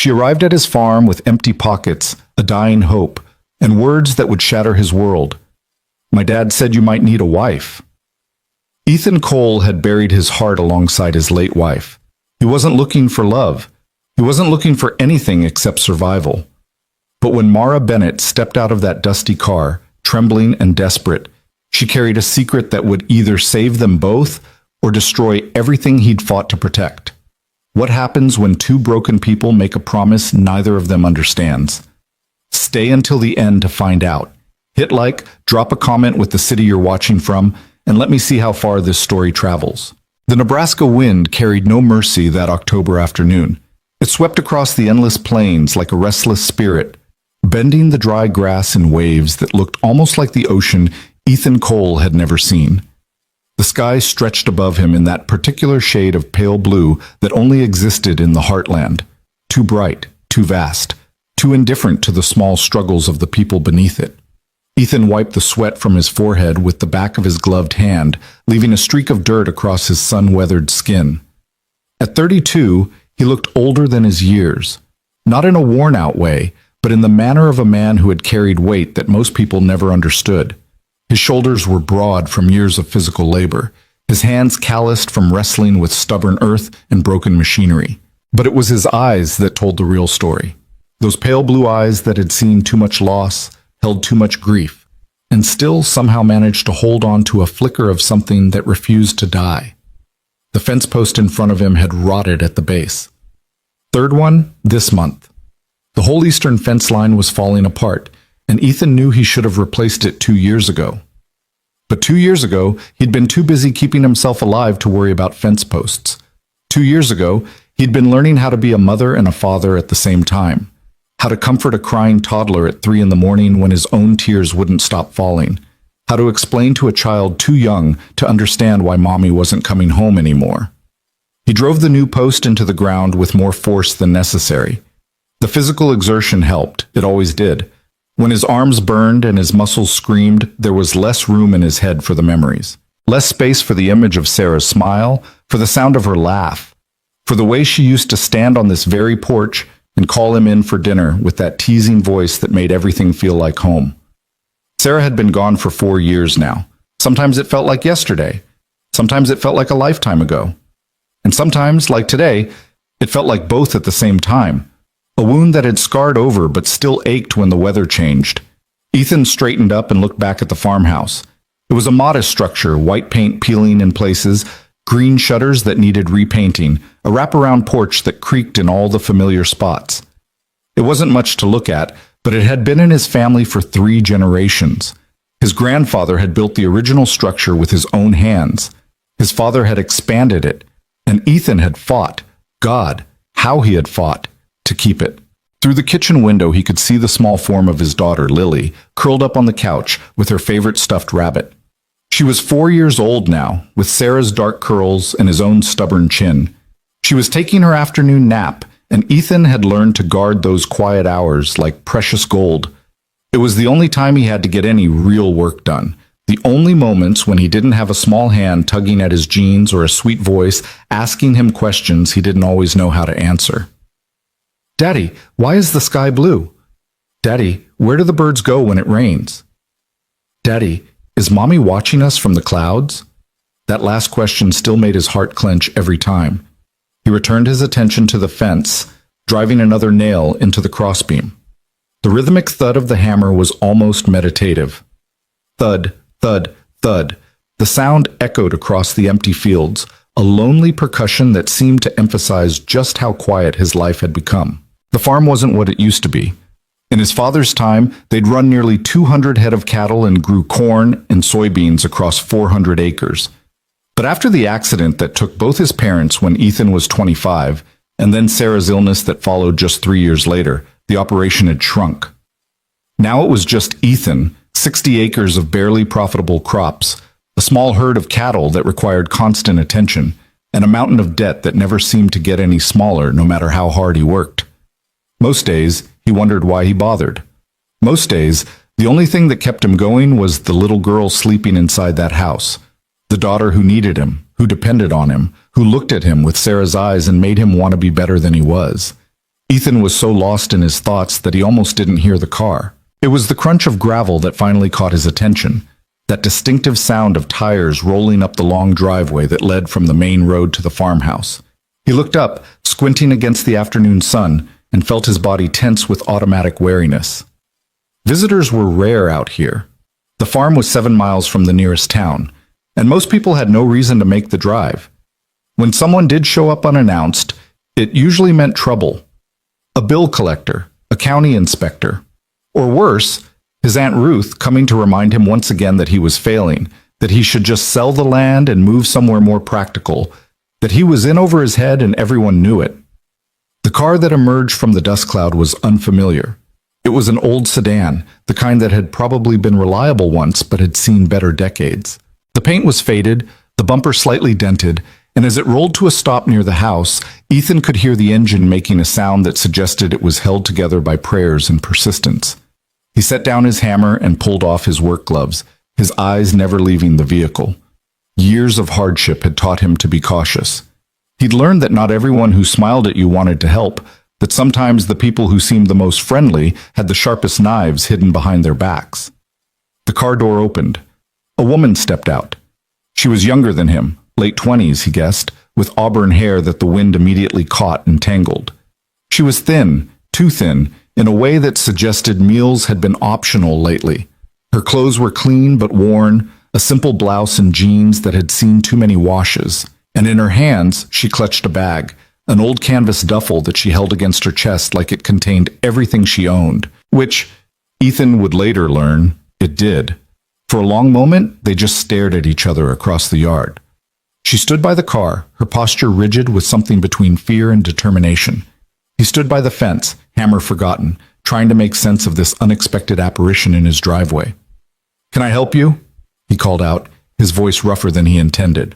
She arrived at his farm with empty pockets, a dying hope, and words that would shatter his world. "My dad said you might need a wife." Ethan Cole had buried his heart alongside his late wife. He wasn't looking for love. He wasn't looking for anything except survival. But when Mara Bennett stepped out of that dusty car, trembling and desperate, she carried a secret that would either save them both or destroy everything he'd fought to protect. What happens when two broken people make a promise neither of them understands? Stay until the end to find out. Hit like, drop a comment with the city you're watching from, and let me see how far this story travels. The Nebraska wind carried no mercy that October afternoon. It swept across the endless plains like a restless spirit, bending the dry grass in waves that looked almost like the ocean Ethan Cole had never seen. The sky stretched above him in that particular shade of pale blue that only existed in the heartland, too bright, too vast, too indifferent to the small struggles of the people beneath it. Ethan wiped the sweat from his forehead with the back of his gloved hand, leaving a streak of dirt across his sun-weathered skin. At 32, he looked older than his years, not in a worn-out way, but in the manner of a man who had carried weight that most people never understood. His shoulders were broad from years of physical labor, his hands calloused from wrestling with stubborn earth and broken machinery. But it was his eyes that told the real story. Those pale blue eyes that had seen too much loss, held too much grief, and still somehow managed to hold on to a flicker of something that refused to die. The fence post in front of him had rotted at the base. Third one, this month. The whole eastern fence line was falling apart, and Ethan knew he should have replaced it 2 years ago. But 2 years ago, he'd been too busy keeping himself alive to worry about fence posts. 2 years ago, he'd been learning how to be a mother and a father at the same time, how to comfort a crying toddler at 3 a.m. when his own tears wouldn't stop falling, how to explain to a child too young to understand why mommy wasn't coming home anymore. He drove the new post into the ground with more force than necessary. The physical exertion helped, it always did. When his arms burned and his muscles screamed, there was less room in his head for the memories. Less space for the image of Sarah's smile, for the sound of her laugh, for the way she used to stand on this very porch and call him in for dinner with that teasing voice that made everything feel like home. Sarah had been gone for 4 years now. Sometimes it felt like yesterday. Sometimes it felt like a lifetime ago. And sometimes, like today, it felt like both at the same time. A wound that had scarred over but still ached when the weather changed. Ethan straightened up and looked back at the farmhouse. It was a modest structure, white paint peeling in places, green shutters that needed repainting, a wraparound porch that creaked in all the familiar spots. It wasn't much to look at, but it had been in his family for 3 generations. His grandfather had built the original structure with his own hands. His father had expanded it, and Ethan had fought, God, how he had fought, to keep it. Through the kitchen window, he could see the small form of his daughter, Lily, curled up on the couch with her favorite stuffed rabbit. She was 4 years old now, with Sarah's dark curls and his own stubborn chin. She was taking her afternoon nap, and Ethan had learned to guard those quiet hours like precious gold. It was the only time he had to get any real work done, the only moments when he didn't have a small hand tugging at his jeans or a sweet voice asking him questions he didn't always know how to answer. Daddy, why is the sky blue? Daddy, where do the birds go when it rains? Daddy, is Mommy watching us from the clouds? That last question still made his heart clench every time. He returned his attention to the fence, driving another nail into the crossbeam. The rhythmic thud of the hammer was almost meditative. Thud, thud, thud. The sound echoed across the empty fields, a lonely percussion that seemed to emphasize just how quiet his life had become. The farm wasn't what it used to be. In his father's time, they'd run nearly 200 head of cattle and grew corn and soybeans across 400 acres. But after the accident that took both his parents when Ethan was 25, and then Sarah's illness that followed just 3 years later, the operation had shrunk. Now it was just Ethan, 60 acres of barely profitable crops, a small herd of cattle that required constant attention, and a mountain of debt that never seemed to get any smaller no matter how hard he worked. Most days, he wondered why he bothered. Most days, the only thing that kept him going was the little girl sleeping inside that house, the daughter who needed him, who depended on him, who looked at him with Sarah's eyes and made him want to be better than he was. Ethan was so lost in his thoughts that he almost didn't hear the car. It was the crunch of gravel that finally caught his attention, that distinctive sound of tires rolling up the long driveway that led from the main road to the farmhouse. He looked up, squinting against the afternoon sun, and felt his body tense with automatic wariness. Visitors were rare out here. The farm was 7 miles from the nearest town, and most people had no reason to make the drive. When someone did show up unannounced, it usually meant trouble. A bill collector, a county inspector, or worse, his Aunt Ruth coming to remind him once again that he was failing, that he should just sell the land and move somewhere more practical, that he was in over his head and everyone knew it. The car that emerged from the dust cloud was unfamiliar. It was an old sedan, the kind that had probably been reliable once but had seen better decades. The paint was faded, the bumper slightly dented, and as it rolled to a stop near the house, Ethan could hear the engine making a sound that suggested it was held together by prayers and persistence. He set down his hammer and pulled off his work gloves, his eyes never leaving the vehicle. Years of hardship had taught him to be cautious. He'd learned that not everyone who smiled at you wanted to help, that sometimes the people who seemed the most friendly had the sharpest knives hidden behind their backs. The car door opened. A woman stepped out. She was younger than him, late 20s, he guessed, with auburn hair that the wind immediately caught and tangled. She was thin, too thin, in a way that suggested meals had been optional lately. Her clothes were clean but worn, a simple blouse and jeans that had seen too many washes, and in her hands she clutched a bag, an old canvas duffel that she held against her chest like it contained everything she owned, which, Ethan would later learn, it did. For a long moment, they just stared at each other across the yard. She stood by the car, her posture rigid with something between fear and determination. He stood by the fence, hammer forgotten, trying to make sense of this unexpected apparition in his driveway. "Can I help you?" he called out, his voice rougher than he intended.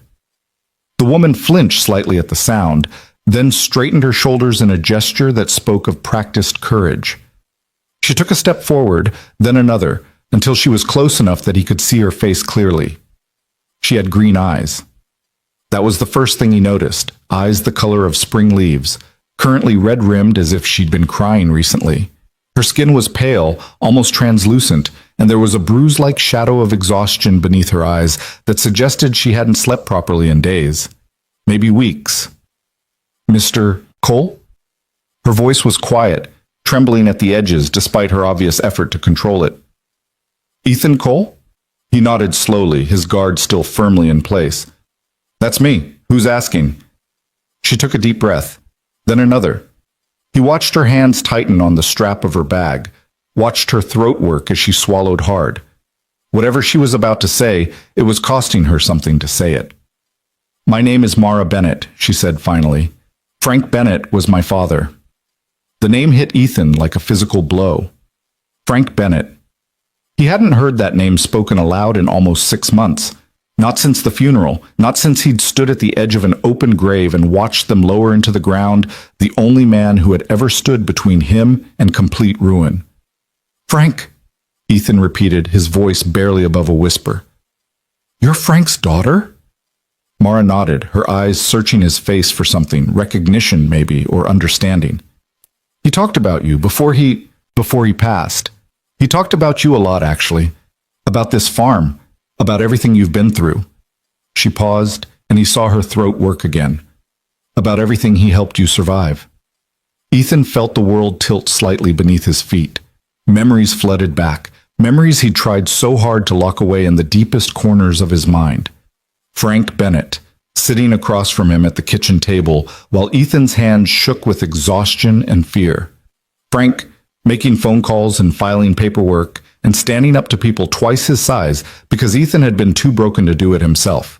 The woman flinched slightly at the sound, then straightened her shoulders in a gesture that spoke of practiced courage. She took a step forward, then another, until she was close enough that he could see her face clearly. She had green eyes. That was the first thing he noticed, eyes the color of spring leaves, currently red-rimmed as if she'd been crying recently. Her skin was pale, almost translucent, and there was a bruise-like shadow of exhaustion beneath her eyes that suggested she hadn't slept properly in days, maybe weeks. "Mr. Cole?" Her voice was quiet, trembling at the edges despite her obvious effort to control it. "Ethan Cole?" He nodded slowly, his guard still firmly in place. "That's me. Who's asking?" She took a deep breath, then another. He watched her hands tighten on the strap of her bag, watched her throat work as she swallowed hard. Whatever she was about to say, it was costing her something to say it. "My name is Mara Bennett," she said finally. "Frank Bennett was my father." The name hit Ethan like a physical blow. Frank Bennett. He hadn't heard that name spoken aloud in almost 6 months. Not since the funeral, not since he'd stood at the edge of an open grave and watched them lower into the ground, the only man who had ever stood between him and complete ruin. "Frank," Ethan repeated, his voice barely above a whisper. "You're Frank's daughter?" Mara nodded, her eyes searching his face for something, recognition maybe, or understanding. "He talked about you before he passed. He talked about you a lot, actually. About this farm. About everything you've been through." She paused, and he saw her throat work again. "About everything he helped you survive." Ethan felt the world tilt slightly beneath his feet. Memories flooded back, memories he'd tried so hard to lock away in the deepest corners of his mind. Frank Bennett, sitting across from him at the kitchen table, while Ethan's hands shook with exhaustion and fear. Frank, making phone calls and filing paperwork, and standing up to people twice his size because Ethan had been too broken to do it himself.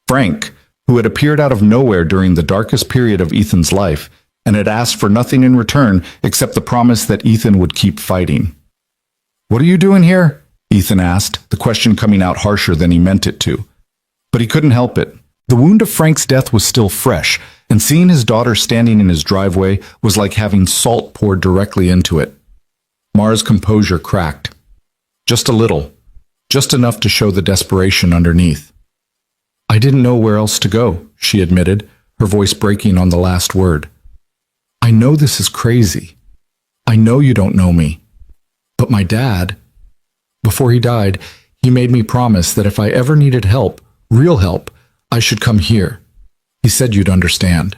Frank, who had appeared out of nowhere during the darkest period of Ethan's life and had asked for nothing in return except the promise that Ethan would keep fighting. "What are you doing here?" Ethan asked, the question coming out harsher than he meant it to. But he couldn't help it. The wound of Frank's death was still fresh, and seeing his daughter standing in his driveway was like having salt poured directly into it. Mara's composure cracked. Just a little. Just enough to show the desperation underneath. "I didn't know where else to go," she admitted, her voice breaking on the last word. I know this is crazy. I know you don't know me. But my dad, before he died, he made me promise that if I ever needed help, real help, I should come here. He said you'd understand."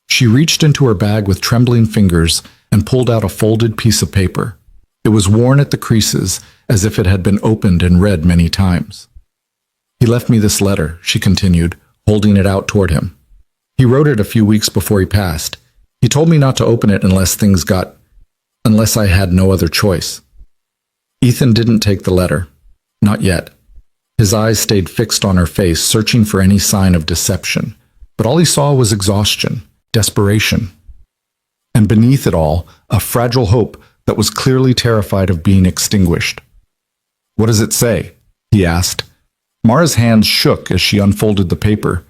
She reached into her bag with trembling fingers and pulled out a folded piece of paper. It was worn at the creases, as if it had been opened and read many times. "He left me this letter," she continued, holding it out toward him. "He wrote it a few weeks before he passed. He told me not to open it unless I had no other choice." Ethan didn't take the letter. Not yet. His eyes stayed fixed on her face, searching for any sign of deception. But all he saw was exhaustion, desperation, and beneath it all, a fragile hope that was clearly terrified of being extinguished. "What does it say?" he asked. Mara's hands shook as she unfolded the paper.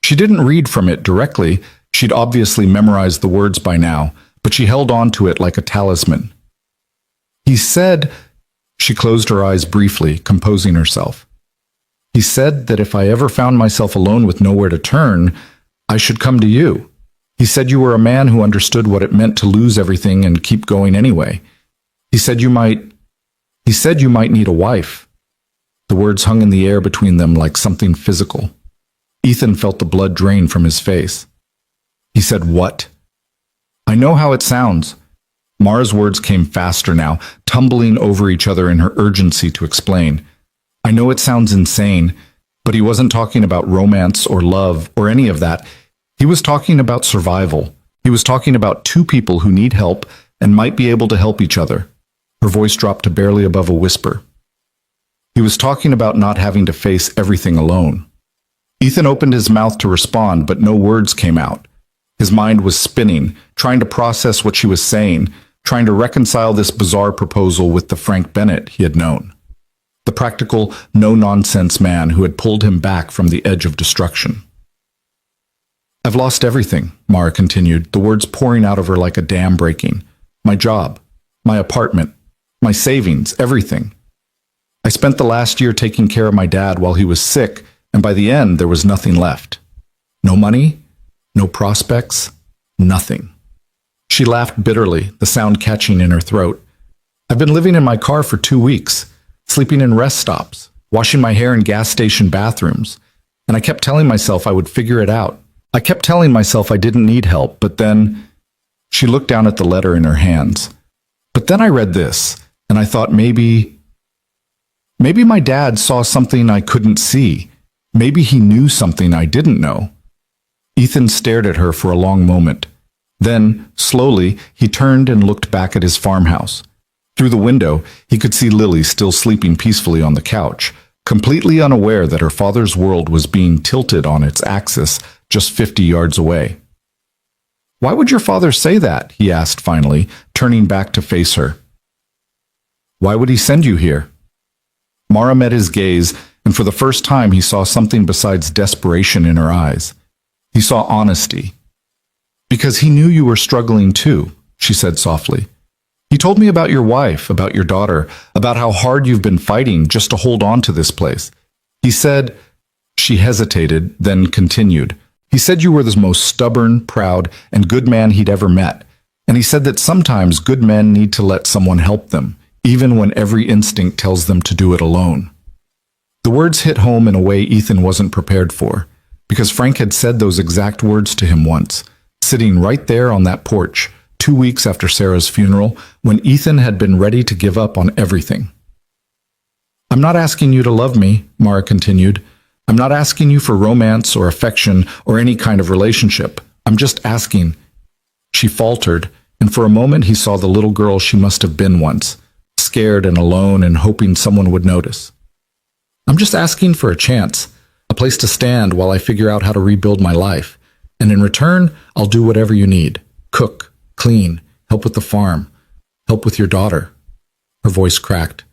She didn't read from it directly. She'd obviously memorized the words by now, but she held on to it like a talisman. "He said," she closed her eyes briefly, composing herself. "He said that if I ever found myself alone with nowhere to turn, I should come to you. He said you were a man who understood what it meant to lose everything and keep going anyway. He said you might need a wife." The words hung in the air between them like something physical. Ethan felt the blood drain from his face. He said, "What?" "I know how it sounds." Mara's words came faster now, tumbling over each other in her urgency to explain. "I know it sounds insane, but he wasn't talking about romance or love or any of that. He was talking about survival. He was talking about two people who need help and might be able to help each other." Her voice dropped to barely above a whisper. "He was talking about not having to face everything alone." Ethan opened his mouth to respond, but no words came out. His mind was spinning, trying to process what she was saying, trying to reconcile this bizarre proposal with the Frank Bennett he had known. The practical, no-nonsense man who had pulled him back from the edge of destruction. "I've lost everything," Mara continued, the words pouring out of her like a dam breaking. "My job, my apartment, my savings, everything. I spent the last year taking care of my dad while he was sick, and by the end there was nothing left. No money, no prospects, nothing." She laughed bitterly, the sound catching in her throat. "I've been living in my car for 2 weeks, sleeping in rest stops, washing my hair in gas station bathrooms, and I kept telling myself I would figure it out. I kept telling myself I didn't need help, but then..." She looked down at the letter in her hands. "But then I read this, and I thought maybe my dad saw something I couldn't see. Maybe he knew something I didn't know." Ethan stared at her for a long moment. Then, slowly, he turned and looked back at his farmhouse. Through the window, he could see Lily still sleeping peacefully on the couch, completely unaware that her father's world was being tilted on its axis just 50 yards away. "Why would your father say that?" he asked finally, turning back to face her. "Why would he send you here?" Mara met his gaze, and for the first time he saw something besides desperation in her eyes. He saw honesty. "Because he knew you were struggling too," she said softly. "He told me about your wife, about your daughter, about how hard you've been fighting just to hold on to this place. He said..." She hesitated, then continued. "He said you were the most stubborn, proud, and good man he'd ever met. And he said that sometimes good men need to let someone help them, even when every instinct tells them to do it alone." The words hit home in a way Ethan wasn't prepared for, because Frank had said those exact words to him once, sitting right there on that porch, 2 weeks after Sarah's funeral, when Ethan had been ready to give up on everything. "I'm not asking you to love me," Mara continued. "I'm not asking you for romance or affection or any kind of relationship. I'm just asking..." She faltered, and for a moment he saw the little girl she must have been once, scared and alone and hoping someone would notice. "I'm just asking for a chance, a place to stand while I figure out how to rebuild my life. And in return, I'll do whatever you need. Cook, clean, help with the farm, help with your daughter." Her voice cracked.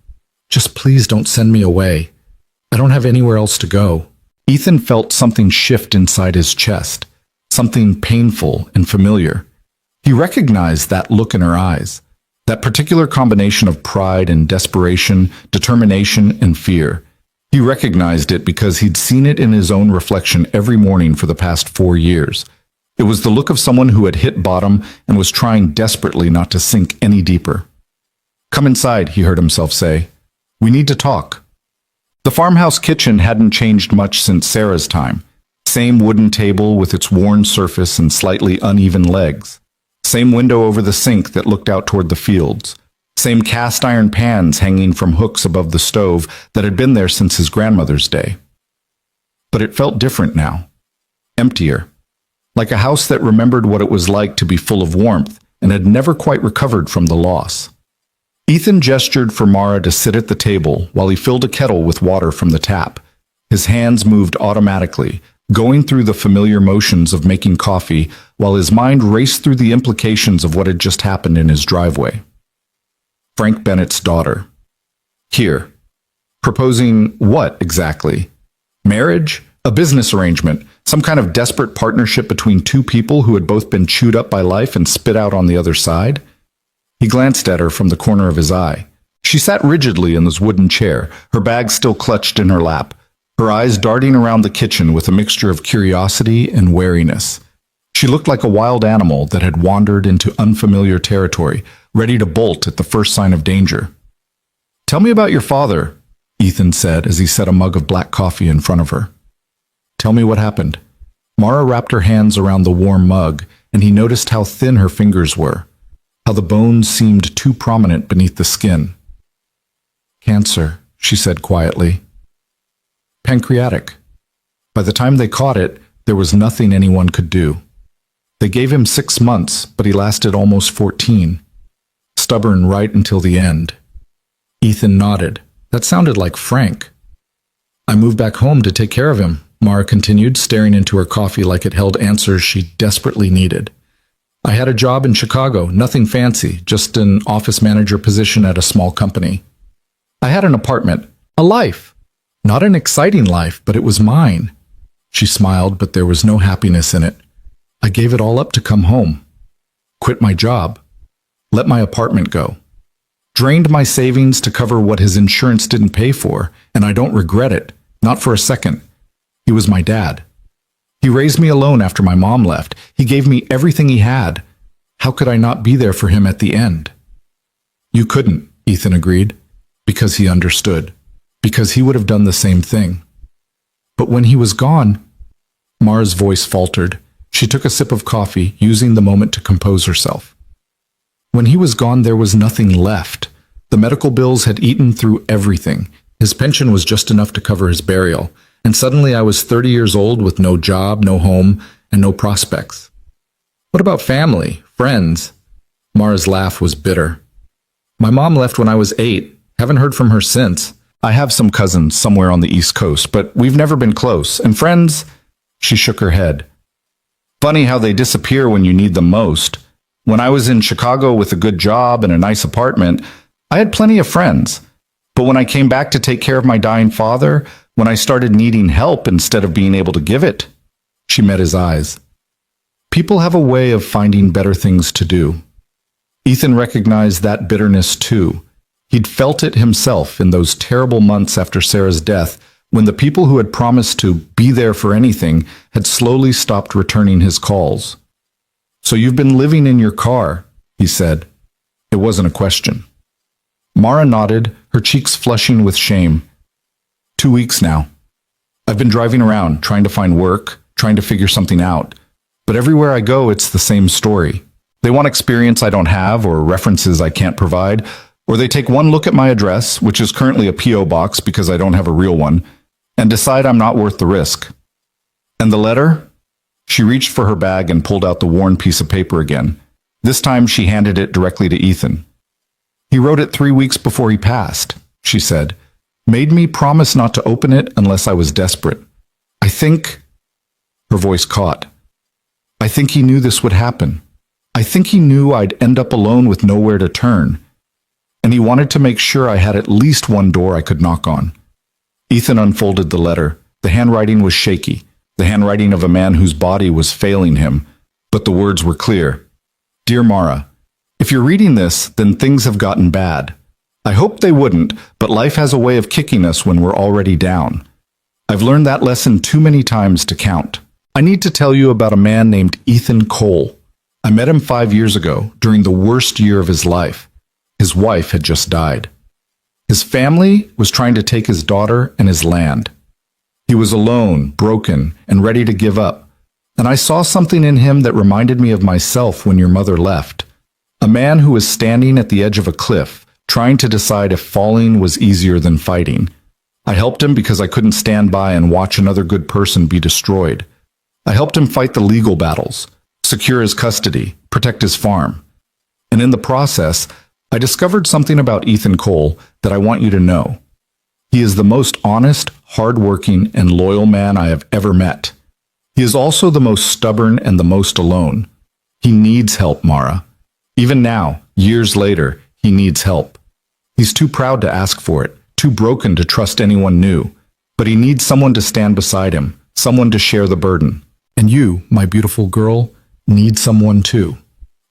"Just please don't send me away. I don't have anywhere else to go." Ethan felt something shift inside his chest, something painful and familiar. He recognized that look in her eyes, that particular combination of pride and desperation, determination and fear. He recognized it because he'd seen it in his own reflection every morning for the past 4 years. It was the look of someone who had hit bottom and was trying desperately not to sink any deeper. "Come inside," he heard himself say. "We need to talk." The farmhouse kitchen hadn't changed much since Sarah's time. Same wooden table with its worn surface and slightly uneven legs. Same window over the sink that looked out toward the fields. Same cast iron pans hanging from hooks above the stove that had been there since his grandmother's day. But it felt different now. Emptier. Like a house that remembered what it was like to be full of warmth and had never quite recovered from the loss. Ethan gestured for Mara to sit at the table while he filled a kettle with water from the tap. His hands moved automatically, going through the familiar motions of making coffee while his mind raced through the implications of what had just happened in his driveway. Frank Bennett's daughter. Here. Proposing what exactly? Marriage? A business arrangement? Some kind of desperate partnership between two people who had both been chewed up by life and spit out on the other side? He glanced at her from the corner of his eye. She sat rigidly in this wooden chair, her bag still clutched in her lap, her eyes darting around the kitchen with a mixture of curiosity and wariness. She looked like a wild animal that had wandered into unfamiliar territory, ready to bolt at the first sign of danger. "Tell me about your father," Ethan said as he set a mug of black coffee in front of her. "Tell me what happened." Mara wrapped her hands around the warm mug, and he noticed how thin her fingers were, how the bones seemed too prominent beneath the skin. "Cancer," she said quietly. "Pancreatic. By the time they caught it, there was nothing anyone could do. They gave him 6 months, but he lasted almost 14. Stubborn right until the end." Ethan nodded. That sounded like Frank. "I moved back home to take care of him," Mara continued, staring into her coffee like it held answers she desperately needed. "I had a job in Chicago, nothing fancy, just an office manager position at a small company. I had an apartment, a life. Not an exciting life, but it was mine." She smiled, but there was no happiness in it. "I gave it all up to come home. Quit my job. Let my apartment go. Drained my savings to cover what his insurance didn't pay for, and I don't regret it, not for a second. He was my dad. He raised me alone after my mom left. He gave me everything he had. How could I not be there for him at the end?" "You couldn't," Ethan agreed, "because he understood. Because he would have done the same thing. But when he was gone..." Mara's voice faltered. She took a sip of coffee, using the moment to compose herself. "When he was gone, there was nothing left. The medical bills had eaten through everything. His pension was just enough to cover his burial. And suddenly I was 30 years old with no job, no home, and no prospects. What about family, friends?" Mara's laugh was bitter. "My mom left when I was 8. Haven't heard from her since. I have some cousins somewhere on the East Coast, but we've never been close. And friends..." She shook her head. "Funny how they disappear when you need them most. When I was in Chicago with a good job and a nice apartment, I had plenty of friends. But when I came back to take care of my dying father, when I started needing help instead of being able to give it..." She met his eyes. People have a way of finding better things to do. Ethan recognized that bitterness too. He'd felt it himself in those terrible months after Sarah's death, when the people who had promised to be there for anything had slowly stopped returning his calls. "So you've been living in your car," he said. It wasn't a question. Mara nodded, her cheeks flushing with shame. 2 weeks now. I've been driving around, trying to find work, trying to figure something out. But everywhere I go, it's the same story. They want experience I don't have or references I can't provide, or they take one look at my address, which is currently a P.O. box because I don't have a real one, and decide I'm not worth the risk. And the letter? She reached for her bag and pulled out the worn piece of paper again. This time she handed it directly to Ethan. "He wrote it 3 weeks before he passed," she said. "Made me promise not to open it unless I was desperate. I think..." Her voice caught. "I think he knew this would happen. I think he knew I'd end up alone with nowhere to turn. And he wanted to make sure I had at least one door I could knock on." Ethan unfolded the letter. The handwriting was shaky, the handwriting of a man whose body was failing him, but the words were clear. "Dear Mara, if you're reading this, then things have gotten bad. I hoped they wouldn't, but life has a way of kicking us when we're already down. I've learned that lesson too many times to count. I need to tell you about a man named Ethan Cole. I met him 5 years ago, during the worst year of his life. His wife had just died. His family was trying to take his daughter and his land. He was alone, broken, and ready to give up. And I saw something in him that reminded me of myself when your mother left. A man who was standing at the edge of a cliff, trying to decide if falling was easier than fighting. I helped him because I couldn't stand by and watch another good person be destroyed. I helped him fight the legal battles, secure his custody, protect his farm. And in the process, I discovered something about Ethan Cole that I want you to know. He is the most honest, hardworking, and loyal man I have ever met. He is also the most stubborn and the most alone. He needs help, Mara. Even now, years later, he needs help. He's too proud to ask for it, too broken to trust anyone new. But he needs someone to stand beside him, someone to share the burden. And you, my beautiful girl, need someone too.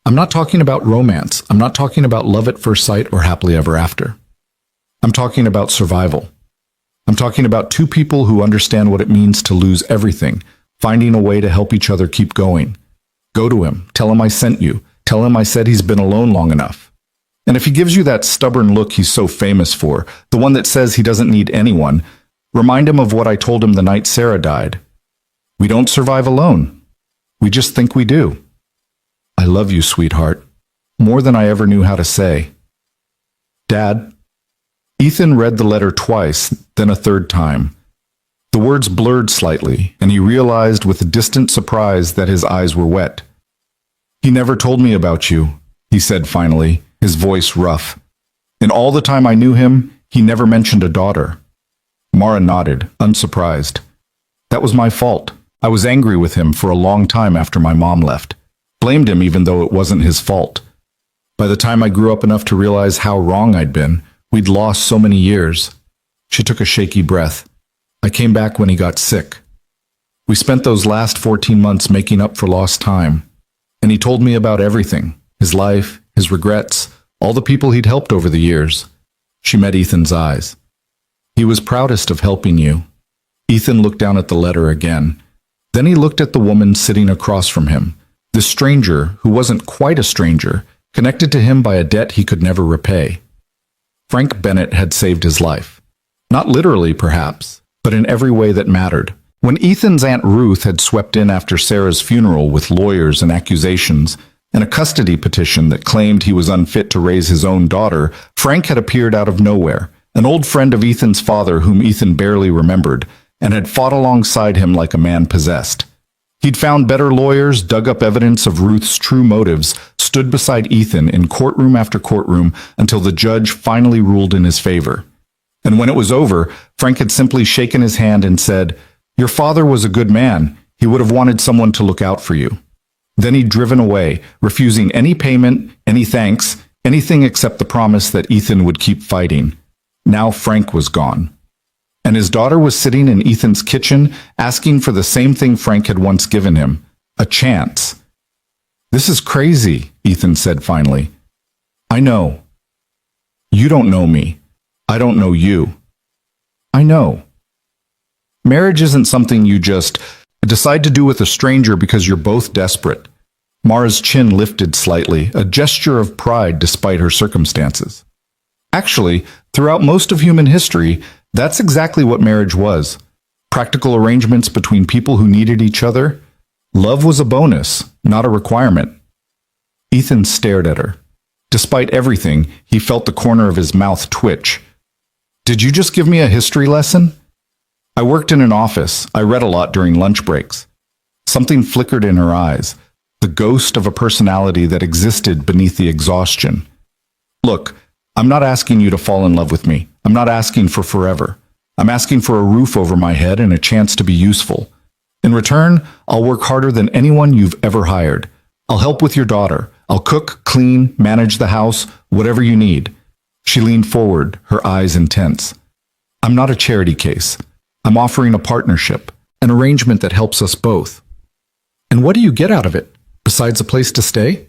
I'm not talking about romance. I'm not talking about love at first sight or happily ever after. I'm talking about survival. I'm talking about two people who understand what it means to lose everything, finding a way to help each other keep going. Go to him. Tell him I sent you. Tell him I said he's been alone long enough. And if he gives you that stubborn look he's so famous for, the one that says he doesn't need anyone, remind him of what I told him the night Sarah died. We don't survive alone. We just think we do. I love you, sweetheart, more than I ever knew how to say. Dad. Ethan read the letter twice, then a third time. The words blurred slightly, and he realized with a distant surprise that his eyes were wet. He never told me about you, he said finally, his voice rough. In all the time I knew him, he never mentioned a daughter. Mara nodded, unsurprised. That was my fault. I was angry with him for a long time after my mom left. Blamed him even though it wasn't his fault. By the time I grew up enough to realize how wrong I'd been, we'd lost so many years. She took a shaky breath. I came back when he got sick. We spent those last 14 months making up for lost time. And he told me about everything, his life, his regrets, all the people he'd helped over the years. She met Ethan's eyes. He was proudest of helping you. Ethan looked down at the letter again. Then he looked at the woman sitting across from him, this stranger who wasn't quite a stranger, connected to him by a debt he could never repay. Frank Bennett had saved his life. Not literally, perhaps, but in every way that mattered. When Ethan's Aunt Ruth had swept in after Sarah's funeral with lawyers and accusations, and a custody petition that claimed he was unfit to raise his own daughter, Frank had appeared out of nowhere, an old friend of Ethan's father whom Ethan barely remembered, and had fought alongside him like a man possessed. He'd found better lawyers, dug up evidence of Ruth's true motives, stood beside Ethan in courtroom after courtroom until the judge finally ruled in his favor. And when it was over, Frank had simply shaken his hand and said, "Your father was a good man. He would have wanted someone to look out for you." Then he'd driven away, refusing any payment, any thanks, anything except the promise that Ethan would keep fighting. Now Frank was gone. And his daughter was sitting in Ethan's kitchen, asking for the same thing Frank had once given him, a chance. "This is crazy," Ethan said finally. "I know. You don't know me. I don't know you. I know. Marriage isn't something you just decide to do with a stranger because you're both desperate." Mara's chin lifted slightly, a gesture of pride despite her circumstances. Actually, throughout most of human history, that's exactly what marriage was. Practical arrangements between people who needed each other. Love was a bonus, not a requirement. Ethan stared at her. Despite everything, he felt the corner of his mouth twitch. "Did you just give me a history lesson?" I worked in an office. I read a lot during lunch breaks. Something flickered in her eyes, the ghost of a personality that existed beneath the exhaustion. "Look, I'm not asking you to fall in love with me. I'm not asking for forever. I'm asking for a roof over my head and a chance to be useful. In return, I'll work harder than anyone you've ever hired. I'll help with your daughter. I'll cook, clean, manage the house, whatever you need." She leaned forward, her eyes intense. "I'm not a charity case. I'm offering a partnership, an arrangement that helps us both." "And what do you get out of it, besides a place to stay?"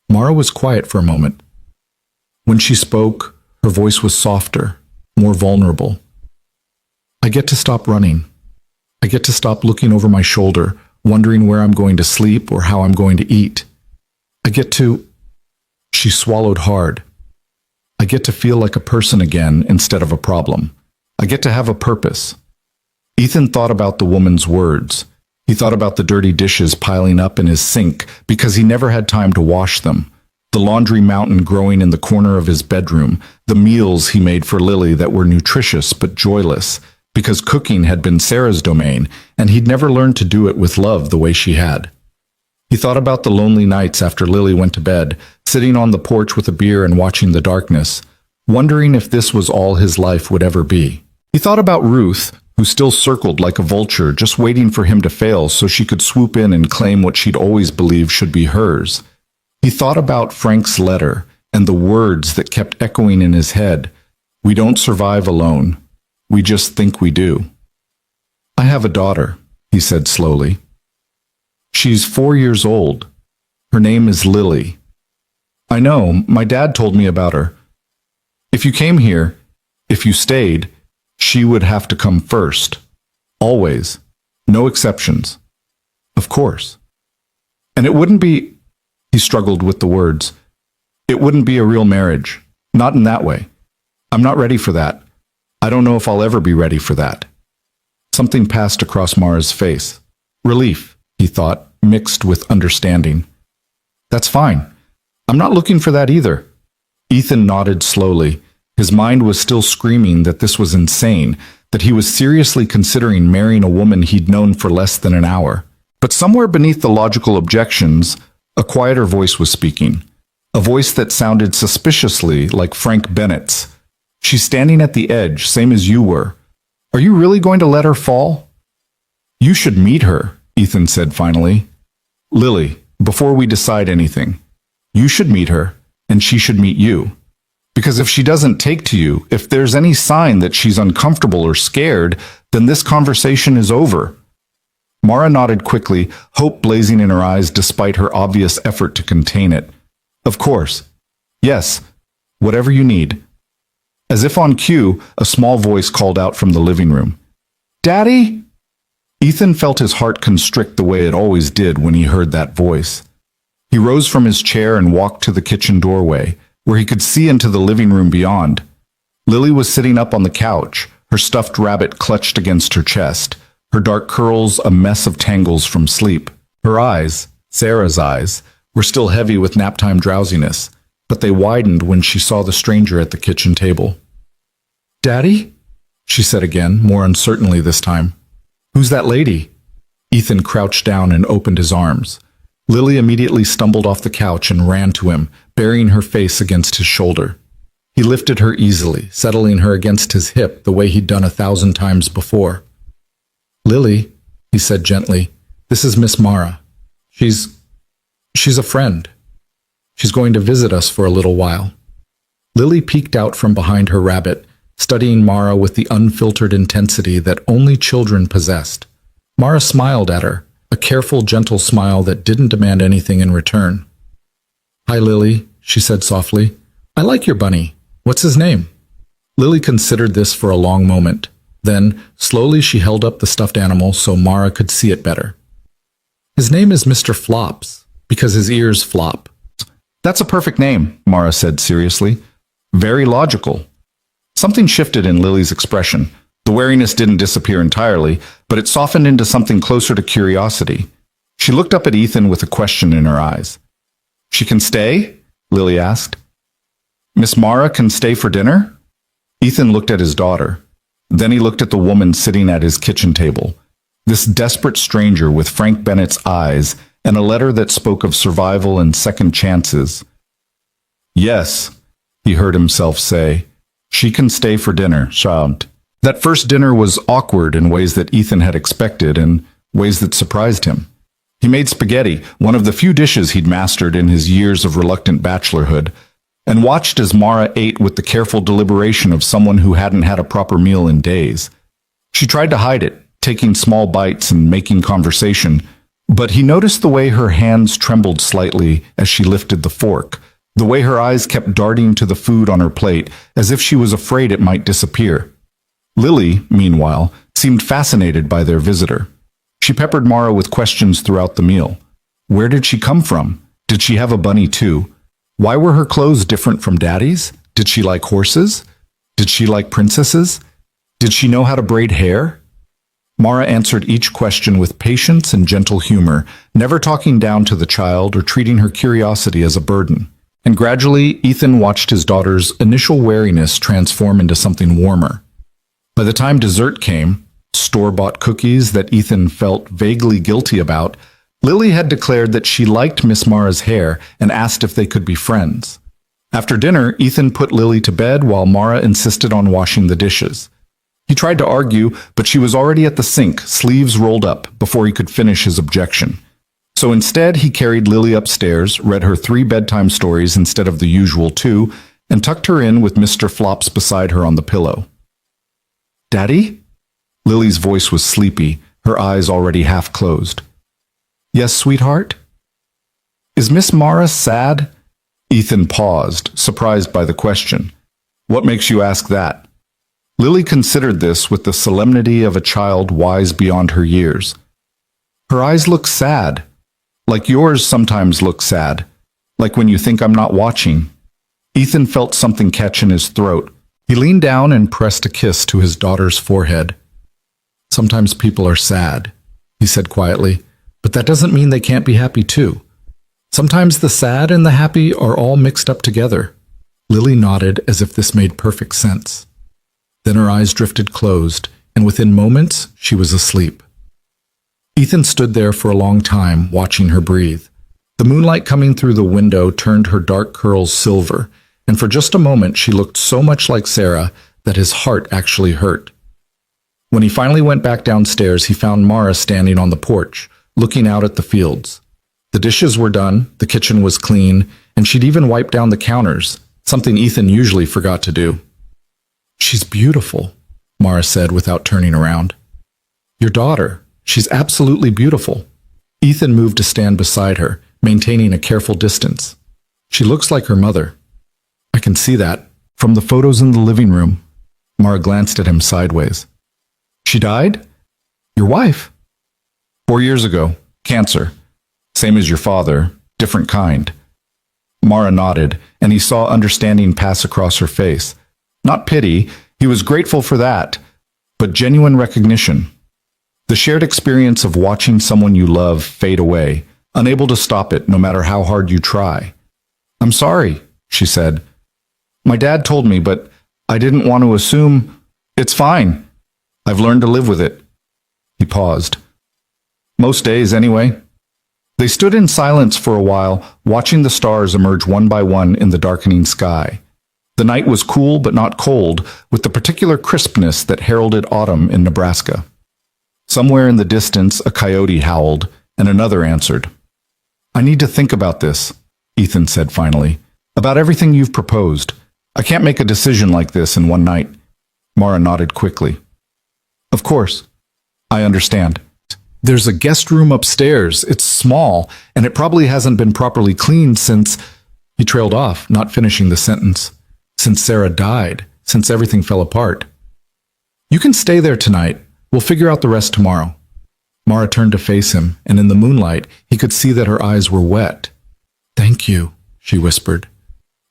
Mara was quiet for a moment. When she spoke, her voice was softer, more vulnerable. "I get to stop running. I get to stop looking over my shoulder, wondering where I'm going to sleep or how I'm going to eat. I get to... She swallowed hard. I get to feel like a person again instead of a problem. I get to have a purpose. Ethan thought about the woman's words. He thought about the dirty dishes piling up in his sink because he never had time to wash them, the laundry mountain growing in the corner of his bedroom, the meals he made for Lily that were nutritious but joyless, because cooking had been Sarah's domain, and he'd never learned to do it with love the way she had. He thought about the lonely nights after Lily went to bed, sitting on the porch with a beer and watching the darkness, wondering if this was all his life would ever be. He thought about Ruth, who still circled like a vulture, just waiting for him to fail so she could swoop in and claim what she'd always believed should be hers. He thought about Frank's letter and the words that kept echoing in his head. We don't survive alone. We just think we do. I have a daughter, he said slowly. She's 4 years old. Her name is Lily. I know, my dad told me about her. If you came here, if you stayed, she would have to come first. Always. No exceptions. Of course. And it wouldn't be... He struggled with the words. It wouldn't be a real marriage. Not in that way. I'm not ready for that. I don't know if I'll ever be ready for that. Something passed across Mara's face. Relief, he thought, mixed with understanding. That's fine. I'm not looking for that either. Ethan nodded slowly. His mind was still screaming that this was insane, that he was seriously considering marrying a woman he'd known for less than an hour. But somewhere beneath the logical objections, a quieter voice was speaking. A voice that sounded suspiciously like Frank Bennett's. She's standing at the edge, same as you were. Are you really going to let her fall? You should meet her, Ethan said finally. Lily, before we decide anything, you should meet her, and she should meet you. Because if she doesn't take to you, if there's any sign that she's uncomfortable or scared, then this conversation is over. Mara nodded quickly, hope blazing in her eyes despite her obvious effort to contain it. Of course. Yes. Whatever you need. As if on cue, a small voice called out from the living room. Daddy? Ethan felt his heart constrict the way it always did when he heard that voice. He rose from his chair and walked to the kitchen doorway, where he could see into the living room beyond. Lily was sitting up on the couch, her stuffed rabbit clutched against her chest, her dark curls a mess of tangles from sleep. Her eyes, Sarah's eyes, were still heavy with naptime drowsiness, but they widened when she saw the stranger at the kitchen table. Daddy? She said again, more uncertainly this time. Who's that lady? Ethan crouched down and opened his arms. Lily immediately stumbled off the couch and ran to him, burying her face against his shoulder. He lifted her easily, settling her against his hip the way he'd done 1,000 times before. Lily, he said gently, this is Miss Mara. She's a friend. She's going to visit us for a little while. Lily peeked out from behind her rabbit, studying Mara with the unfiltered intensity that only children possessed. Mara smiled at her, a careful, gentle smile that didn't demand anything in return. Hi, Lily, she said softly. I like your bunny. What's his name? Lily considered this for a long moment. Then, slowly she held up the stuffed animal so Mara could see it better. His name is Mr. Flops, because his ears flop. That's a perfect name, Mara said seriously. Very logical. Something shifted in Lily's expression. The wariness didn't disappear entirely, but it softened into something closer to curiosity. She looked up at Ethan with a question in her eyes. She can stay? Lily asked. Miss Mara can stay for dinner? Ethan looked at his daughter. Then he looked at the woman sitting at his kitchen table. This desperate stranger with Frank Bennett's eyes and a letter that spoke of survival and second chances. Yes, he heard himself say. She can stay for dinner, child. That first dinner was awkward in ways that Ethan had expected and ways that surprised him. He made spaghetti, one of the few dishes he'd mastered in his years of reluctant bachelorhood, and watched as Mara ate with the careful deliberation of someone who hadn't had a proper meal in days. She tried to hide it, taking small bites and making conversation, but he noticed the way her hands trembled slightly as she lifted the fork, the way her eyes kept darting to the food on her plate as if she was afraid it might disappear. Lily, meanwhile, seemed fascinated by their visitor. She peppered Mara with questions throughout the meal. Where did she come from? Did she have a bunny too? Why were her clothes different from Daddy's? Did she like horses? Did she like princesses? Did she know how to braid hair? Mara answered each question with patience and gentle humor, never talking down to the child or treating her curiosity as a burden. And gradually, Ethan watched his daughter's initial wariness transform into something warmer. By the time dessert came, store-bought cookies that Ethan felt vaguely guilty about, Lily had declared that she liked Miss Mara's hair and asked if they could be friends. After dinner, Ethan put Lily to bed while Mara insisted on washing the dishes. He tried to argue, but she was already at the sink, sleeves rolled up, before he could finish his objection. So instead, he carried Lily upstairs, read her 3 bedtime stories instead of the usual 2, and tucked her in with Mr. Flops beside her on the pillow. "Daddy?" Lily's voice was sleepy, her eyes already half closed. "Yes, sweetheart?" "Is Miss Mara sad?" Ethan paused, surprised by the question. "What makes you ask that?" Lily considered this with the solemnity of a child wise beyond her years. "Her eyes look sad, like yours sometimes look sad, like when you think I'm not watching." Ethan felt something catch in his throat. He leaned down and pressed a kiss to his daughter's forehead. "Sometimes people are sad," he said quietly, "but that doesn't mean they can't be happy too. Sometimes the sad and the happy are all mixed up together." Lily nodded as if this made perfect sense. Then her eyes drifted closed, and within moments she was asleep. Ethan stood there for a long time, watching her breathe. The moonlight coming through the window turned her dark curls silver, and for just a moment she looked so much like Sarah that his heart actually hurt. When he finally went back downstairs, he found Mara standing on the porch, looking out at the fields. The dishes were done, the kitchen was clean, and she'd even wiped down the counters, something Ethan usually forgot to do. "She's beautiful," Mara said without turning around. "Your daughter. She's absolutely beautiful." Ethan moved to stand beside her, maintaining a careful distance. "She looks like her mother." "I can see that. From the photos in the living room." Mara glanced at him sideways. "She died? Your wife?" 4 years ago. Cancer. Same as your father. Different kind." Mara nodded, and he saw understanding pass across her face. Not pity, he was grateful for that, but genuine recognition. The shared experience of watching someone you love fade away, unable to stop it no matter how hard you try. "I'm sorry," she said. "My dad told me, but I didn't want to assume. It's fine. I've learned to live with it." He paused. "Most days, anyway." They stood in silence for a while, watching the stars emerge one by one in the darkening sky. The night was cool but not cold, with the particular crispness that heralded autumn in Nebraska. Somewhere in the distance, a coyote howled, and another answered. "I need to think about this," Ethan said finally. "About everything you've proposed. I can't make a decision like this in one night." Mara nodded quickly. "Of course. I understand. There's a guest room upstairs. It's small, and it probably hasn't been properly cleaned since—" He trailed off, not finishing the sentence. "Since Sarah died, since everything fell apart." "You can stay there tonight. We'll figure out the rest tomorrow." Mara turned to face him, and in the moonlight, he could see that her eyes were wet. "Thank you," she whispered.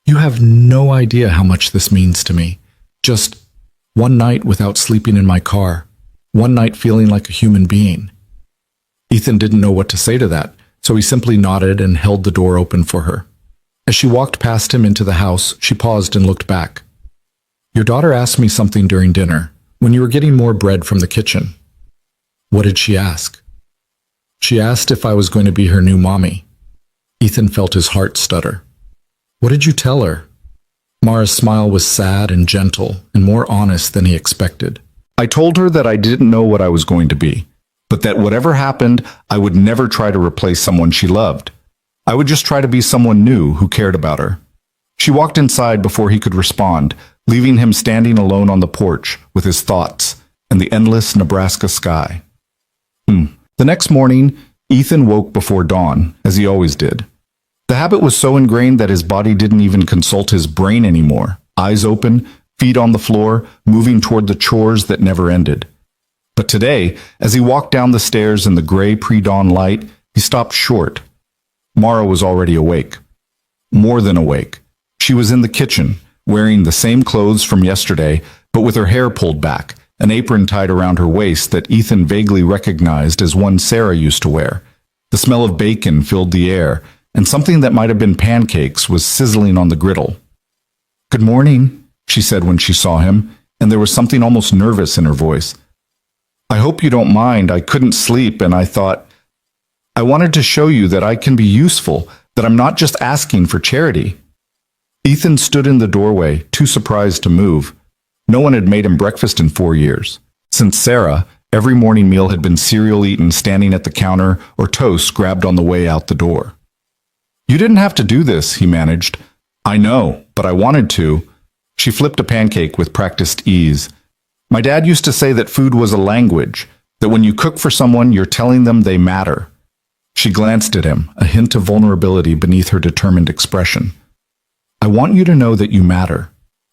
"You have no idea how much this means to me. Just one night without sleeping in my car. One night feeling like a human being." Ethan didn't know what to say to that, so he simply nodded and held the door open for her. As she walked past him into the house, she paused and looked back. "Your daughter asked me something during dinner, when you were getting more bread from the kitchen." "What did she ask?" "She asked if I was going to be her new mommy." Ethan felt his heart stutter. "What did you tell her?" Mara's smile was sad and gentle, and more honest than he expected. "I told her that I didn't know what I was going to be, but that whatever happened, I would never try to replace someone she loved. I would just try to be someone new who cared about her." She walked inside before he could respond, leaving him standing alone on the porch with his thoughts and the endless Nebraska sky. The next morning, Ethan woke before dawn, as he always did. The habit was so ingrained that his body didn't even consult his brain anymore, eyes open, feet on the floor, moving toward the chores that never ended. But today, as he walked down the stairs in the gray pre-dawn light, he stopped short. Mara was already awake. More than awake. She was in the kitchen, wearing the same clothes from yesterday, but with her hair pulled back, an apron tied around her waist that Ethan vaguely recognized as one Sarah used to wear. The smell of bacon filled the air, and something that might have been pancakes was sizzling on the griddle. "Good morning," she said when she saw him, and there was something almost nervous in her voice. "I hope you don't mind. I couldn't sleep, and I thought I wanted to show you that I can be useful, that I'm not just asking for charity." Ethan stood in the doorway, too surprised to move. No one had made him breakfast in 4 years. Since Sarah, every morning meal had been cereal eaten standing at the counter or toast grabbed on the way out the door. "You didn't have to do this," he managed. "I know, but I wanted to." She flipped a pancake with practiced ease. "My dad used to say that food was a language, that when you cook for someone, you're telling them they matter." She glanced at him, a hint of vulnerability beneath her determined expression. "I want you to know that you matter,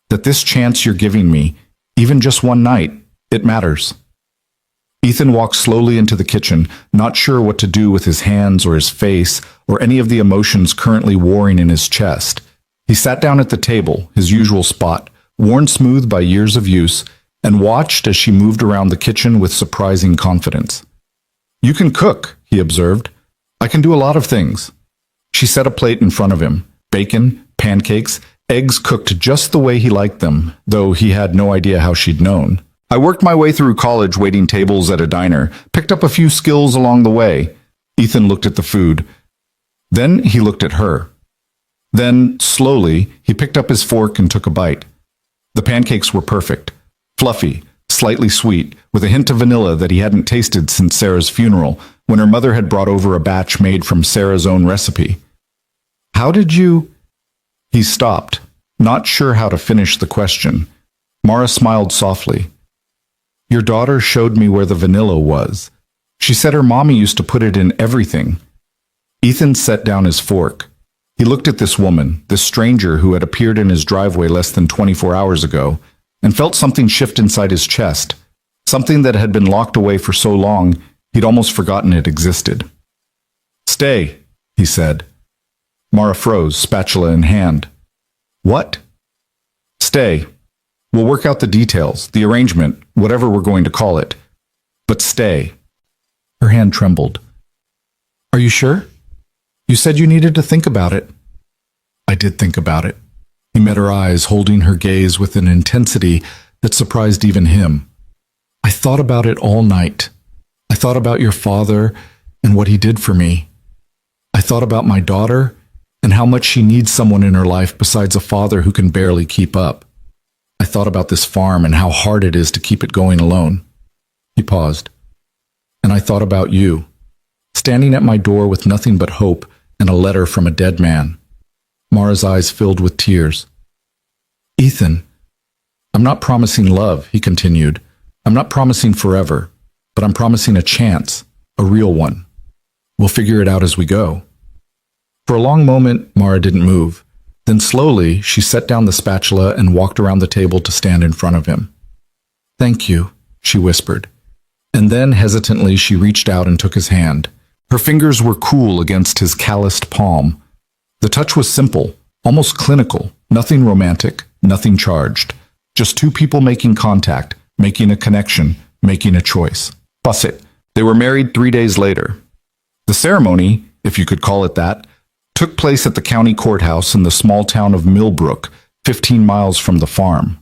that this chance you're giving me, even just one night, it matters." Ethan walked slowly into the kitchen, not sure what to do with his hands or his face or any of the emotions currently warring in his chest. He sat down at the table, his usual spot, worn smooth by years of use, and watched as she moved around the kitchen with surprising confidence. "You can cook," he observed. "I can do a lot of things." She set a plate in front of him, bacon, pancakes, eggs cooked just the way he liked them, though he had no idea how she'd known. "I worked my way through college waiting tables at a diner, picked up a few skills along the way." Ethan looked at the food. Then he looked at her. Then, slowly, he picked up his fork and took a bite. The pancakes were perfect, fluffy, slightly sweet, with a hint of vanilla that he hadn't tasted since Sarah's funeral, when her mother had brought over a batch made from Sarah's own recipe. "How did you—" He stopped, not sure how to finish the question. Mara smiled softly. "Your daughter showed me where the vanilla was. She said her mommy used to put it in everything." Ethan set down his fork. He looked at this woman, this stranger who had appeared in his driveway less than 24 hours ago, and felt something shift inside his chest, something that had been locked away for so long he'd almost forgotten it existed. "Stay," he said. Mara froze, spatula in hand. "What?" "Stay. We'll work out the details, the arrangement, whatever we're going to call it. But stay." Her hand trembled. "Are you sure? You said you needed to think about it." "I did think about it." He met her eyes, holding her gaze with an intensity that surprised even him. "I thought about it all night. I thought about your father and what he did for me. I thought about my daughter and how much she needs someone in her life besides a father who can barely keep up. I thought about this farm and how hard it is to keep it going alone." He paused. "And I thought about you, standing at my door with nothing but hope and a letter from a dead man." Mara's eyes filled with tears. "Ethan, I'm not promising love," he continued. "I'm not promising forever, but I'm promising a chance, a real one. We'll figure it out as we go." For a long moment, Mara didn't move. Then slowly, she set down the spatula and walked around the table to stand in front of him. "Thank you," she whispered. And then, hesitantly, she reached out and took his hand. Her fingers were cool against his calloused palm. The touch was simple, almost clinical, nothing romantic, nothing charged. Just two people making contact, making a connection, making a choice. Bus it. They were married 3 days later. The ceremony, if you could call it that, took place at the county courthouse in the small town of Millbrook, 15 miles from the farm.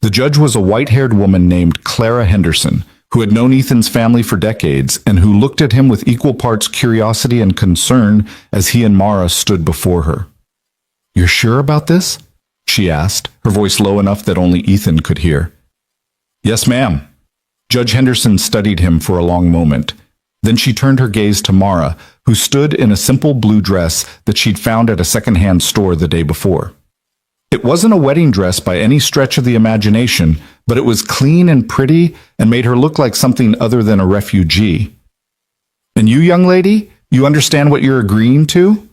The judge was a white-haired woman named Clara Henderson, who had known Ethan's family for decades and who looked at him with equal parts curiosity and concern as he and Mara stood before her. "You're sure about this?" she asked, her voice low enough that only Ethan could hear. "Yes, ma'am." Judge Henderson studied him for a long moment. Then she turned her gaze to Mara, who stood in a simple blue dress that she'd found at a second-hand store the day before. It wasn't a wedding dress by any stretch of the imagination, but it was clean and pretty and made her look like something other than a refugee. "And you, young lady, you understand what you're agreeing to?"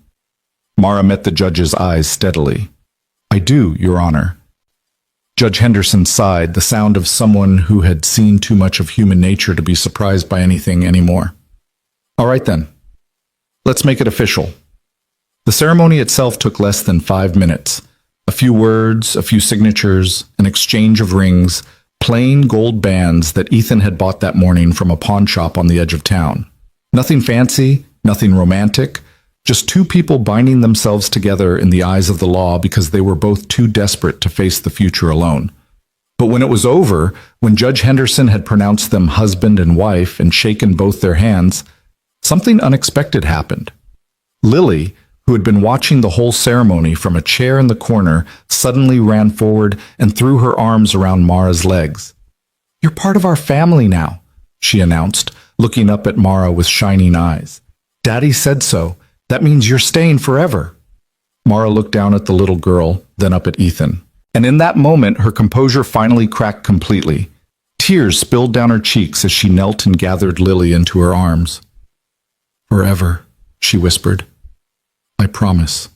Mara met the judge's eyes steadily. "I do, Your Honor." Judge Henderson sighed, the sound of someone who had seen too much of human nature to be surprised by anything anymore. All right then. Let's make it official. The ceremony itself took less than 5 minutes. A few words, a few signatures, an exchange of rings, plain gold bands that Ethan had bought that morning from a pawn shop on the edge of town. Nothing fancy, nothing romantic, just two people binding themselves together in the eyes of the law because they were both too desperate to face the future alone. But when it was over, when Judge Henderson had pronounced them husband and wife and shaken both their hands, something unexpected happened. Lily, who had been watching the whole ceremony from a chair in the corner, suddenly ran forward and threw her arms around Mara's legs. "You're part of our family now," she announced, looking up at Mara with shining eyes. "Daddy said so. That means you're staying forever." Mara looked down at the little girl, then up at Ethan. And in that moment, her composure finally cracked completely. Tears spilled down her cheeks as she knelt and gathered Lily into her arms. "Forever," she whispered. "I promise."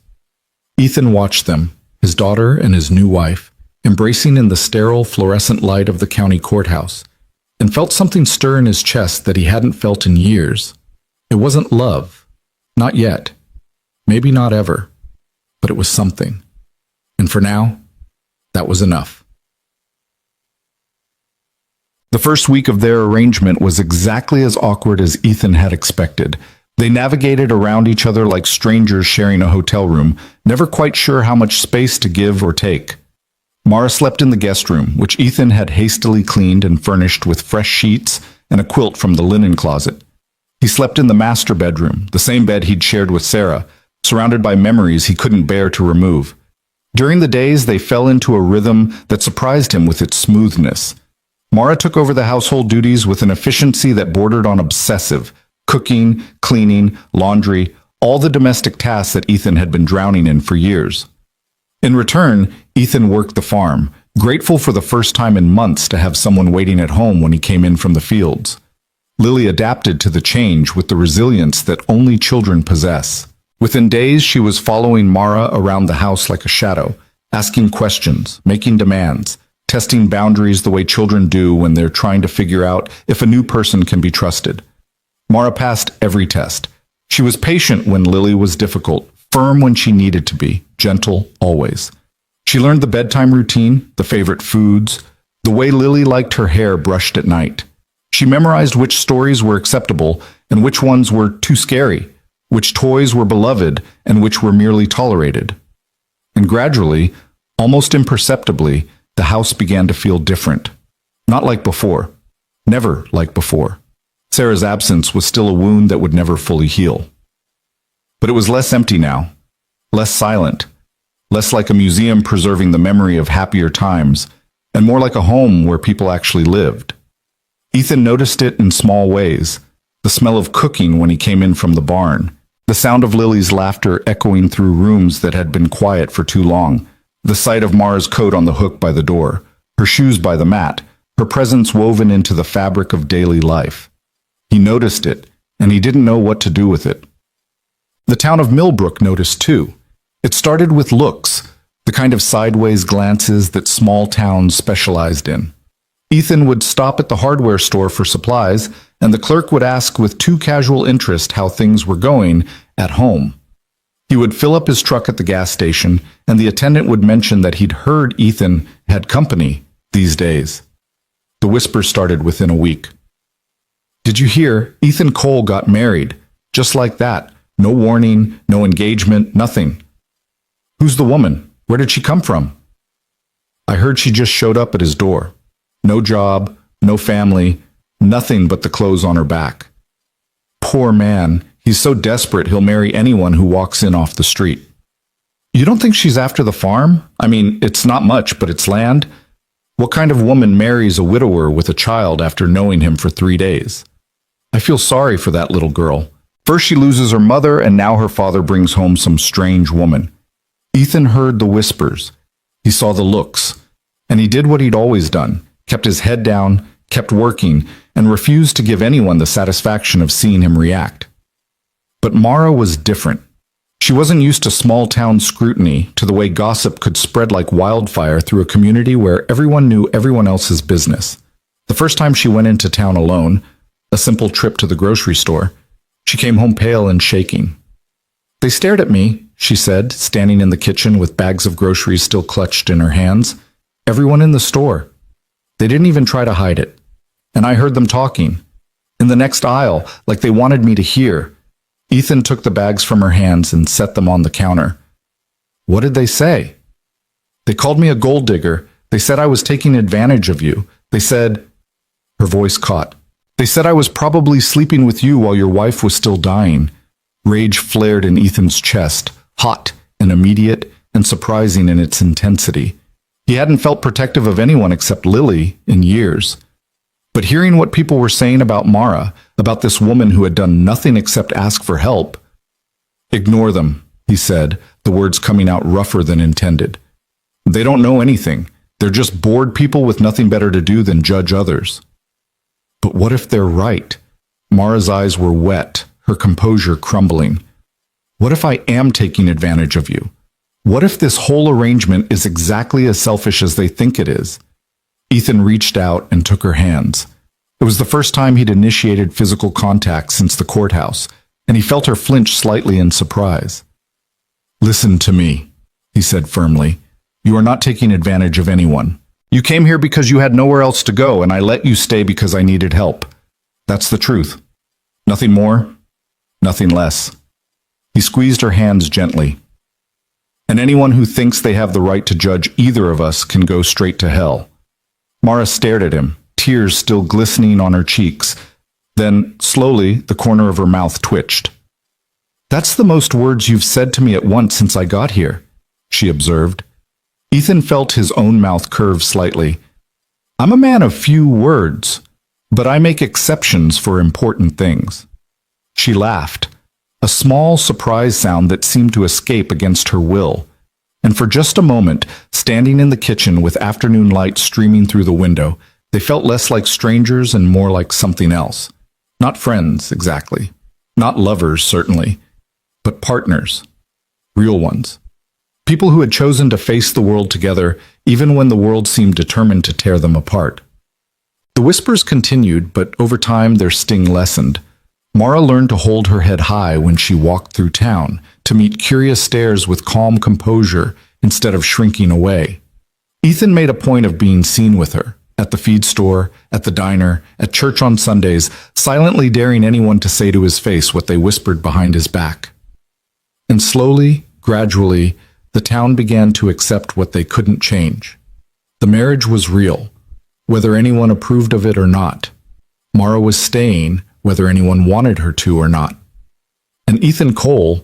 Ethan watched them, his daughter and his new wife, embracing in the sterile fluorescent light of the county courthouse, and felt something stir in his chest that he hadn't felt in years. It wasn't love. Not yet. Maybe not ever. But it was something. And for now, that was enough. The first week of their arrangement was exactly as awkward as Ethan had expected. They navigated around each other like strangers sharing a hotel room, never quite sure how much space to give or take. Mara slept in the guest room, which Ethan had hastily cleaned and furnished with fresh sheets and a quilt from the linen closet. He slept in the master bedroom, the same bed he'd shared with Sarah, surrounded by memories he couldn't bear to remove. During the days, they fell into a rhythm that surprised him with its smoothness. Mara took over the household duties with an efficiency that bordered on obsessive, cooking, cleaning, laundry, all the domestic tasks that Ethan had been drowning in for years. In return, Ethan worked the farm, grateful for the first time in months to have someone waiting at home when he came in from the fields. Lily adapted to the change with the resilience that only children possess. Within days, she was following Mara around the house like a shadow, asking questions, making demands, testing boundaries the way children do when they're trying to figure out if a new person can be trusted. Mara passed every test. She was patient when Lily was difficult, firm when she needed to be, gentle always. She learned the bedtime routine, the favorite foods, the way Lily liked her hair brushed at night. She memorized which stories were acceptable and which ones were too scary, which toys were beloved and which were merely tolerated. And gradually, almost imperceptibly, the house began to feel different. Not like before. Never like before. Sarah's absence was still a wound that would never fully heal. But it was less empty now, less silent, less like a museum preserving the memory of happier times, and more like a home where people actually lived. Ethan noticed it in small ways, the smell of cooking when he came in from the barn, the sound of Lily's laughter echoing through rooms that had been quiet for too long, the sight of Mara's coat on the hook by the door, her shoes by the mat, her presence woven into the fabric of daily life. He noticed it, and he didn't know what to do with it. The town of Millbrook noticed too. It started with looks, the kind of sideways glances that small towns specialized in. Ethan would stop at the hardware store for supplies, and the clerk would ask with too casual interest how things were going at home. He would fill up his truck at the gas station, and the attendant would mention that he'd heard Ethan had company these days. The whisper started within a week. "Did you hear? Ethan Cole got married. Just like that. No warning, no engagement, nothing." "Who's the woman? Where did she come from?" "I heard she just showed up at his door. No job, no family, nothing but the clothes on her back. Poor man. He's so desperate he'll marry anyone who walks in off the street." "You don't think she's after the farm? I mean, it's not much, but it's land. What kind of woman marries a widower with a child after knowing him for 3 days? I feel sorry for that little girl. First she loses her mother, and now her father brings home some strange woman." Ethan heard the whispers. He saw the looks. And he did what he'd always done, kept his head down, kept working, and refused to give anyone the satisfaction of seeing him react. But Mara was different. She wasn't used to small-town scrutiny, to the way gossip could spread like wildfire through a community where everyone knew everyone else's business. The first time she went into town alone, a simple trip to the grocery store, she came home pale and shaking. "They stared at me," she said, standing in the kitchen with bags of groceries still clutched in her hands. "Everyone in the store. They didn't even try to hide it. And I heard them talking. In the next aisle, like they wanted me to hear." Ethan took the bags from her hands and set them on the counter. "What did they say?" "They called me a gold digger. They said I was taking advantage of you. They said—" Her voice caught. "They said I was probably sleeping with you while your wife was still dying." Rage flared in Ethan's chest, hot and immediate and surprising in its intensity. He hadn't felt protective of anyone except Lily in years. But hearing what people were saying about Mara, about this woman who had done nothing except ask for help— "Ignore them," he said, the words coming out rougher than intended. "They don't know anything. They're just bored people with nothing better to do than judge others." But what if they're right? Mara's eyes were wet, her composure crumbling. What if I am taking advantage of you? What if this whole arrangement is exactly as selfish as they think it is? Ethan reached out and took her hands. It was the first time he'd initiated physical contact since the courthouse, and he felt her flinch slightly in surprise. "Listen to me," he said firmly. "You are not taking advantage of anyone. You came here because you had nowhere else to go, and I let you stay because I needed help. That's the truth. Nothing more, nothing less." He squeezed her hands gently. "And anyone who thinks they have the right to judge either of us can go straight to hell." Mara stared at him, tears still glistening on her cheeks. Then, slowly, the corner of her mouth twitched. "That's the most words you've said to me at once since I got here," she observed. Ethan felt his own mouth curve slightly. "I'm a man of few words, but I make exceptions for important things." She laughed, a small surprise sound that seemed to escape against her will. And for just a moment, standing in the kitchen with afternoon light streaming through the window, they felt less like strangers and more like something else. Not friends, exactly. Not lovers, certainly. But partners. Real ones. People who had chosen to face the world together, even when the world seemed determined to tear them apart. The whispers continued, but over time their sting lessened. Mara learned to hold her head high when she walked through town, to meet curious stares with calm composure instead of shrinking away. Ethan made a point of being seen with her, at the feed store, at the diner, at church on Sundays, silently daring anyone to say to his face what they whispered behind his back. And slowly, gradually, the town began to accept what they couldn't change. The marriage was real, whether anyone approved of it or not. Mara was staying, whether anyone wanted her to or not. And Ethan Cole,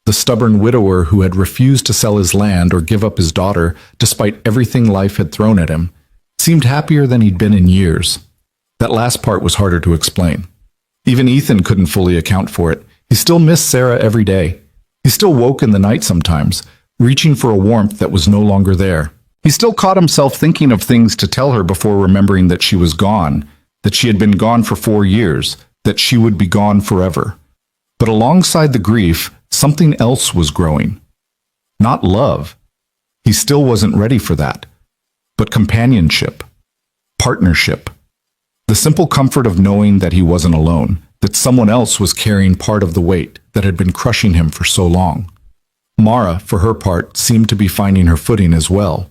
the stubborn widower who had refused to sell his land or give up his daughter despite everything life had thrown at him, seemed happier than he'd been in years. That last part was harder to explain. Even Ethan couldn't fully account for it. He still missed Sarah every day. He still woke in the night sometimes, reaching for a warmth that was no longer there. He still caught himself thinking of things to tell her before remembering that she was gone, that she had been gone for 4 years, that she would be gone forever. But alongside the grief, something else was growing. Not love. He still wasn't ready for that. But companionship. Partnership. The simple comfort of knowing that he wasn't alone, that someone else was carrying part of the weight that had been crushing him for so long. Mara, for her part, seemed to be finding her footing as well.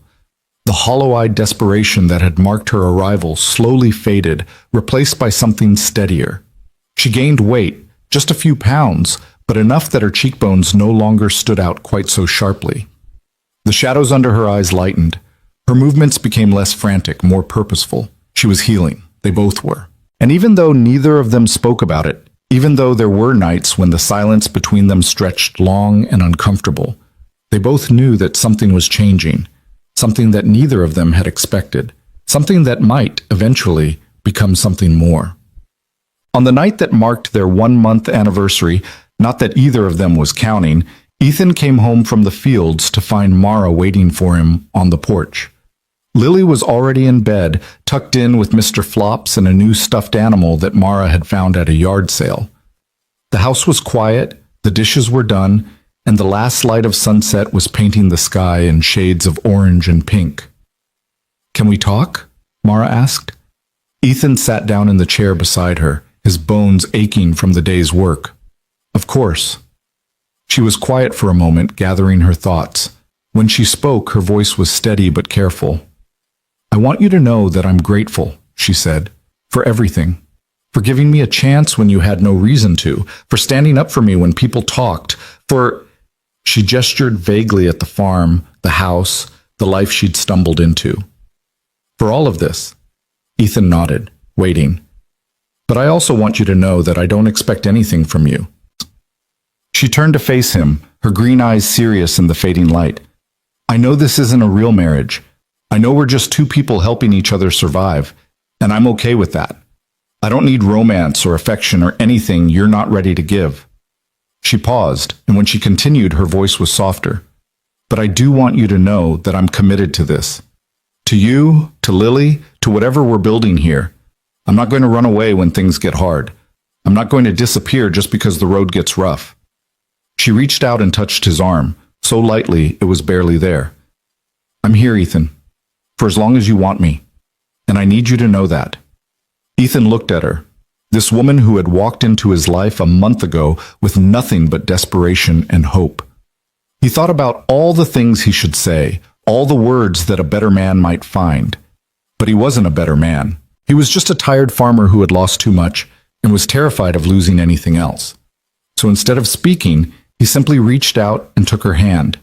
The hollow-eyed desperation that had marked her arrival slowly faded, replaced by something steadier. She gained weight, just a few pounds, but enough that her cheekbones no longer stood out quite so sharply. The shadows under her eyes lightened. Her movements became less frantic, more purposeful. She was healing. They both were. And even though neither of them spoke about it, even though there were nights when the silence between them stretched long and uncomfortable, they both knew that something was changing, something that neither of them had expected, something that might, eventually, become something more. On the night that marked their 1-month anniversary, not that either of them was counting, Ethan came home from the fields to find Mara waiting for him on the porch. Lily was already in bed, tucked in with Mr. Flops and a new stuffed animal that Mara had found at a yard sale. The house was quiet, the dishes were done, and the last light of sunset was painting the sky in shades of orange and pink. "Can we talk?" Mara asked. Ethan sat down in the chair beside her, his bones aching from the day's work. "Of course." She was quiet for a moment, gathering her thoughts. When she spoke, her voice was steady but careful. "I want you to know that I'm grateful," she said, "for everything. For giving me a chance when you had no reason to, for standing up for me when people talked, for—" She gestured vaguely at the farm, the house, the life she'd stumbled into. "For all of this." Ethan nodded, waiting. "But I also want you to know that I don't expect anything from you." She turned to face him, her green eyes serious in the fading light. "I know this isn't a real marriage. I know we're just two people helping each other survive, and I'm okay with that. I don't need romance or affection or anything you're not ready to give." She paused, and when she continued, her voice was softer. "But I do want you to know that I'm committed to this. To you, to Lily, to whatever we're building here. I'm not going to run away when things get hard. I'm not going to disappear just because the road gets rough." She reached out and touched his arm, so lightly it was barely there. "I'm here, Ethan, for as long as you want me, and I need you to know that." Ethan looked at her, this woman who had walked into his life a month ago with nothing but desperation and hope. He thought about all the things he should say, all the words that a better man might find. But he wasn't a better man. He was just a tired farmer who had lost too much and was terrified of losing anything else. So instead of speaking, he simply reached out and took her hand,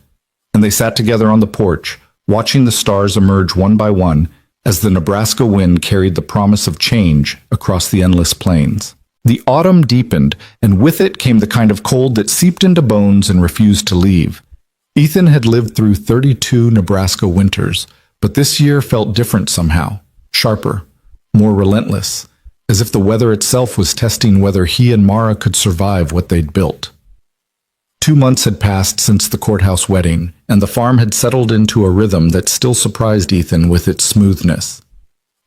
and they sat together on the porch, watching the stars emerge one by one as the Nebraska wind carried the promise of change across the endless plains. The autumn deepened, and with it came the kind of cold that seeped into bones and refused to leave. Ethan had lived through 32 Nebraska winters, but this year felt different somehow, sharper, more relentless, as if the weather itself was testing whether he and Mara could survive what they'd built. 2 months had passed since the courthouse wedding, and the farm had settled into a rhythm that still surprised Ethan with its smoothness.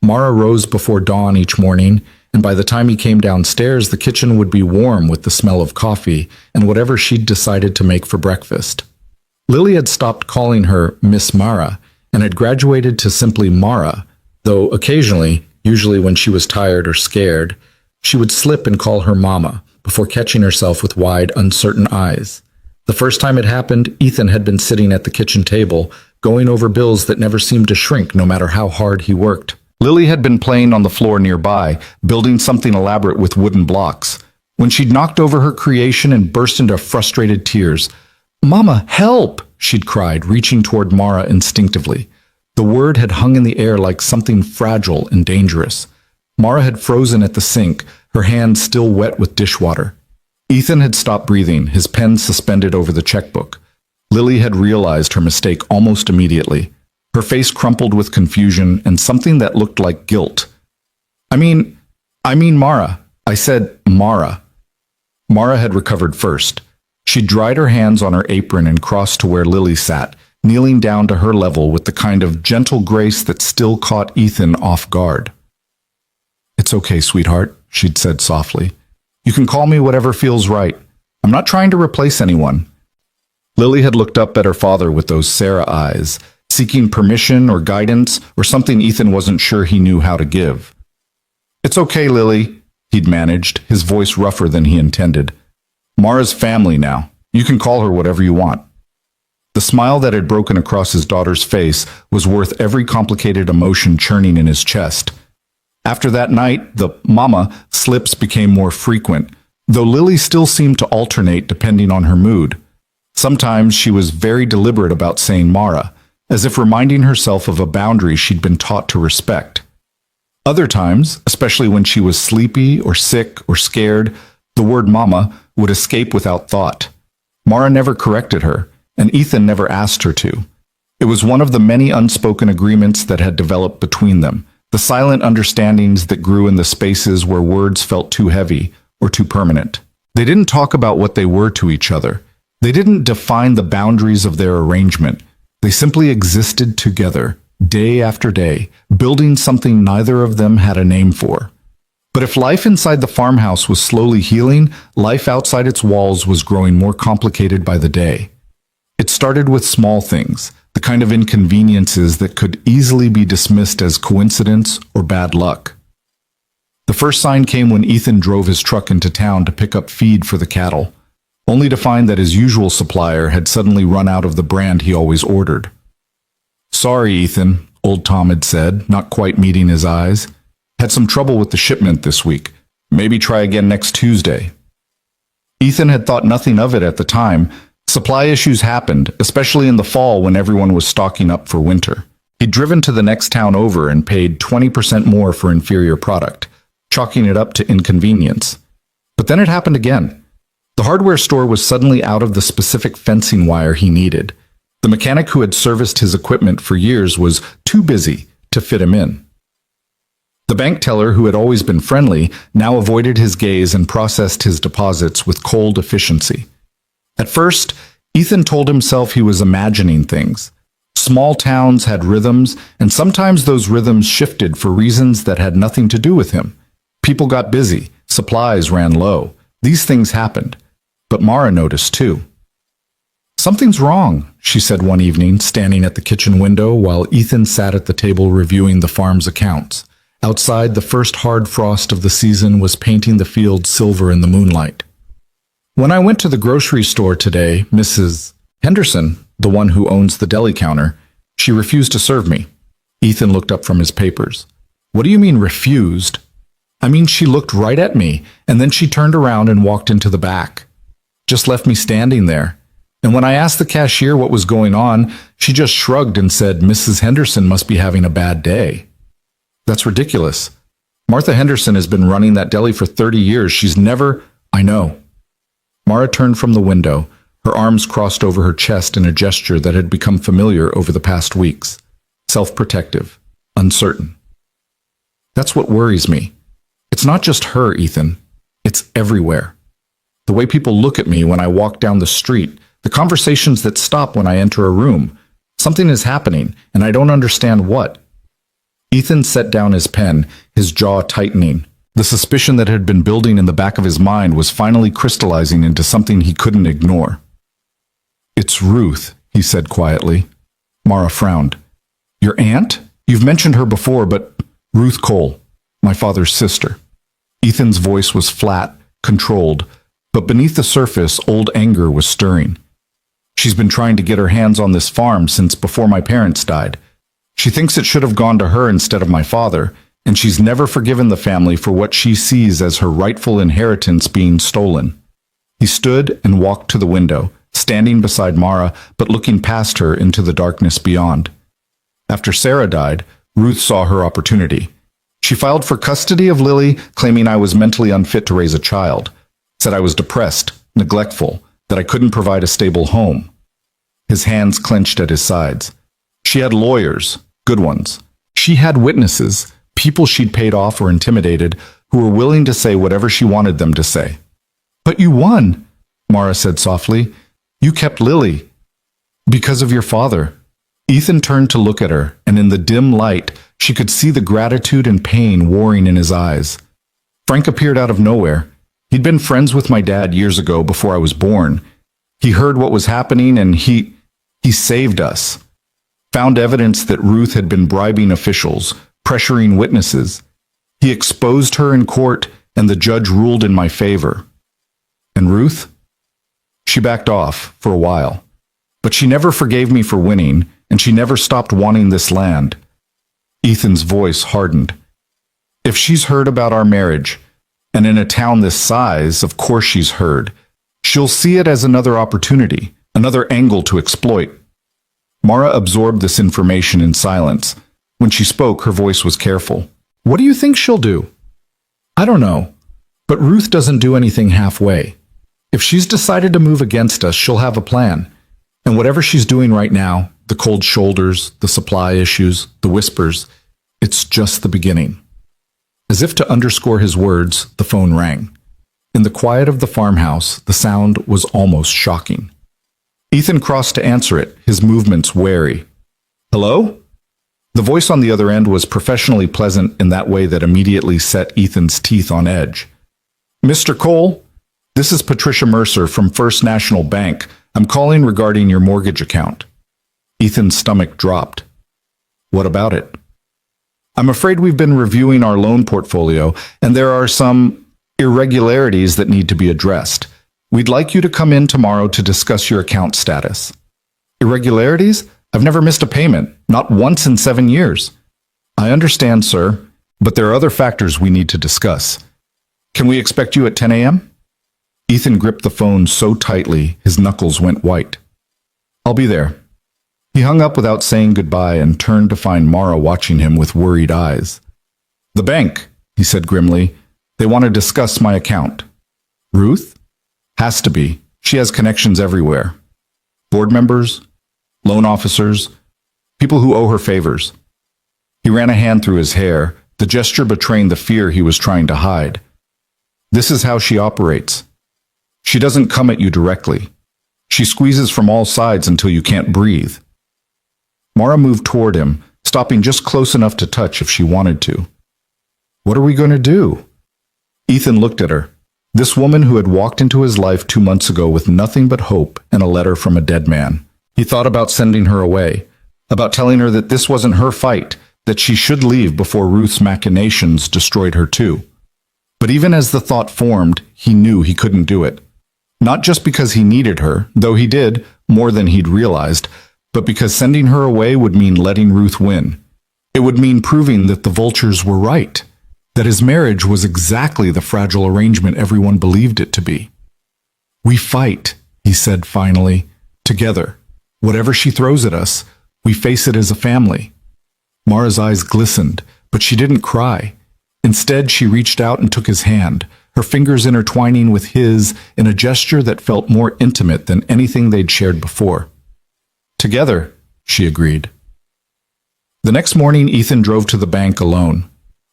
Mara rose before dawn each morning, and by the time he came downstairs, the kitchen would be warm with the smell of coffee and whatever she'd decided to make for breakfast. Lily had stopped calling her Miss Mara and had graduated to simply Mara, though occasionally, usually when she was tired or scared, she would slip and call her Mama before catching herself with wide, uncertain eyes. The first time it happened, Ethan had been sitting at the kitchen table, going over bills that never seemed to shrink no matter how hard he worked. Lily had been playing on the floor nearby, building something elaborate with wooden blocks, when she'd knocked over her creation and burst into frustrated tears. "Mama, help!" she'd cried, reaching toward Mara instinctively. The word had hung in the air like something fragile and dangerous. Mara had frozen at the sink, her hands still wet with dishwater. Ethan had stopped breathing, his pen suspended over the checkbook. Lily had realized her mistake almost immediately. Her face crumpled with confusion and something that looked like guilt. I mean Mara. I said Mara." Mara had recovered first. She dried her hands on her apron and crossed to where Lily sat, kneeling down to her level with the kind of gentle grace that still caught Ethan off guard. "It's okay, sweetheart," she'd said softly. "You can call me whatever feels right. I'm not trying to replace anyone." Lily had looked up at her father with those Sarah eyes, seeking permission or guidance or something Ethan wasn't sure he knew how to give. "It's okay, Lily," he'd managed, his voice rougher than he intended. "Mara's family now. You can call her whatever you want." The smile that had broken across his daughter's face was worth every complicated emotion churning in his chest. After that night, the "mama" slips became more frequent, though Lily still seemed to alternate depending on her mood. Sometimes she was very deliberate about saying Mara, as if reminding herself of a boundary she'd been taught to respect. Other times, especially when she was sleepy or sick or scared, the word "mama" would escape without thought. Mara never corrected her, and Ethan never asked her to. It was one of the many unspoken agreements that had developed between them, the silent understandings that grew in the spaces where words felt too heavy or too permanent. They didn't talk about what they were to each other. They didn't define the boundaries of their arrangement. They simply existed together, day after day, building something neither of them had a name for. But if life inside the farmhouse was slowly healing, life outside its walls was growing more complicated by the day. It started with small things, the kind of inconveniences that could easily be dismissed as coincidence or bad luck. The first sign came when Ethan drove his truck into town to pick up feed for the cattle, only to find that his usual supplier had suddenly run out of the brand he always ordered. "Sorry, Ethan," old Tom had said, not quite meeting his eyes. "Had some trouble with the shipment this week. Maybe try again next Tuesday." Ethan had thought nothing of it at the time. Supply issues happened, especially in the fall when everyone was stocking up for winter. He'd driven to the next town over and paid 20% more for inferior product, chalking it up to inconvenience. But then it happened again. The hardware store was suddenly out of the specific fencing wire he needed. The mechanic who had serviced his equipment for years was too busy to fit him in. The bank teller, who had always been friendly, now avoided his gaze and processed his deposits with cold efficiency. At first, Ethan told himself he was imagining things. Small towns had rhythms, and sometimes those rhythms shifted for reasons that had nothing to do with him. People got busy, supplies ran low. These things happened. But Mara noticed too. "Something's wrong," she said one evening, standing at the kitchen window while Ethan sat at the table reviewing the farm's accounts. Outside, the first hard frost of the season was painting the field silver in the moonlight. "When I went to the grocery store today, Mrs. Henderson, the one who owns the deli counter, she refused to serve me." Ethan looked up from his papers. "What do you mean refused?" "I mean, she looked right at me, and then she turned around and walked into the back. Just left me standing there. And when I asked the cashier what was going on, she just shrugged and said, 'Mrs. Henderson must be having a bad day.' That's ridiculous. Martha Henderson has been running that deli for 30 years. She's never—" "I know." Mara turned from the window, her arms crossed over her chest in a gesture that had become familiar over the past weeks. Self-protective, uncertain. "That's what worries me. It's not just her, Ethan. It's everywhere. The way people look at me when I walk down the street, the conversations that stop when I enter a room. Something is happening, and I don't understand what." Ethan set down his pen, his jaw tightening. The suspicion that had been building in the back of his mind was finally crystallizing into something he couldn't ignore. "It's Ruth," he said quietly. Mara frowned. "Your aunt? You've mentioned her before, but—" "Ruth Cole, my father's sister." Ethan's voice was flat, controlled, but beneath the surface, old anger was stirring. "She's been trying to get her hands on this farm since before my parents died. She thinks it should have gone to her instead of my father, and she's never forgiven the family for what she sees as her rightful inheritance being stolen." He stood and walked to the window, standing beside Mara, but looking past her into the darkness beyond. After Sarah died, Ruth saw her opportunity. She filed for custody of Lily, claiming I was mentally unfit to raise a child, said I was depressed, neglectful, that I couldn't provide a stable home. His hands clenched at his sides. She had lawyers, good ones. She had witnesses, people she'd paid off or intimidated, who were willing to say whatever she wanted them to say. "But you won," Mara said softly. "You kept Lily." "Because of your father." Ethan turned to look at her, and in the dim light, she could see the gratitude and pain warring in his eyes. Frank appeared out of nowhere. He'd been friends with my dad years ago before I was born. He heard what was happening, and he saved us. Found evidence that Ruth had been bribing officials, pressuring witnesses. He exposed her in court, and the judge ruled in my favor. And Ruth? She backed off for a while. But she never forgave me for winning, and she never stopped wanting this land. Ethan's voice hardened. "If she's heard about our marriage, and in a town this size, of course she's heard, she'll see it as another opportunity, another angle to exploit." Mara absorbed this information in silence. When she spoke, her voice was careful. "What do you think she'll do?" "I don't know. But Ruth doesn't do anything halfway. If she's decided to move against us, she'll have a plan. And whatever she's doing right now, the cold shoulders, the supply issues, the whispers, it's just the beginning." As if to underscore his words, the phone rang. In the quiet of the farmhouse, the sound was almost shocking. Ethan crossed to answer it, his movements wary. "Hello?" The voice on the other end was professionally pleasant in that way that immediately set Ethan's teeth on edge. Mr. Cole, this is Patricia Mercer from First National Bank. I'm calling regarding your mortgage account. Ethan's stomach dropped. What about it? I'm afraid we've been reviewing our loan portfolio, and there are some irregularities that need to be addressed. We'd like you to come in tomorrow to discuss your account status. Irregularities? I've never missed a payment, not once in 7 years. I understand, sir, but there are other factors we need to discuss. Can we expect you at 10 a.m.? Ethan gripped the phone so tightly his knuckles went white. I'll be there. He hung up without saying goodbye and turned to find Mara watching him with worried eyes. The bank, he said grimly. They want to discuss my account. Ruth? Has to be. She has connections everywhere. Board members, loan officers, people who owe her favors. He ran a hand through his hair, the gesture betraying the fear he was trying to hide. This is how she operates. She doesn't come at you directly. She squeezes from all sides until you can't breathe. Mara moved toward him, stopping just close enough to touch if she wanted to. What are we going to do? Ethan looked at her. This woman who had walked into his life 2 months ago with nothing but hope and a letter from a dead man. He thought about sending her away, about telling her that this wasn't her fight, that she should leave before Ruth's machinations destroyed her too. But even as the thought formed, he knew he couldn't do it. Not just because he needed her, though he did, more than he'd realized, but because sending her away would mean letting Ruth win. It would mean proving that the vultures were right, that his marriage was exactly the fragile arrangement everyone believed it to be. We fight, he said finally, together. Whatever she throws at us, we face it as a family. Mara's eyes glistened, but she didn't cry. Instead, she reached out and took his hand, her fingers intertwining with his in a gesture that felt more intimate than anything they'd shared before. Together, she agreed. The next morning, Ethan drove to the bank alone.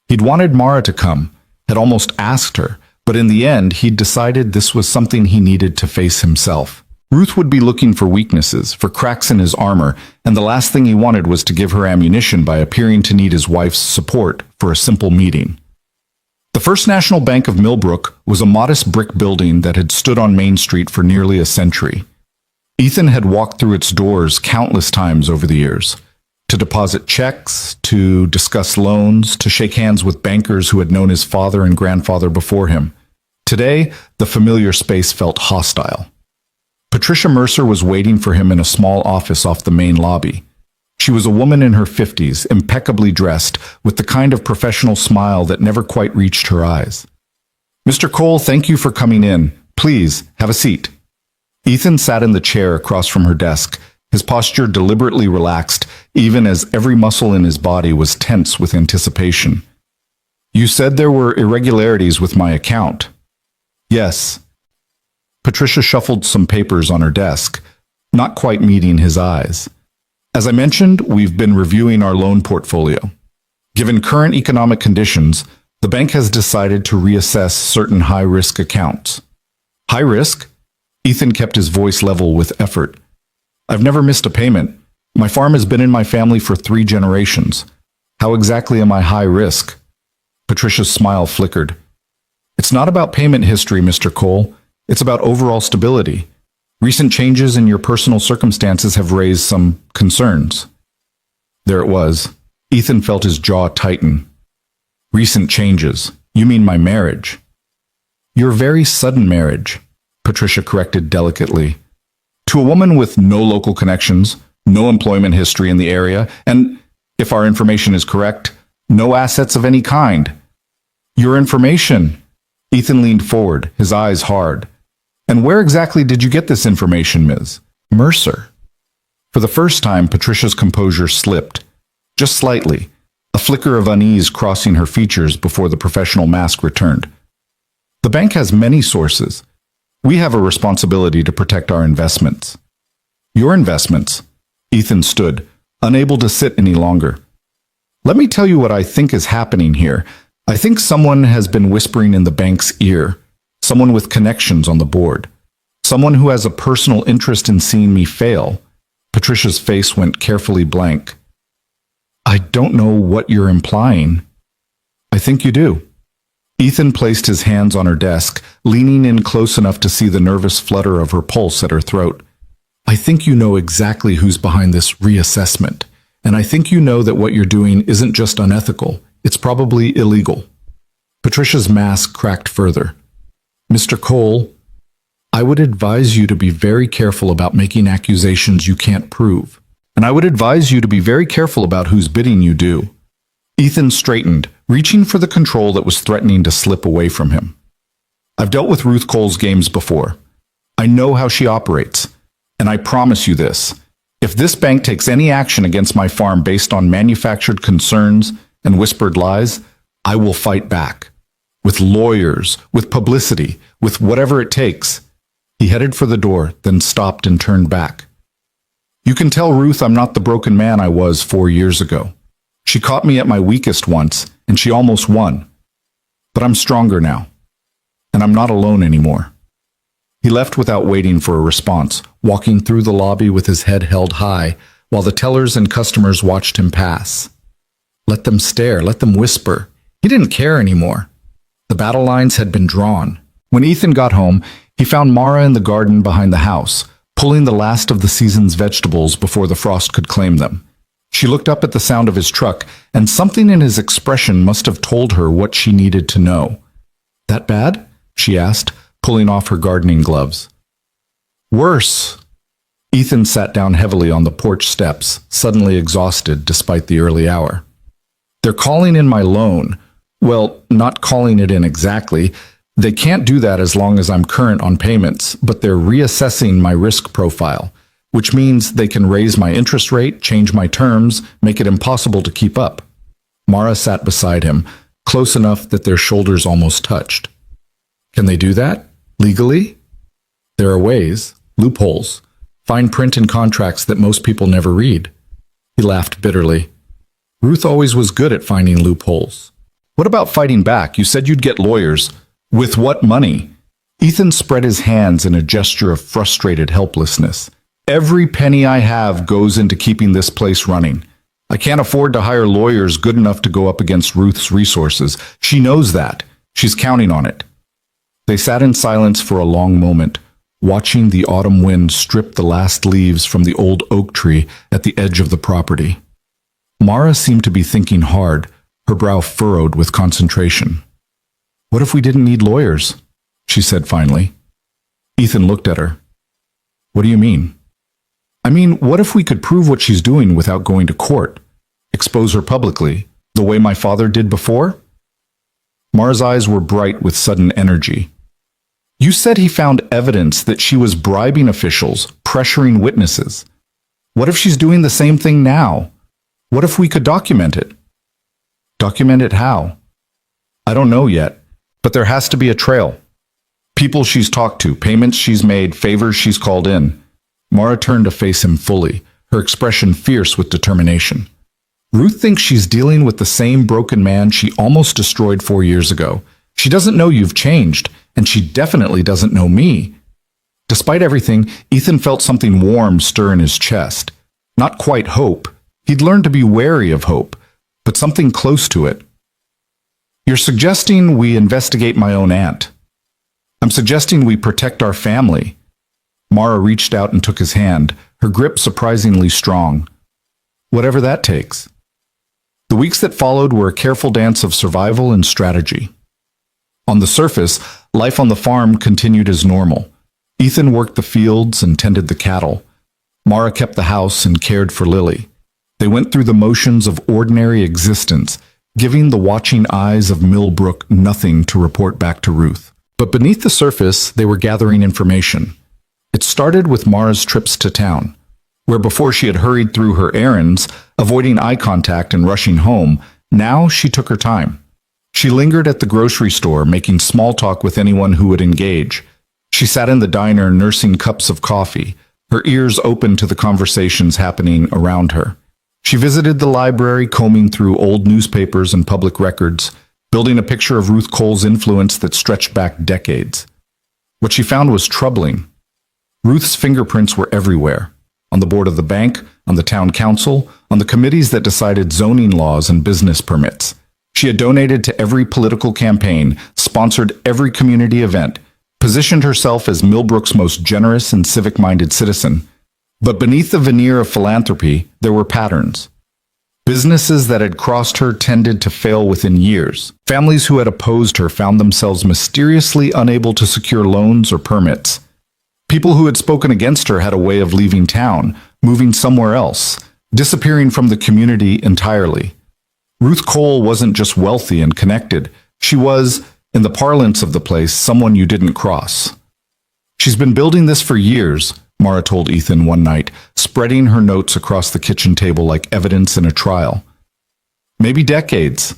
He'd wanted Mara to come, had almost asked her, but in the end, he'd decided this was something he needed to face himself. Ruth would be looking for weaknesses, for cracks in his armor, and the last thing he wanted was to give her ammunition by appearing to need his wife's support for a simple meeting. The First National Bank of Millbrook was a modest brick building that had stood on Main Street for nearly a century. Ethan had walked through its doors countless times over the years, to deposit checks, to discuss loans, to shake hands with bankers who had known his father and grandfather before him. Today, the familiar space felt hostile. Patricia Mercer was waiting for him in a small office off the main lobby. She was a woman in her 50s, impeccably dressed, with the kind of professional smile that never quite reached her eyes. Mr. Cole, thank you for coming in. Please, have a seat. Ethan sat in the chair across from her desk, his posture deliberately relaxed, even as every muscle in his body was tense with anticipation. You said there were irregularities with my account. Yes. Patricia shuffled some papers on her desk, not quite meeting his eyes. As I mentioned, we've been reviewing our loan portfolio. Given current economic conditions, the bank has decided to reassess certain high-risk accounts. High risk? Ethan kept his voice level with effort. I've never missed a payment. My farm has been in my family for 3 generations. How exactly am I high risk? Patricia's smile flickered. It's not about payment history, Mr. Cole. It's about overall stability. Recent changes in your personal circumstances have raised some concerns. There it was. Ethan felt his jaw tighten. Recent changes. You mean my marriage? Your very sudden marriage, Patricia corrected delicately. To a woman with no local connections, no employment history in the area, and, if our information is correct, no assets of any kind. Your information. Ethan leaned forward, his eyes hard. And where exactly did you get this information, Ms. Mercer? For the first time, Patricia's composure slipped, just slightly, a flicker of unease crossing her features before the professional mask returned. The bank has many sources. We have a responsibility to protect our investments. Your investments? Ethan stood, unable to sit any longer. Let me tell you what I think is happening here. I think someone has been whispering in the bank's ear. Someone with connections on the board. Someone who has a personal interest in seeing me fail. Patricia's face went carefully blank. I don't know what you're implying. I think you do. Ethan placed his hands on her desk, leaning in close enough to see the nervous flutter of her pulse at her throat. I think you know exactly who's behind this reassessment, and I think you know that what you're doing isn't just unethical, it's probably illegal. Patricia's mask cracked further. Mr. Cole, I would advise you to be very careful about making accusations you can't prove, and I would advise you to be very careful about whose bidding you do. Ethan straightened, reaching for the control that was threatening to slip away from him. I've dealt with Ruth Cole's games before. I know how she operates. And I promise you this, if this bank takes any action against my farm based on manufactured concerns and whispered lies, I will fight back. With lawyers, with publicity, with whatever it takes. He headed for the door, then stopped and turned back. You can tell Ruth I'm not the broken man I was 4 years ago. She caught me at my weakest once, and she almost won. But I'm stronger now, and I'm not alone anymore. He left without waiting for a response, walking through the lobby with his head held high, while the tellers and customers watched him pass. Let them stare, let them whisper. He didn't care anymore. The battle lines had been drawn. When Ethan got home, he found Mara in the garden behind the house, pulling the last of the season's vegetables before the frost could claim them. She looked up at the sound of his truck, and something in his expression must have told her what she needed to know. That bad? She asked, pulling off her gardening gloves. Worse. Ethan sat down heavily on the porch steps, suddenly exhausted despite the early hour. They're calling in my loan. Well, not calling it in exactly. They can't do that as long as I'm current on payments, but they're reassessing my risk profile, which means they can raise my interest rate, change my terms, make it impossible to keep up. Mara sat beside him, close enough that their shoulders almost touched. Can they do that? Legally? There are ways, loopholes, fine print in contracts that most people never read. He laughed bitterly. Ruth always was good at finding loopholes. What about fighting back? You said you'd get lawyers. With what money? Ethan spread his hands in a gesture of frustrated helplessness. Every penny I have goes into keeping this place running. I can't afford to hire lawyers good enough to go up against Ruth's resources. She knows that. She's counting on it. They sat in silence for a long moment, watching the autumn wind strip the last leaves from the old oak tree at the edge of the property. Mara seemed to be thinking hard, her brow furrowed with concentration. What if we didn't need lawyers? She said finally. Ethan looked at her. What do you mean? I mean, what if we could prove what she's doing without going to court? Expose her publicly, the way my father did before? Mara's eyes were bright with sudden energy. You said he found evidence that she was bribing officials, pressuring witnesses. What if she's doing the same thing now? What if we could document it? Document it how? I don't know yet, but there has to be a trail. People she's talked to, payments she's made, favors she's called in. Mara turned to face him fully, her expression fierce with determination. Ruth thinks she's dealing with the same broken man she almost destroyed 4 years ago. She doesn't know you've changed, and she definitely doesn't know me. Despite everything, Ethan felt something warm stir in his chest. Not quite hope. He'd learned to be wary of hope, but something close to it. You're suggesting we investigate my own aunt. I'm suggesting we protect our family. Mara reached out and took his hand, her grip surprisingly strong. Whatever that takes. The weeks that followed were a careful dance of survival and strategy. On the surface, life on the farm continued as normal. Ethan worked the fields and tended the cattle. Mara kept the house and cared for Lily. They went through the motions of ordinary existence, giving the watching eyes of Millbrook nothing to report back to Ruth. But beneath the surface, they were gathering information. It started with Mara's trips to town, where before she had hurried through her errands, avoiding eye contact and rushing home, now she took her time. She lingered at the grocery store, making small talk with anyone who would engage. She sat in the diner nursing cups of coffee, her ears open to the conversations happening around her. She visited the library, combing through old newspapers and public records, building a picture of Ruth Cole's influence that stretched back decades. What she found was troubling. Ruth's fingerprints were everywhere, on the board of the bank, on the town council, on the committees that decided zoning laws and business permits. She had donated to every political campaign, sponsored every community event, positioned herself as Millbrook's most generous and civic-minded citizen. But beneath the veneer of philanthropy, there were patterns. Businesses that had crossed her tended to fail within years. Families who had opposed her found themselves mysteriously unable to secure loans or permits. People who had spoken against her had a way of leaving town, moving somewhere else, disappearing from the community entirely. Ruth Cole wasn't just wealthy and connected. She was, in the parlance of the place, someone you didn't cross. She's been building this for years, Mara told Ethan one night, spreading her notes across the kitchen table like evidence in a trial. Maybe decades.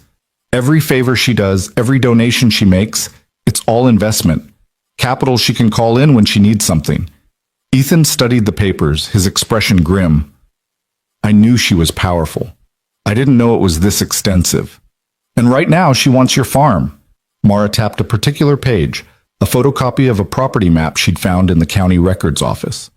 Every favor she does, every donation she makes, it's all investment. Capital she can call in when she needs something. Ethan studied the papers, his expression grim. I knew she was powerful. I didn't know it was this extensive. And right now she wants your farm. Mara tapped a particular page, a photocopy of a property map she'd found in the county records office.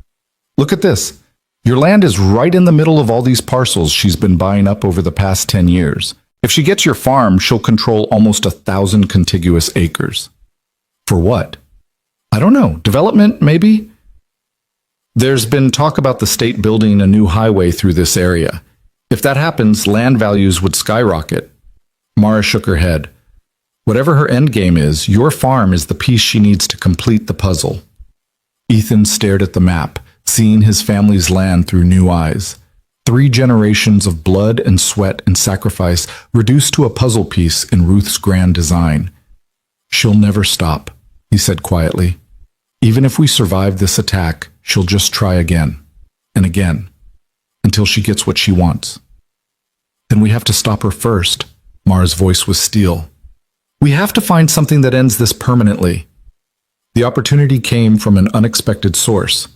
Look at this. Your land is right in the middle of all these parcels she's been buying up over the past 10 years. If she gets your farm, she'll control almost 1,000 contiguous acres. For what? I don't know. Development, maybe? There's been talk about the state building a new highway through this area. If that happens, land values would skyrocket. Mara shook her head. Whatever her endgame is, your farm is the piece she needs to complete the puzzle. Ethan stared at the map, seeing his family's land through new eyes. 3 generations of blood and sweat and sacrifice reduced to a puzzle piece in Ruth's grand design. She'll never stop, he said quietly. Even if we survive this attack, she'll just try again and again until she gets what she wants. Then we have to stop her first. Mara's voice was steel. We have to find something that ends this permanently. The opportunity came from an unexpected source.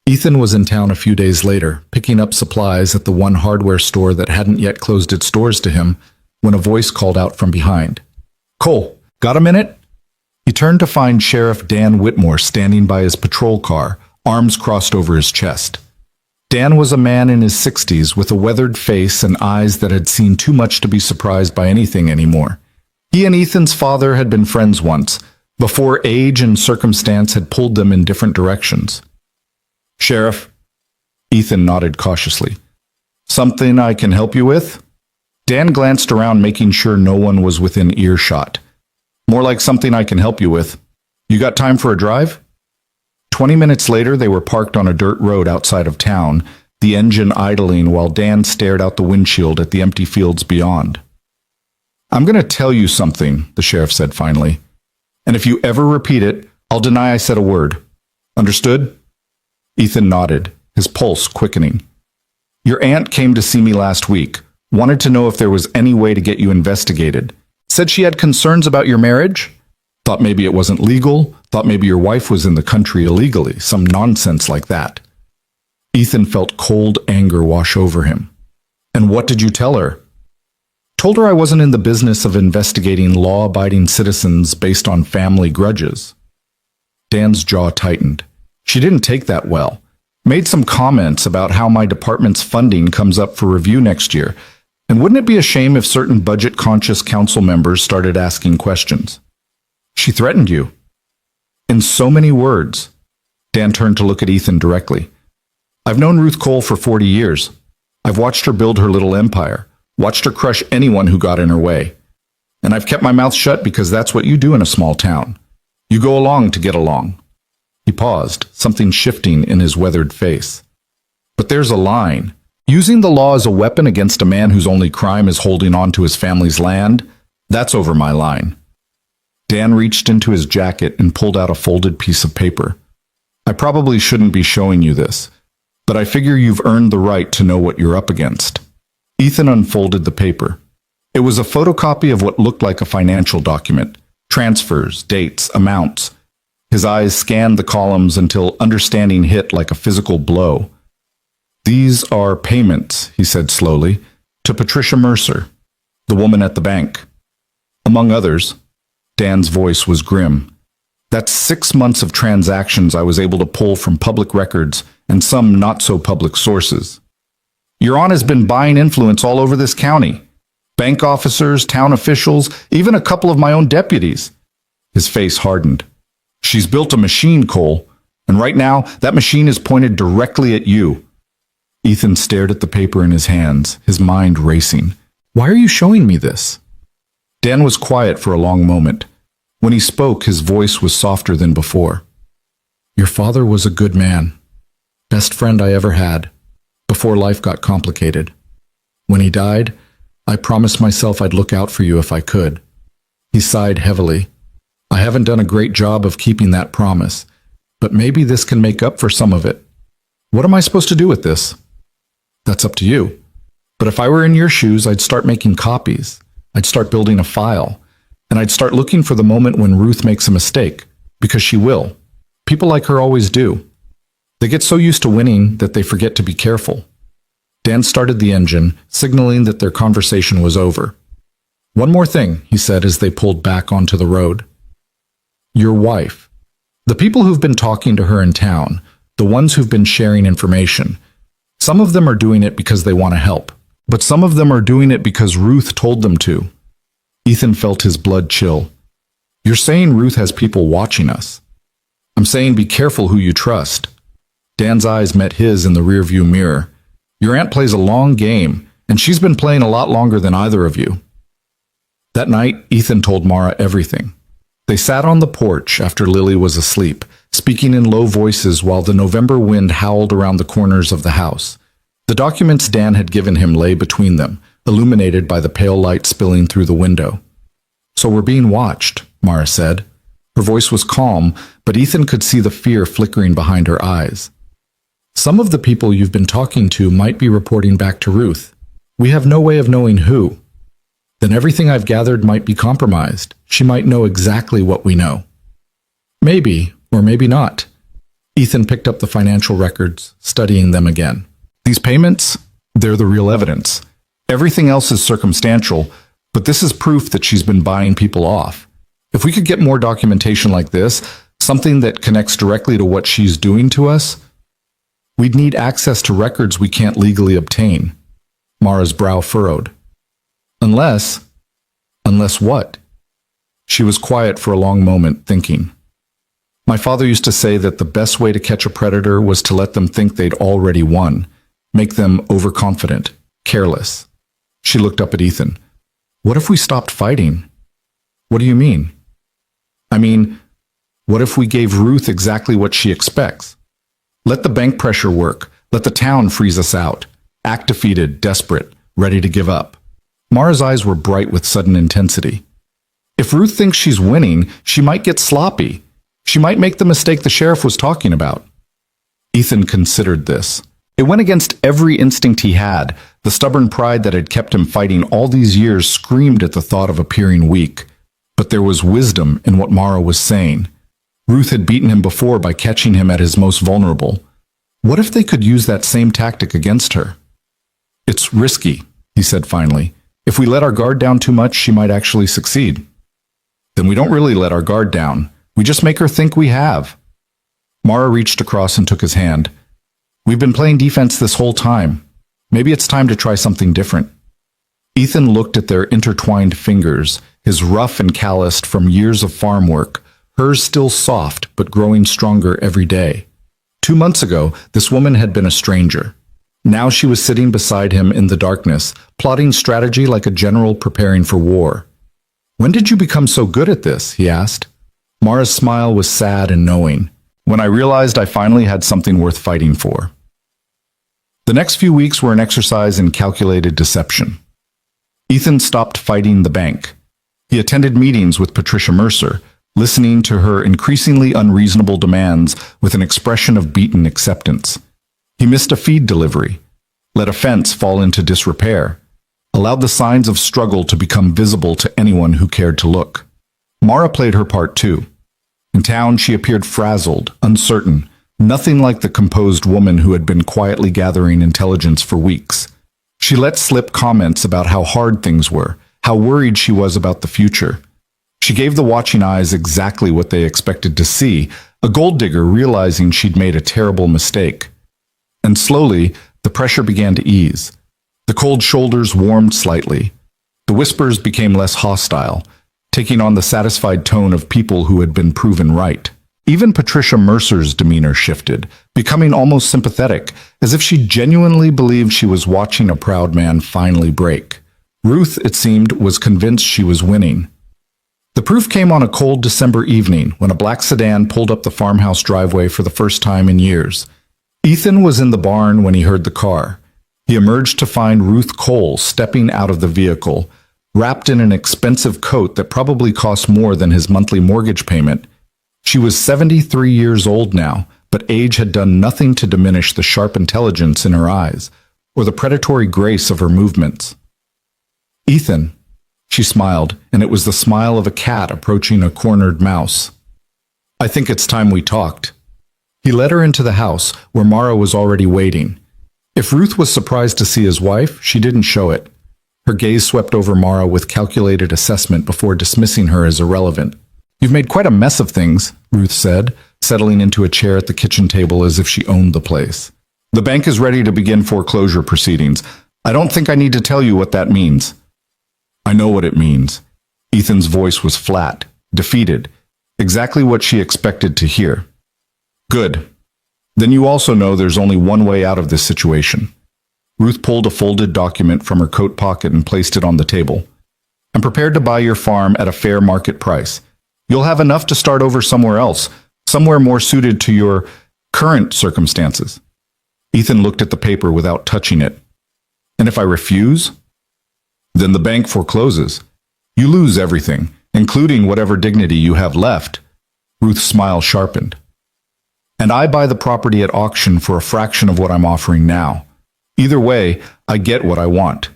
Ethan was in town a few days later, picking up supplies at the one hardware store that hadn't yet closed its doors to him, when a voice called out from behind. Cole, got a minute? He turned to find Sheriff Dan Whitmore standing by his patrol car, arms crossed over his chest. Dan was a man in his 60s with a weathered face and eyes that had seen too much to be surprised by anything anymore. He and Ethan's father had been friends once, before age and circumstance had pulled them in different directions. Sheriff, Ethan nodded cautiously. Something I can help you with? Dan glanced around, making sure no one was within earshot. More like something I can help you with. You got time for a drive? 20 minutes later, they were parked on a dirt road outside of town, the engine idling while Dan stared out the windshield at the empty fields beyond. I'm going to tell you something, the sheriff said finally. And if you ever repeat it, I'll deny I said a word. Understood? Ethan nodded, his pulse quickening. Your aunt came to see me last week, wanted to know if there was any way to get you investigated. Said she had concerns about your marriage. Thought maybe it wasn't legal, thought maybe your wife was in the country illegally, some nonsense like that. Ethan felt cold anger wash over him. And what did you tell her? Told her I wasn't in the business of investigating law-abiding citizens based on family grudges. Dan's jaw tightened. She didn't take that well. Made some comments about how my department's funding comes up for review next year, and wouldn't it be a shame if certain budget-conscious council members started asking questions? She threatened you. In so many words. Dan turned to look at Ethan directly. I've known Ruth Cole for 40 years. I've watched her build her little empire, watched her crush anyone who got in her way. And I've kept my mouth shut because that's what you do in a small town. You go along to get along. He paused, something shifting in his weathered face. But there's a line. Using the law as a weapon against a man whose only crime is holding on to his family's land, that's over my line. Dan reached into his jacket and pulled out a folded piece of paper. I probably shouldn't be showing you this, but I figure you've earned the right to know what you're up against. Ethan unfolded the paper. It was a photocopy of what looked like a financial document. Transfers, dates, amounts. His eyes scanned the columns until understanding hit like a physical blow. These are payments, he said slowly, to Patricia Mercer, the woman at the bank. Among others. Dan's voice was grim. That's 6 months of transactions I was able to pull from public records and some not-so-public sources. Your aunt has been buying influence all over this county. Bank officers, town officials, even a couple of my own deputies. His face hardened. She's built a machine, Cole, and right now that machine is pointed directly at you. Ethan stared at the paper in his hands, his mind racing. Why are you showing me this? Dan was quiet for a long moment. When he spoke, his voice was softer than before. Your father was a good man. Best friend I ever had, before life got complicated. When he died, I promised myself I'd look out for you if I could. He sighed heavily. I haven't done a great job of keeping that promise, but maybe this can make up for some of it. What am I supposed to do with this? That's up to you. But if I were in your shoes, I'd start making copies. I'd start building a file. And I'd start looking for the moment when Ruth makes a mistake, because she will. People like her always do. They get so used to winning that they forget to be careful. Dan started the engine, signaling that their conversation was over. One more thing, he said as they pulled back onto the road. Your wife. The people who've been talking to her in town, the ones who've been sharing information, some of them are doing it because they want to help, but some of them are doing it because Ruth told them to. Ethan felt his blood chill. You're saying Ruth has people watching us. I'm saying be careful who you trust. Dan's eyes met his in the rearview mirror. Your aunt plays a long game, and she's been playing a lot longer than either of you. That night, Ethan told Mara everything. They sat on the porch after Lily was asleep, speaking in low voices while the November wind howled around the corners of the house. The documents Dan had given him lay between them, illuminated by the pale light spilling through the window. So we're being watched, Mara said. Her voice was calm, but Ethan could see the fear flickering behind her eyes. Some of the people you've been talking to might be reporting back to Ruth. We have no way of knowing who. Then everything I've gathered might be compromised. She might know exactly what we know. Maybe, or maybe not. Ethan picked up the financial records, studying them again. These payments, they're the real evidence. Everything else is circumstantial, but this is proof that she's been buying people off. If we could get more documentation like this, something that connects directly to what she's doing to us, we'd need access to records we can't legally obtain. Mara's brow furrowed. Unless what? She was quiet for a long moment, thinking. My father used to say that the best way to catch a predator was to let them think they'd already won, make them overconfident, careless. She looked up at Ethan. What if we stopped fighting? What do you mean? I mean, what if we gave Ruth exactly what she expects? Let the bank pressure work. Let the town freeze us out. Act defeated, desperate, ready to give up. Mara's eyes were bright with sudden intensity. If Ruth thinks she's winning, she might get sloppy. She might make the mistake the sheriff was talking about. Ethan considered this. It went against every instinct he had. The stubborn pride that had kept him fighting all these years screamed at the thought of appearing weak. But there was wisdom in what Mara was saying. Ruth had beaten him before by catching him at his most vulnerable. What if they could use that same tactic against her? It's risky, he said finally. If we let our guard down too much, she might actually succeed. Then we don't really let our guard down. We just make her think we have. Mara reached across and took his hand. We've been playing defense this whole time. Maybe it's time to try something different. Ethan looked at their intertwined fingers, his rough and calloused from years of farm work, hers still soft but growing stronger every day. 2 months ago, this woman had been a stranger. Now she was sitting beside him in the darkness, plotting strategy like a general preparing for war. When did you become so good at this? He asked. Mara's smile was sad and knowing. When I realized I finally had something worth fighting for. The next few weeks were an exercise in calculated deception. Ethan stopped fighting the bank. He attended meetings with Patricia Mercer, listening to her increasingly unreasonable demands with an expression of beaten acceptance. He missed a feed delivery, let a fence fall into disrepair, allowed the signs of struggle to become visible to anyone who cared to look. Mara played her part too. In town, she appeared frazzled, uncertain, nothing like the composed woman who had been quietly gathering intelligence for weeks. She let slip comments about how hard things were, how worried she was about the future. She gave the watching eyes exactly what they expected to see, a gold digger realizing she'd made a terrible mistake. And slowly, The pressure began to ease. The cold shoulders warmed slightly. The whispers became less hostile, taking on the satisfied tone of people who had been proven right. Even Patricia Mercer's demeanor shifted, becoming almost sympathetic, as if she genuinely believed she was watching a proud man finally break. Ruth, it seemed, was convinced she was winning. The proof came on a cold December evening when a black sedan pulled up the farmhouse driveway for the first time in years. Ethan was in the barn when he heard the car. He emerged to find Ruth Cole stepping out of the vehicle, wrapped in an expensive coat that probably cost more than his monthly mortgage payment. She was 73 years old now, but age had done nothing to diminish the sharp intelligence in her eyes or the predatory grace of her movements. "Ethan," she smiled, and it was the smile of a cat approaching a cornered mouse. "I think it's time we talked." He led her into the house, where Mara was already waiting. If Ruth was surprised to see his wife, she didn't show it. Her gaze swept over Mara with calculated assessment before dismissing her as irrelevant. "You've made quite a mess of things," Ruth said, settling into a chair at the kitchen table as if she owned the place. "The bank is ready to begin foreclosure proceedings. I don't think I need to tell you what that means." "I know what it means." Ethan's voice was flat, defeated, exactly what she expected to hear. "Good. Then you also know there's only one way out of this situation." Ruth pulled a folded document from her coat pocket and placed it on the table. "I'm prepared to buy your farm at a fair market price. You'll have enough to start over somewhere else, somewhere more suited to your current circumstances." Ethan looked at the paper without touching it. "And if I refuse?" "Then the bank forecloses. You lose everything, including whatever dignity you have left." Ruth's smile sharpened. "And I buy the property at auction for a fraction of what I'm offering now. Either way, I get what I want.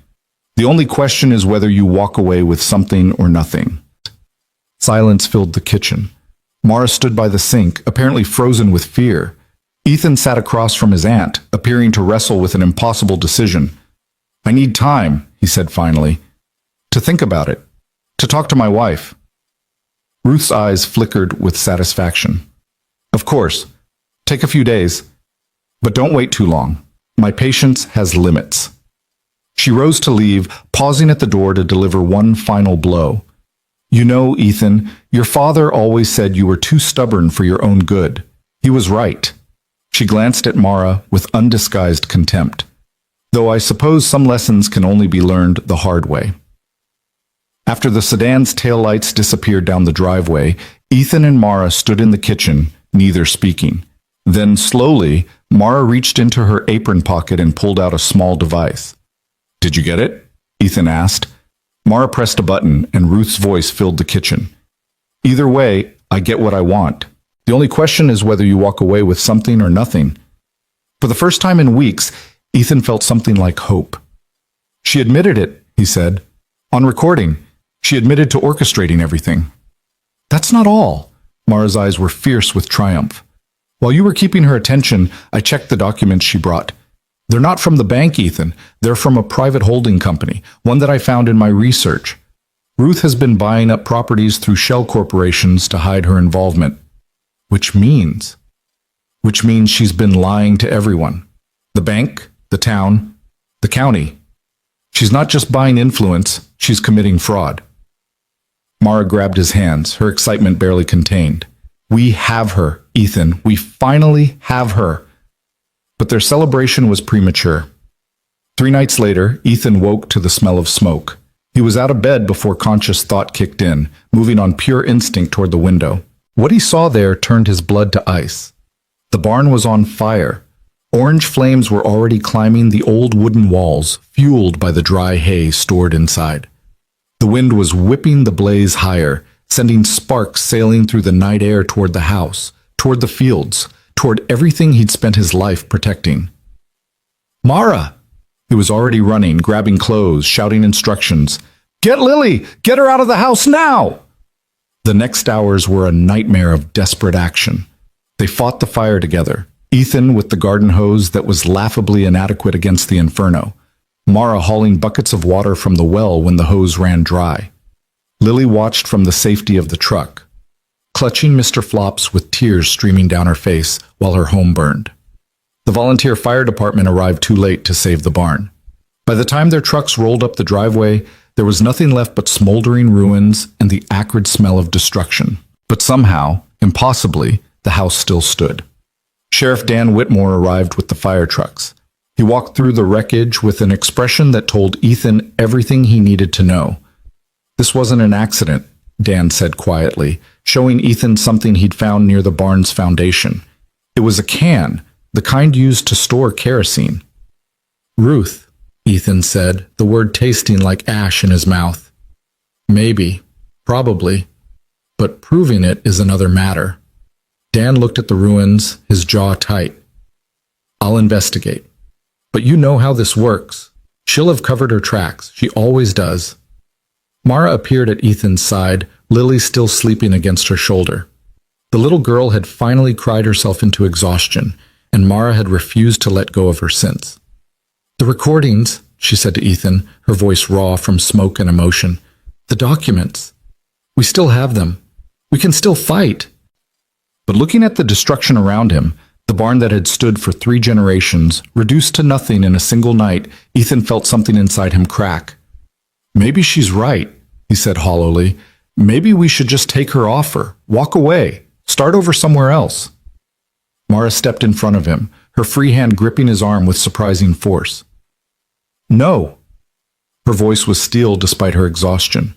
The only question is whether you walk away with something or nothing." Silence filled the kitchen. Mara stood by the sink, apparently frozen with fear. Ethan sat across from his aunt, appearing to wrestle with an impossible decision. "I need time," he said finally, "to think about it, to talk to my wife." Ruth's eyes flickered with satisfaction. "Of course. Take a few days. But don't wait too long. My patience has limits." She rose to leave, pausing at the door to deliver one final blow. "You know, Ethan, your father always said you were too stubborn for your own good. He was right." She glanced at Mara with undisguised contempt. "Though I suppose some lessons can only be learned the hard way." After the sedan's taillights disappeared down the driveway, Ethan and Mara stood in the kitchen, neither speaking. Then, slowly, Mara reached into her apron pocket and pulled out a small device. "Did you get it?" Ethan asked. Mara pressed a button, and Ruth's voice filled the kitchen. "Either way, I get what I want. The only question is whether you walk away with something or nothing." For the first time in weeks, Ethan felt something like hope. "She admitted it," he said. "On recording, she admitted to orchestrating everything." "That's not all." Mara's eyes were fierce with triumph. "While you were keeping her attention, I checked the documents she brought. They're not from the bank, Ethan. They're from a private holding company, one that I found in my research. Ruth has been buying up properties through shell corporations to hide her involvement. Which means she's been lying to everyone. The bank, the town, the county. She's not just buying influence, she's committing fraud." Mara grabbed his hands, her excitement barely contained. "We have her, Ethan. We finally have her." But their celebration was premature. 3 nights later, Ethan woke to the smell of smoke. He was out of bed before conscious thought kicked in, moving on pure instinct toward the window. What he saw there turned his blood to ice. The barn was on fire. Orange flames were already climbing the old wooden walls, fueled by the dry hay stored inside. The wind was whipping the blaze higher, sending sparks sailing through the night air toward the house, toward the fields, toward everything he'd spent his life protecting. "Mara!" He was already running, grabbing clothes, shouting instructions. "Get Lily! Get her out of the house now!" The next hours were a nightmare of desperate action. They fought the fire together, Ethan with the garden hose that was laughably inadequate against the inferno, Mara hauling buckets of water from the well when the hose ran dry. Lily watched from the safety of the truck, clutching Mr. Flops with tears streaming down her face while her home burned. The volunteer fire department arrived too late to save the barn. By the time their trucks rolled up the driveway, there was nothing left but smoldering ruins and the acrid smell of destruction. But somehow, impossibly, the house still stood. Sheriff Dan Whitmore arrived with the fire trucks. He walked through the wreckage with an expression that told Ethan everything he needed to know. "This wasn't an accident," Dan said quietly, showing Ethan something he'd found near the barn's foundation. It was a can, the kind used to store kerosene. "Ruth," Ethan said, the word tasting like ash in his mouth. "Maybe, probably, but proving it is another matter." Dan looked at the ruins, his jaw tight. "I'll investigate. But you know how this works. She'll have covered her tracks. She always does." Mara appeared at Ethan's side, Lily still sleeping against her shoulder. The little girl had finally cried herself into exhaustion, and Mara had refused to let go of her since. "The recordings," she said to Ethan, her voice raw from smoke and emotion. "The documents. We still have them. We can still fight." But looking at the destruction around him, the barn that had stood for 3 generations, reduced to nothing in a single night, Ethan felt something inside him crack. "Maybe she's right," he said hollowly. "Maybe we should just take her offer, walk away, start over somewhere else." Mara stepped in front of him, her free hand gripping his arm with surprising force. "No." Her voice was steel despite her exhaustion.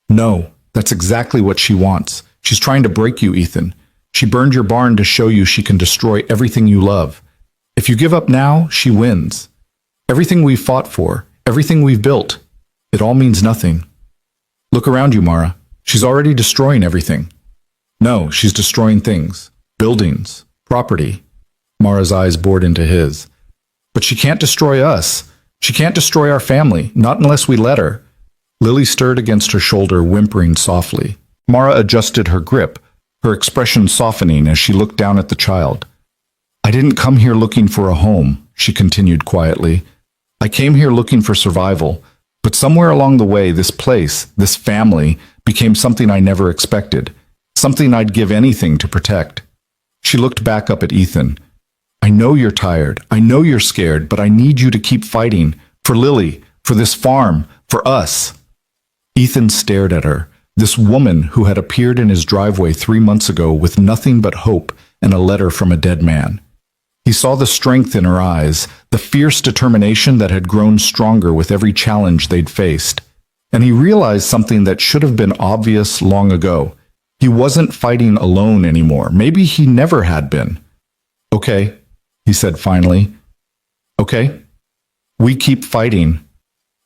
"No, that's exactly what she wants. She's trying to break you, Ethan. She burned your barn to show you she can destroy everything you love. If you give up now, she wins. Everything we've fought for, everything we've built, it all means nothing. Look around you, Mara. She's already destroying everything." "No, she's destroying things. Buildings. Property." Mara's eyes bored into his. "But she can't destroy us. She can't destroy our family, not unless we let her." Lily stirred against her shoulder, whimpering softly. Mara adjusted her grip, her expression softening as she looked down at the child. "I didn't come here looking for a home," she continued quietly. "I came here looking for survival, but somewhere along the way, this place, this family, became something I never expected, something I'd give anything to protect." She looked back up at Ethan. "I know you're tired, I know you're scared, but I need you to keep fighting, for Lily, for this farm, for us." Ethan stared at her. This woman who had appeared in his driveway 3 months ago with nothing but hope and a letter from a dead man. He saw the strength in her eyes, the fierce determination that had grown stronger with every challenge they'd faced. And he realized something that should have been obvious long ago. He wasn't fighting alone anymore. Maybe he never had been. "Okay," he said finally. "Okay? We keep fighting."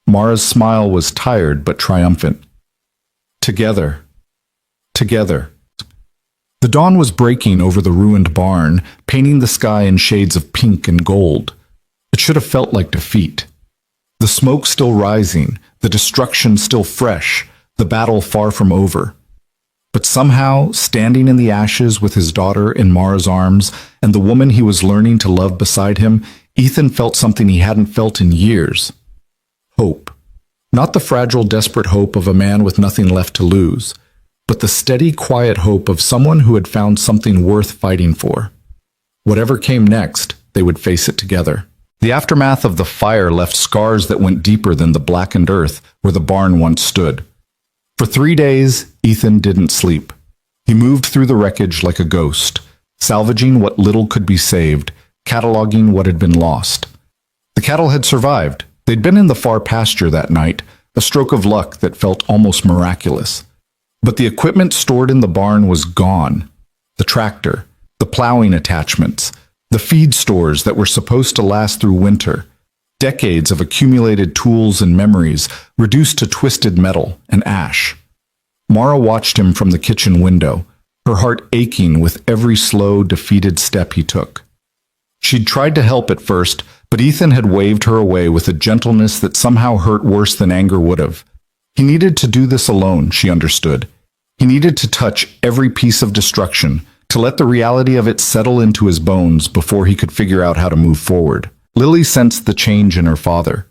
Mara's smile was tired but triumphant. "Together. Together." The dawn was breaking over the ruined barn, painting the sky in shades of pink and gold. It should have felt like defeat. The smoke still rising, the destruction still fresh, the battle far from over. But somehow, standing in the ashes with his daughter in Mara's arms and the woman he was learning to love beside him, Ethan felt something he hadn't felt in years. Hope. Not the fragile, desperate hope of a man with nothing left to lose, but the steady, quiet hope of someone who had found something worth fighting for. Whatever came next, they would face it together. The aftermath of the fire left scars that went deeper than the blackened earth where the barn once stood. For 3 days, Ethan didn't sleep. He moved through the wreckage like a ghost, salvaging what little could be saved, cataloging what had been lost. The cattle had survived. They'd been in the far pasture that night, a stroke of luck that felt almost miraculous. But the equipment stored in the barn was gone. The tractor, the plowing attachments, the feed stores that were supposed to last through winter. Decades of accumulated tools and memories reduced to twisted metal and ash. Mara watched him from the kitchen window, her heart aching with every slow, defeated step he took. She'd tried to help at first, but Ethan had waved her away with a gentleness that somehow hurt worse than anger would have. He needed to do this alone, she understood. He needed to touch every piece of destruction, to let the reality of it settle into his bones before he could figure out how to move forward. Lily sensed the change in her father.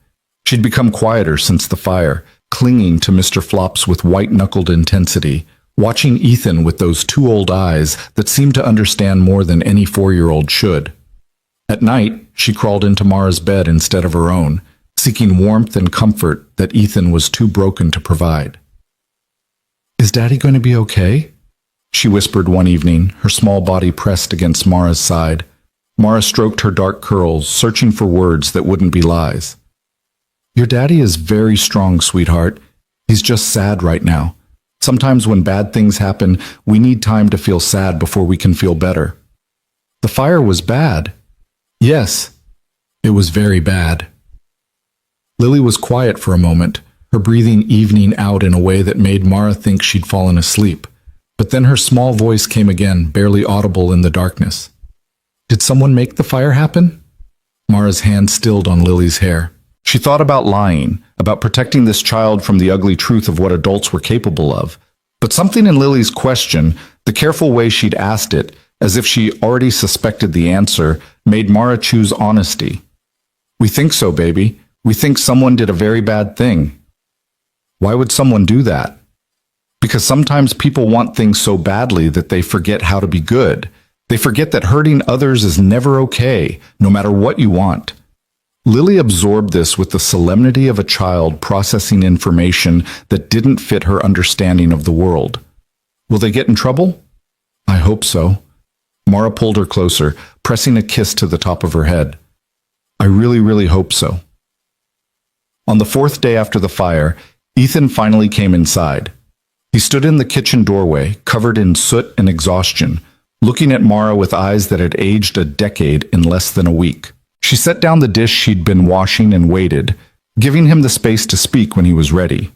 She'd become quieter since the fire, clinging to Mr. Flops with white-knuckled intensity, watching Ethan with those 2 old eyes that seemed to understand more than any 4-year-old should. At night, she crawled into Mara's bed instead of her own, seeking warmth and comfort that Ethan was too broken to provide. "Is Daddy going to be okay?" she whispered one evening, her small body pressed against Mara's side. Mara stroked her dark curls, searching for words that wouldn't be lies. "Your daddy is very strong, sweetheart. He's just sad right now. Sometimes when bad things happen, we need time to feel sad before we can feel better." "The fire was bad." "Yes, it was very bad." Lily was quiet for a moment, her breathing evening out in a way that made Mara think she'd fallen asleep. But then her small voice came again, barely audible in the darkness. "Did someone make the fire happen?" Mara's hand stilled on Lily's hair. She thought about lying, about protecting this child from the ugly truth of what adults were capable of. But something in Lily's question, the careful way she'd asked it, as if she already suspected the answer, made Mara choose honesty. "We think so, baby. We think someone did a very bad thing." "Why would someone do that?" "Because sometimes people want things so badly that they forget how to be good. They forget that hurting others is never okay, no matter what you want." Lily absorbed this with the solemnity of a child processing information that didn't fit her understanding of the world. "Will they get in trouble?" "I hope so." Mara pulled her closer, pressing a kiss to the top of her head. "I really, really hope so." On the fourth day after the fire, Ethan finally came inside. He stood in the kitchen doorway, covered in soot and exhaustion, looking at Mara with eyes that had aged a decade in less than a week. She set down the dish she'd been washing and waited, giving him the space to speak when he was ready.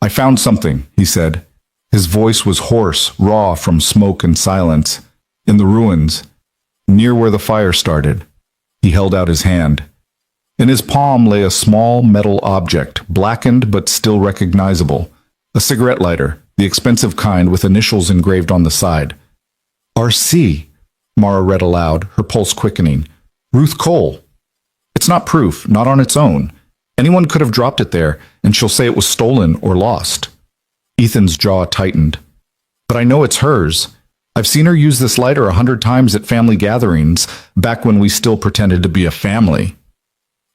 "I found something," he said. His voice was hoarse, raw from smoke and silence. "In the ruins, near where the fire started." He held out his hand. In his palm lay a small metal object, blackened but still recognizable. A cigarette lighter, the expensive kind with initials engraved on the side. "R.C.," Mara read aloud, her pulse quickening. "Ruth Cole." "It's not proof, not on its own. Anyone could have dropped it there, and she'll say it was stolen or lost." Ethan's jaw tightened. "But I know it's hers. I've seen her use this lighter 100 times at family gatherings, back when we still pretended to be a family."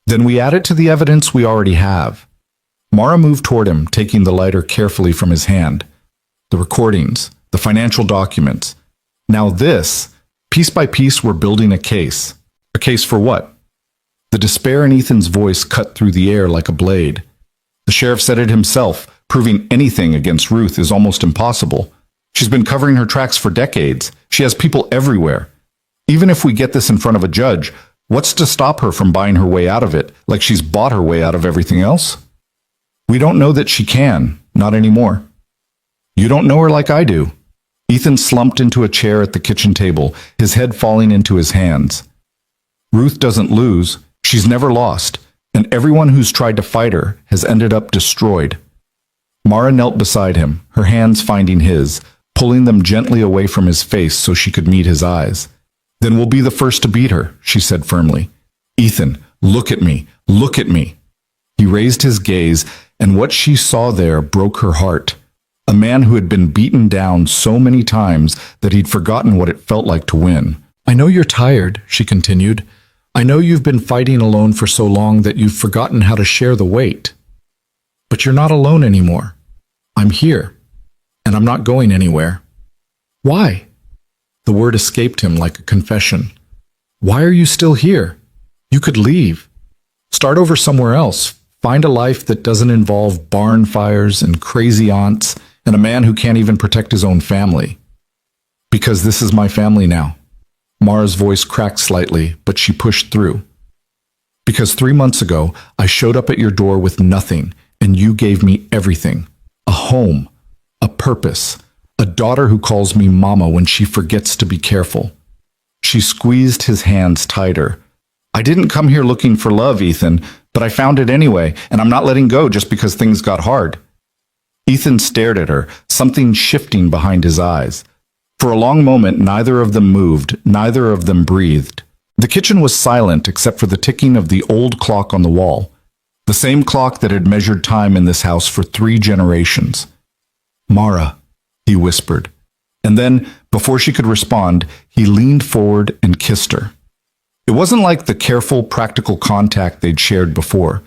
"Then we add it to the evidence we already have." Mara moved toward him, taking the lighter carefully from his hand. The recordings, the financial documents. Now this, piece by piece, we're building a case. A case for what? The despair in Ethan's voice cut through the air like a blade. "The sheriff said it himself. Proving anything against Ruth is almost impossible. She's been covering her tracks for decades. She has people everywhere. Even if we get this in front of a judge, what's to stop her from buying her way out of it, like she's bought her way out of everything else? We don't know that she can, not anymore." "You don't know her like I do." Ethan slumped into a chair at the kitchen table, his head falling into his hands. "Ruth doesn't lose. She's never lost. And everyone who's tried to fight her has ended up destroyed." Mara knelt beside him, her hands finding his, pulling them gently away from his face so she could meet his eyes. "Then we'll be the first to beat her," she said firmly. "Ethan, look at me. Look at me." He raised his gaze, and what she saw there broke her heart. A man who had been beaten down so many times that he'd forgotten what it felt like to win. "I know you're tired," she continued. "I know you've been fighting alone for so long that you've forgotten how to share the weight. But you're not alone anymore. I'm here, and I'm not going anywhere." "Why?" The word escaped him like a confession. "Why are you still here? You could leave. Start over somewhere else. Find a life that doesn't involve barn fires and crazy aunts and a man who can't even protect his own family." "Because this is my family now." Mara's voice cracked slightly, but she pushed through. "Because 3 months ago, I showed up at your door with nothing, and you gave me everything. A home, a purpose, a daughter who calls me mama when she forgets to be careful." She squeezed his hands tighter. "I didn't come here looking for love, Ethan, but I found it anyway, and I'm not letting go just because things got hard." Ethan stared at her, something shifting behind his eyes. For a long moment, neither of them moved, neither of them breathed. The kitchen was silent except for the ticking of the old clock on the wall, the same clock that had measured time in this house for 3 generations. "Mara," he whispered. And then, before she could respond, he leaned forward and kissed her. It wasn't like the careful, practical contact they'd shared before.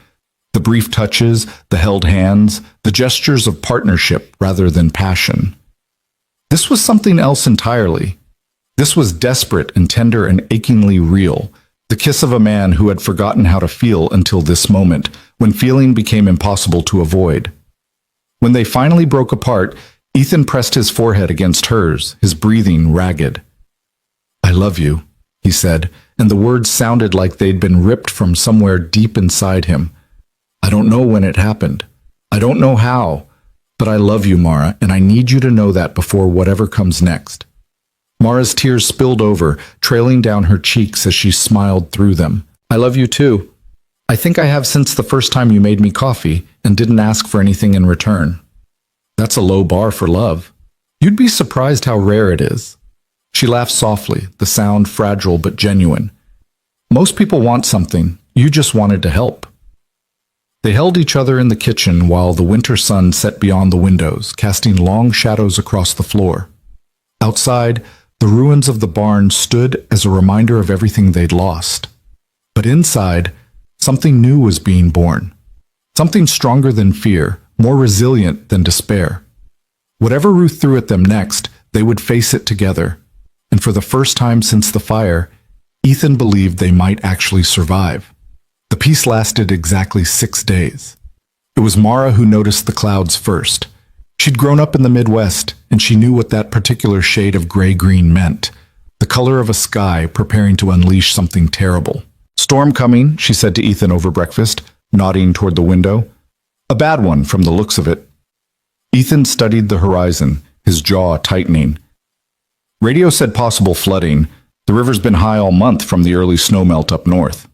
The brief touches, the held hands, the gestures of partnership rather than passion. This was something else entirely. This was desperate and tender and achingly real, the kiss of a man who had forgotten how to feel until this moment, when feeling became impossible to avoid. When they finally broke apart, Ethan pressed his forehead against hers, his breathing ragged. "I love you," he said, and the words sounded like they'd been ripped from somewhere deep inside him. "I don't know when it happened. I don't know how. But I love you, Mara, and I need you to know that before whatever comes next." Mara's tears spilled over, trailing down her cheeks as she smiled through them. "I love you too. I think I have since the first time you made me coffee and didn't ask for anything in return. That's a low bar for love. You'd be surprised how rare it is." She laughed softly, the sound fragile but genuine. "Most people want something. You just wanted to help." They held each other in the kitchen while the winter sun set beyond the windows, casting long shadows across the floor. Outside, the ruins of the barn stood as a reminder of everything they'd lost. But inside, something new was being born. Something stronger than fear, more resilient than despair. Whatever Ruth threw at them next, they would face it together. And for the first time since the fire, Ethan believed they might actually survive. The peace lasted exactly 6 days. It was Mara who noticed the clouds first. She'd grown up in the Midwest, and she knew what that particular shade of gray-green meant, the color of a sky preparing to unleash something terrible. "Storm coming," she said to Ethan over breakfast, nodding toward the window. "A bad one from the looks of it." Ethan studied the horizon, his jaw tightening. "Radio said possible flooding. The river's been high all month from the early snowmelt up north."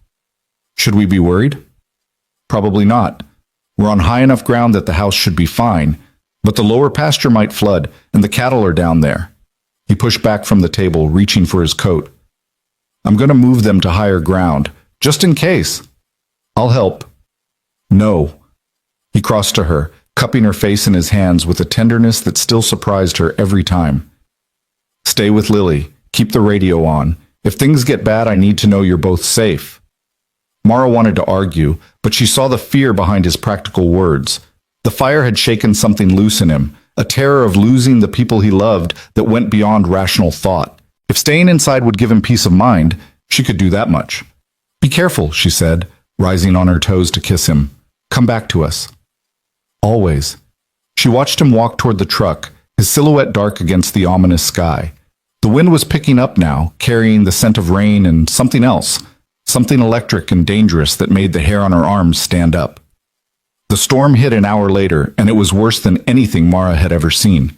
"Should we be worried?" "Probably not. We're on high enough ground that the house should be fine, but the lower pasture might flood, and the cattle are down there." He pushed back from the table, reaching for his coat. "I'm going to move them to higher ground, just in case." "I'll help." "No." He crossed to her, cupping her face in his hands with a tenderness that still surprised her every time. "Stay with Lily. Keep the radio on. If things get bad, I need to know you're both safe." Mara wanted to argue, but she saw the fear behind his practical words. The fire had shaken something loose in him, a terror of losing the people he loved that went beyond rational thought. If staying inside would give him peace of mind, she could do that much. "Be careful," she said, rising on her toes to kiss him. "Come back to us." "Always." She watched him walk toward the truck, his silhouette dark against the ominous sky. The wind was picking up now, carrying the scent of rain and something else, something electric and dangerous that made the hair on her arms stand up. The storm hit an hour later, and it was worse than anything Mara had ever seen.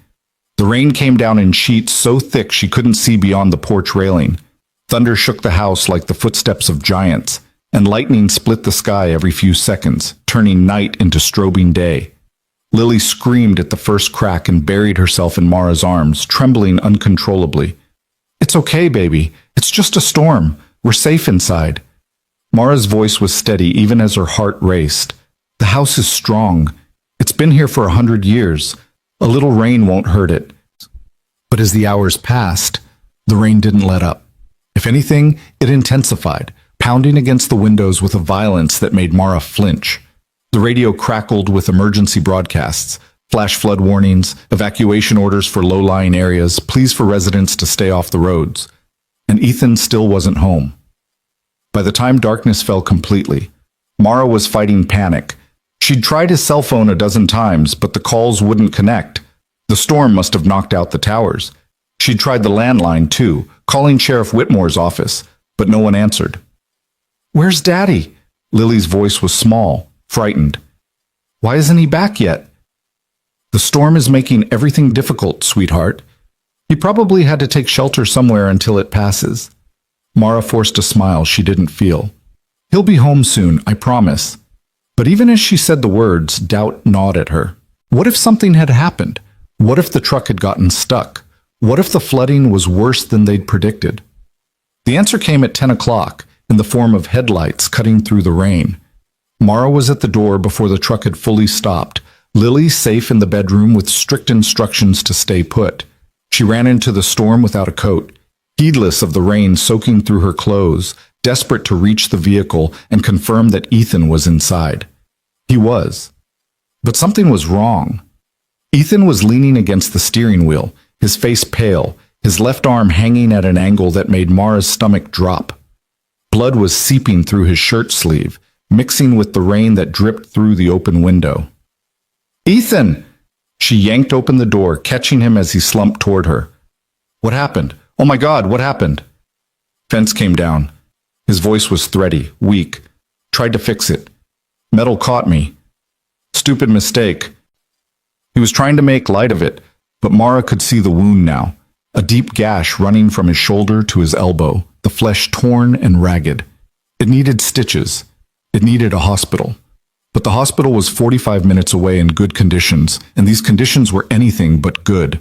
The rain came down in sheets so thick she couldn't see beyond the porch railing. Thunder shook the house like the footsteps of giants, and lightning split the sky every few seconds, turning night into strobing day. Lily screamed at the first crack and buried herself in Mara's arms, trembling uncontrollably. "It's okay, baby. It's just a storm. We're safe inside." Mara's voice was steady even as her heart raced. "The house is strong. It's been here for 100 years. A little rain won't hurt it." But as the hours passed, the rain didn't let up. If anything, it intensified, pounding against the windows with a violence that made Mara flinch. The radio crackled with emergency broadcasts, flash flood warnings, evacuation orders for low-lying areas, pleas for residents to stay off the roads. And Ethan still wasn't home. By the time darkness fell completely, Mara was fighting panic. She'd tried his cell phone a dozen times, but the calls wouldn't connect. The storm must have knocked out the towers. She'd tried the landline, too, calling Sheriff Whitmore's office, but no one answered. "Where's Daddy?" Lily's voice was small, frightened. "Why isn't he back yet?" "The storm is making everything difficult, sweetheart. He probably had to take shelter somewhere until it passes." Mara forced a smile she didn't feel. "He'll be home soon, I promise." But even as she said the words, doubt gnawed at her. What if something had happened? What if the truck had gotten stuck? What if the flooding was worse than they'd predicted? The answer came at 10 o'clock, in the form of headlights cutting through the rain. Mara was at the door before the truck had fully stopped, Lily safe in the bedroom with strict instructions to stay put. She ran into the storm without a coat, heedless of the rain soaking through her clothes, desperate to reach the vehicle and confirm that Ethan was inside. He was. But something was wrong. Ethan was leaning against the steering wheel, his face pale, his left arm hanging at an angle that made Mara's stomach drop. Blood was seeping through his shirt sleeve, mixing with the rain that dripped through the open window. "Ethan!" She yanked open the door, catching him as he slumped toward her. "What happened? Oh my God, what happened?" Fence came down. His voice was thready, weak. "Tried to fix it. Metal caught me. Stupid mistake." He was trying to make light of it, but Mara could see the wound now. A deep gash running from his shoulder to his elbow, the flesh torn and ragged. It needed stitches. It needed a hospital. But the hospital was 45 minutes away in good conditions, and these conditions were anything but good.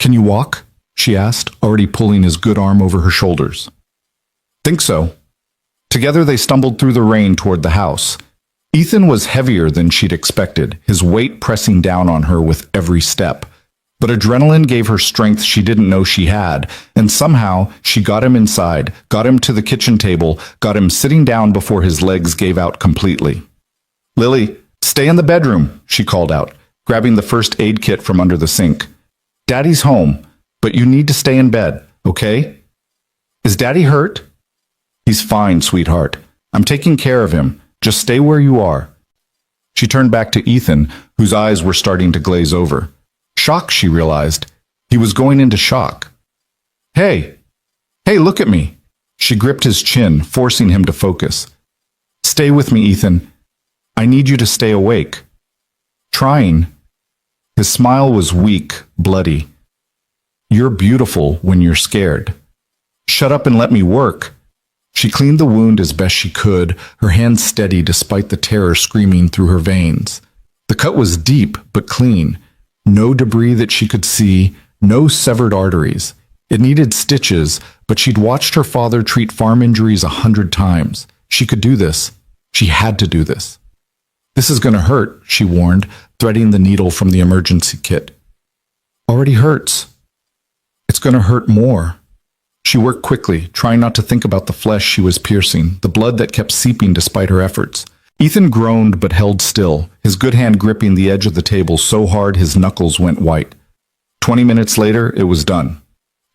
"Can you walk?" she asked, already pulling his good arm over her shoulders. "Think so." Together they stumbled through the rain toward the house. Ethan was heavier than she'd expected, his weight pressing down on her with every step. But adrenaline gave her strength she didn't know she had, and somehow she got him inside, got him to the kitchen table, got him sitting down before his legs gave out completely. "Lily, stay in the bedroom," she called out, grabbing the first aid kit from under the sink. "Daddy's home, but you need to stay in bed, okay? Is Daddy hurt?" "He's fine, sweetheart. I'm taking care of him. Just stay where you are." She turned back to Ethan, whose eyes were starting to glaze over. Shock, she realized. He was going into shock. Hey, look at me." She gripped his chin, forcing him to focus. "Stay with me, Ethan. I need you to stay awake." Trying. His smile was weak, bloody. "You're beautiful when you're scared. Shut up and let me work." She cleaned the wound as best she could, her hands steady despite the terror screaming through her veins. The cut was deep but clean. No debris that she could see, no severed arteries. It needed stitches, but she'd watched her father treat farm injuries 100 times. She could do this. She had to do this. "This is going to hurt," she warned, threading the needle from the emergency kit. "Already hurts." "It's going to hurt more." She worked quickly, trying not to think about the flesh she was piercing, the blood that kept seeping despite her efforts. Ethan groaned but held still, his good hand gripping the edge of the table so hard his knuckles went white. 20 minutes later, it was done.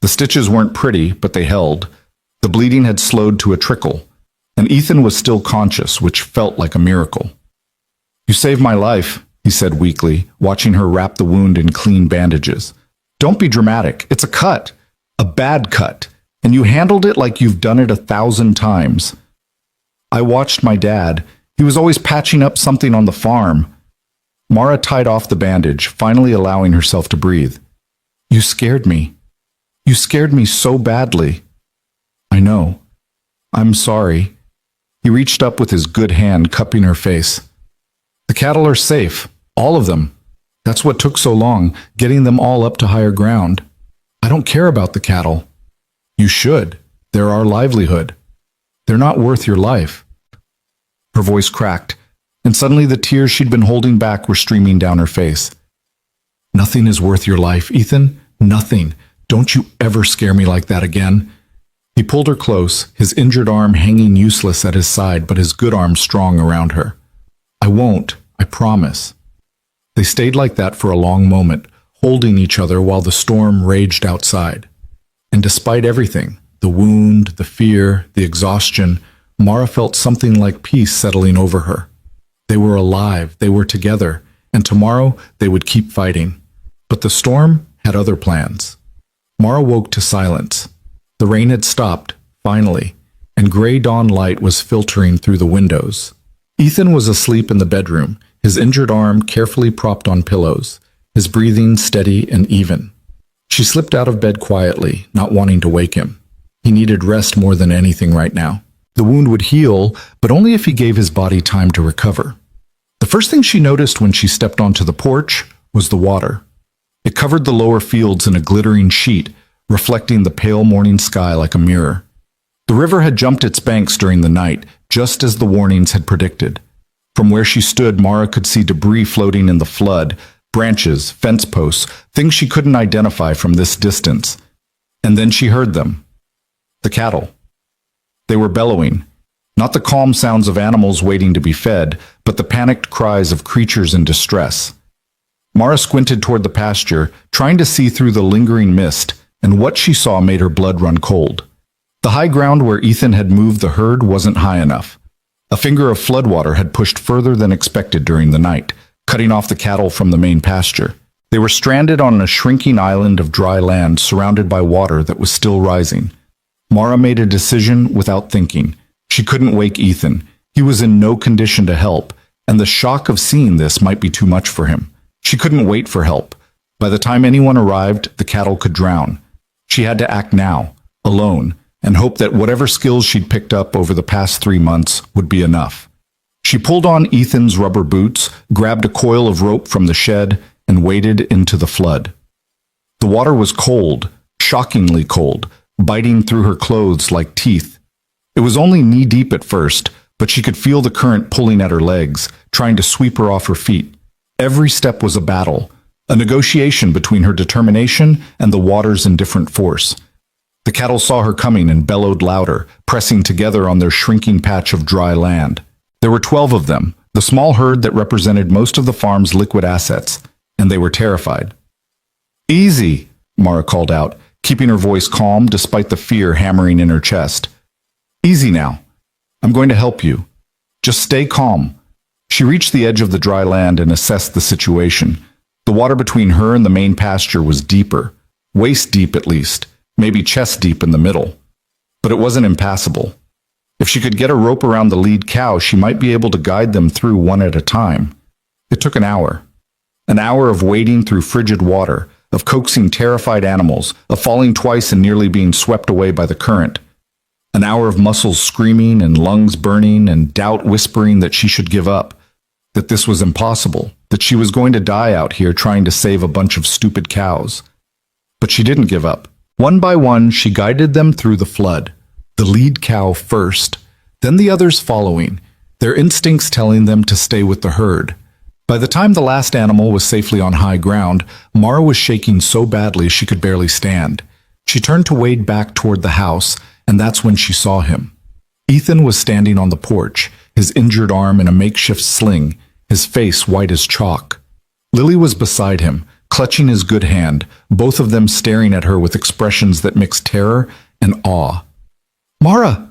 The stitches weren't pretty, but they held. The bleeding had slowed to a trickle, and Ethan was still conscious, which felt like a miracle. "You saved my life," he said weakly, watching her wrap the wound in clean bandages. "Don't be dramatic. It's a cut. A bad cut. And you handled it like you've done it 1,000 times. I watched my dad. He was always patching up something on the farm." Mara tied off the bandage, finally allowing herself to breathe. "You scared me. You scared me so badly." "I know. I'm sorry." He reached up with his good hand, cupping her face. "The cattle are safe. All of them. That's what took so long, getting them all up to higher ground. I don't care about the cattle." "You should. They're our livelihood. They're not worth your life." Her voice cracked, and suddenly the tears she'd been holding back were streaming down her face. "Nothing is worth your life, Ethan. Nothing. Don't you ever scare me like that again." He pulled her close, his injured arm hanging useless at his side, but his good arm strong around her. "I won't. I promise." They stayed like that for a long moment, holding each other while the storm raged outside. And despite everything, the wound, the fear, the exhaustion, Mara felt something like peace settling over her. They were alive, they were together, and tomorrow they would keep fighting. But the storm had other plans. Mara woke to silence. The rain had stopped, finally, and gray dawn light was filtering through the windows. Ethan was asleep in the bedroom, his injured arm carefully propped on pillows, his breathing steady and even. She slipped out of bed quietly, not wanting to wake him. He needed rest more than anything right now. The wound would heal, but only if he gave his body time to recover. The first thing she noticed when she stepped onto the porch was the water. It covered the lower fields in a glittering sheet, reflecting the pale morning sky like a mirror. The river had jumped its banks during the night, just as the warnings had predicted. From where she stood, Mara could see debris floating in the flood, branches, fence posts, things she couldn't identify from this distance. And then she heard them. The cattle. They were bellowing. Not the calm sounds of animals waiting to be fed, but the panicked cries of creatures in distress. Mara squinted toward the pasture, trying to see through the lingering mist, and what she saw made her blood run cold. The high ground where Ethan had moved the herd wasn't high enough. A finger of floodwater had pushed further than expected during the night, cutting off the cattle from the main pasture. They were stranded on a shrinking island of dry land surrounded by water that was still rising. Mara made a decision without thinking. She couldn't wake Ethan. He was in no condition to help, and the shock of seeing this might be too much for him. She couldn't wait for help. By the time anyone arrived, the cattle could drown. She had to act now, alone, and hope that whatever skills she'd picked up over the past 3 months would be enough. She pulled on Ethan's rubber boots, grabbed a coil of rope from the shed, and waded into the flood. The water was cold, shockingly cold, biting through her clothes like teeth. It was only knee-deep at first, but she could feel the current pulling at her legs, trying to sweep her off her feet. Every step was a battle, a negotiation between her determination and the water's indifferent force. The cattle saw her coming and bellowed louder, pressing together on their shrinking patch of dry land. There were 12 of them, the small herd that represented most of the farm's liquid assets, and they were terrified. "Easy," Mara called out, keeping her voice calm despite the fear hammering in her chest. "Easy now. I'm going to help you. Just stay calm." She reached the edge of the dry land and assessed the situation. The water between her and the main pasture was deeper, waist deep at least, maybe chest deep in the middle. But it wasn't impassable. If she could get a rope around the lead cow, she might be able to guide them through one at a time. It took an hour. An hour of wading through frigid water, of coaxing terrified animals, of falling twice and nearly being swept away by the current. An hour of muscles screaming and lungs burning and doubt whispering that she should give up, that this was impossible, that she was going to die out here trying to save a bunch of stupid cows. But she didn't give up. One by one, she guided them through the flood. The lead cow first, then the others following, their instincts telling them to stay with the herd. By the time the last animal was safely on high ground, Mara was shaking so badly she could barely stand. She turned to wade back toward the house, and that's when she saw him. Ethan was standing on the porch, his injured arm in a makeshift sling, his face white as chalk. Lily was beside him, clutching his good hand, both of them staring at her with expressions that mixed terror and awe. "Mara!"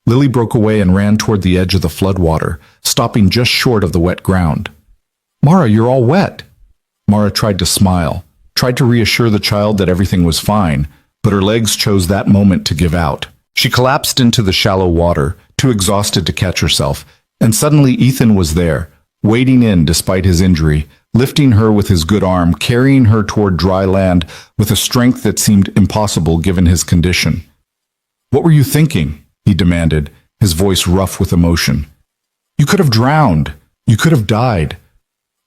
Lily broke away and ran toward the edge of the floodwater, stopping just short of the wet ground. "Mara, you're all wet." Mara tried to smile, tried to reassure the child that everything was fine, but her legs chose that moment to give out. She collapsed into the shallow water, too exhausted to catch herself, and suddenly Ethan was there, wading in despite his injury, lifting her with his good arm, carrying her toward dry land with a strength that seemed impossible given his condition. "What were you thinking?" he demanded, his voice rough with emotion. "You could have drowned. You could have died."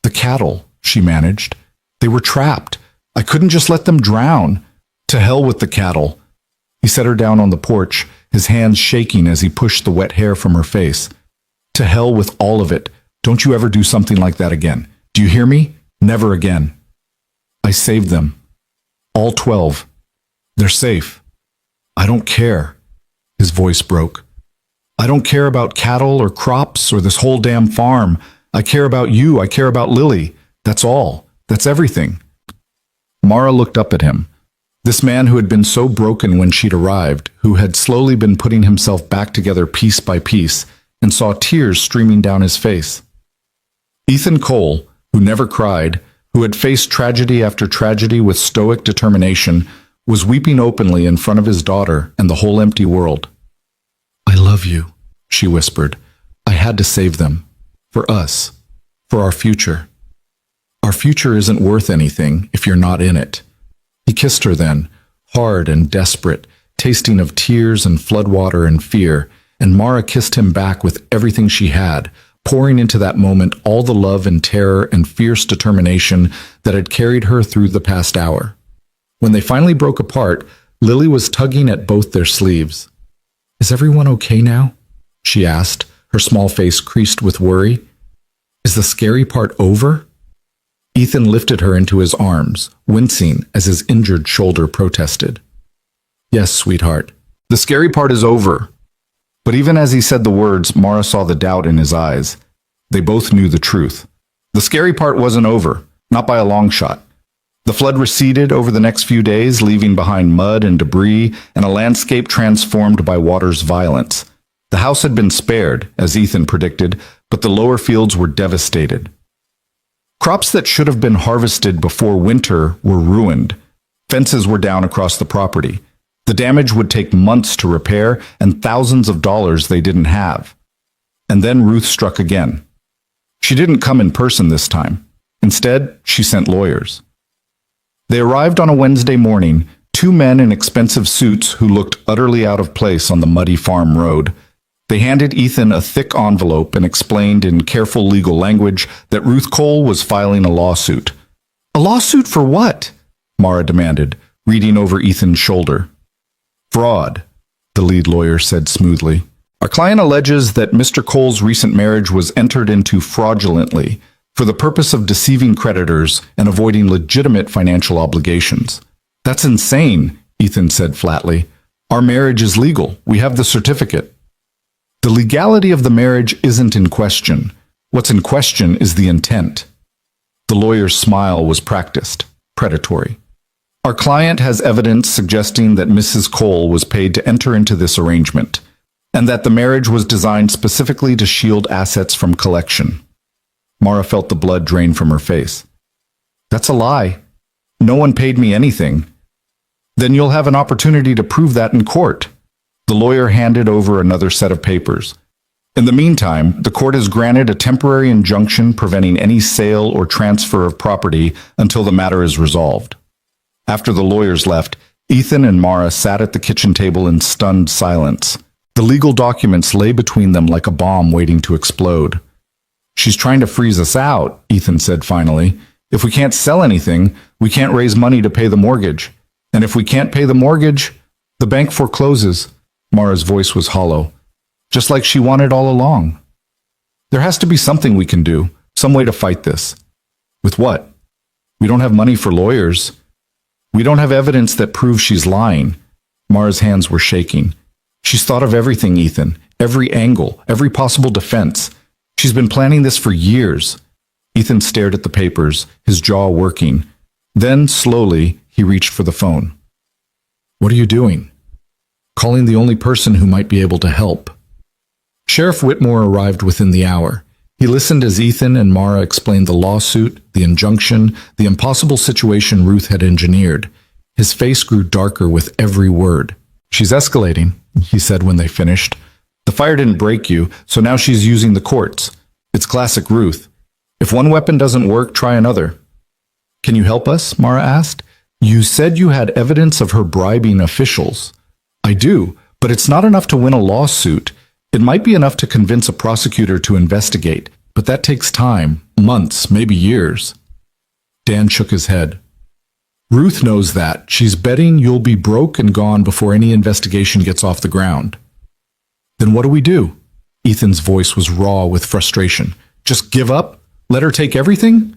"The cattle," she managed. "They were trapped. I couldn't just let them drown. To hell with the cattle." He set her down on the porch, his hands shaking as he pushed the wet hair from her face. "To hell with all of it. Don't you ever do something like that again. Do you hear me? Never again." "I saved them. All 12. They're safe. I don't care." His voice broke. "I don't care about cattle or crops or this whole damn farm. I care about you. I care about Lily. That's all. That's everything." Mara looked up at him. This man who had been so broken when she'd arrived, who had slowly been putting himself back together piece by piece, and saw tears streaming down his face. Ethan Cole, who never cried, who had faced tragedy after tragedy with stoic determination, was weeping openly in front of his daughter and the whole empty world. "I love you," she whispered. "I had to save them. For us. For our future. Our future isn't worth anything if you're not in it." He kissed her then, hard and desperate, tasting of tears and floodwater and fear, and Mara kissed him back with everything she had, pouring into that moment all the love and terror and fierce determination that had carried her through the past hour. When they finally broke apart, Lily was tugging at both their sleeves. "Is everyone okay now?" she asked, her small face creased with worry. "Is the scary part over?" Ethan lifted her into his arms, wincing as his injured shoulder protested. "Yes, sweetheart. The scary part is over. But even as he said the words, Mara saw the doubt in his eyes. They both knew the truth. The scary part wasn't over, not by a long shot. The flood receded over the next few days, leaving behind mud and debris and a landscape transformed by water's violence. The house had been spared, as Ethan predicted, but the lower fields were devastated. Crops that should have been harvested before winter were ruined. Fences were down across the property. The damage would take months to repair and thousands of dollars they didn't have. And then Ruth struck again. She didn't come in person this time. Instead, she sent lawyers. They arrived on a Wednesday morning, two men in expensive suits who looked utterly out of place on the muddy farm road. They handed Ethan a thick envelope and explained in careful legal language that Ruth Cole was filing a lawsuit. A lawsuit for what? Mara demanded, reading over Ethan's shoulder. Fraud, the lead lawyer said smoothly. Our client alleges that Mr. Cole's recent marriage was entered into fraudulently for the purpose of deceiving creditors and avoiding legitimate financial obligations. That's insane, Ethan said flatly. Our marriage is legal. We have the certificate. The legality of the marriage isn't in question. What's in question is the intent. The lawyer's smile was practiced, predatory. Our client has evidence suggesting that Mrs. Cole was paid to enter into this arrangement, and that the marriage was designed specifically to shield assets from collection. Mara felt the blood drain from her face. That's a lie. No one paid me anything. Then you'll have an opportunity to prove that in court. The lawyer handed over another set of papers. In the meantime, the court has granted a temporary injunction preventing any sale or transfer of property until the matter is resolved. After the lawyers left, Ethan and Mara sat at the kitchen table in stunned silence. The legal documents lay between them like a bomb waiting to explode. She's trying to freeze us out, Ethan said finally. If we can't sell anything, we can't raise money to pay the mortgage. And if we can't pay the mortgage, the bank forecloses. Mara's voice was hollow, just like she wanted all along. There has to be something we can do, some way to fight this. With what? We don't have money for lawyers. We don't have evidence that proves she's lying. Mara's hands were shaking. She's thought of everything, Ethan, every angle, every possible defense. She's been planning this for years. Ethan stared at the papers, his jaw working. Then, slowly, he reached for the phone. What are you doing? Calling the only person who might be able to help. Sheriff Whitmore arrived within the hour. He listened as Ethan and Mara explained the lawsuit, the injunction, the impossible situation Ruth had engineered. His face grew darker with every word. She's escalating, he said when they finished. The fire didn't break you, so now she's using the courts. It's classic Ruth. If one weapon doesn't work, try another. Can you help us? Mara asked. You said you had evidence of her bribing officials. I do, but it's not enough to win a lawsuit. It might be enough to convince a prosecutor to investigate, but that takes time, months, maybe years. Dan shook his head. Ruth knows that. She's betting you'll be broke and gone before any investigation gets off the ground. Then what do we do? Ethan's voice was raw with frustration. Just give up? Let her take everything?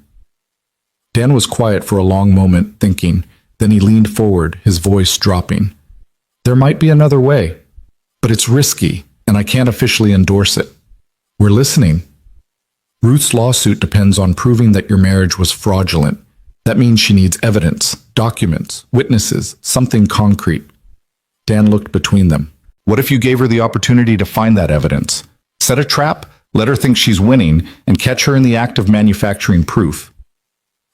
Dan was quiet for a long moment, thinking. Then he leaned forward, his voice dropping. There might be another way, but it's risky, and I can't officially endorse it. We're listening. Ruth's lawsuit depends on proving that your marriage was fraudulent. That means she needs evidence, documents, witnesses, something concrete. Dan looked between them. What if you gave her the opportunity to find that evidence? Set a trap, let her think she's winning, and catch her in the act of manufacturing proof.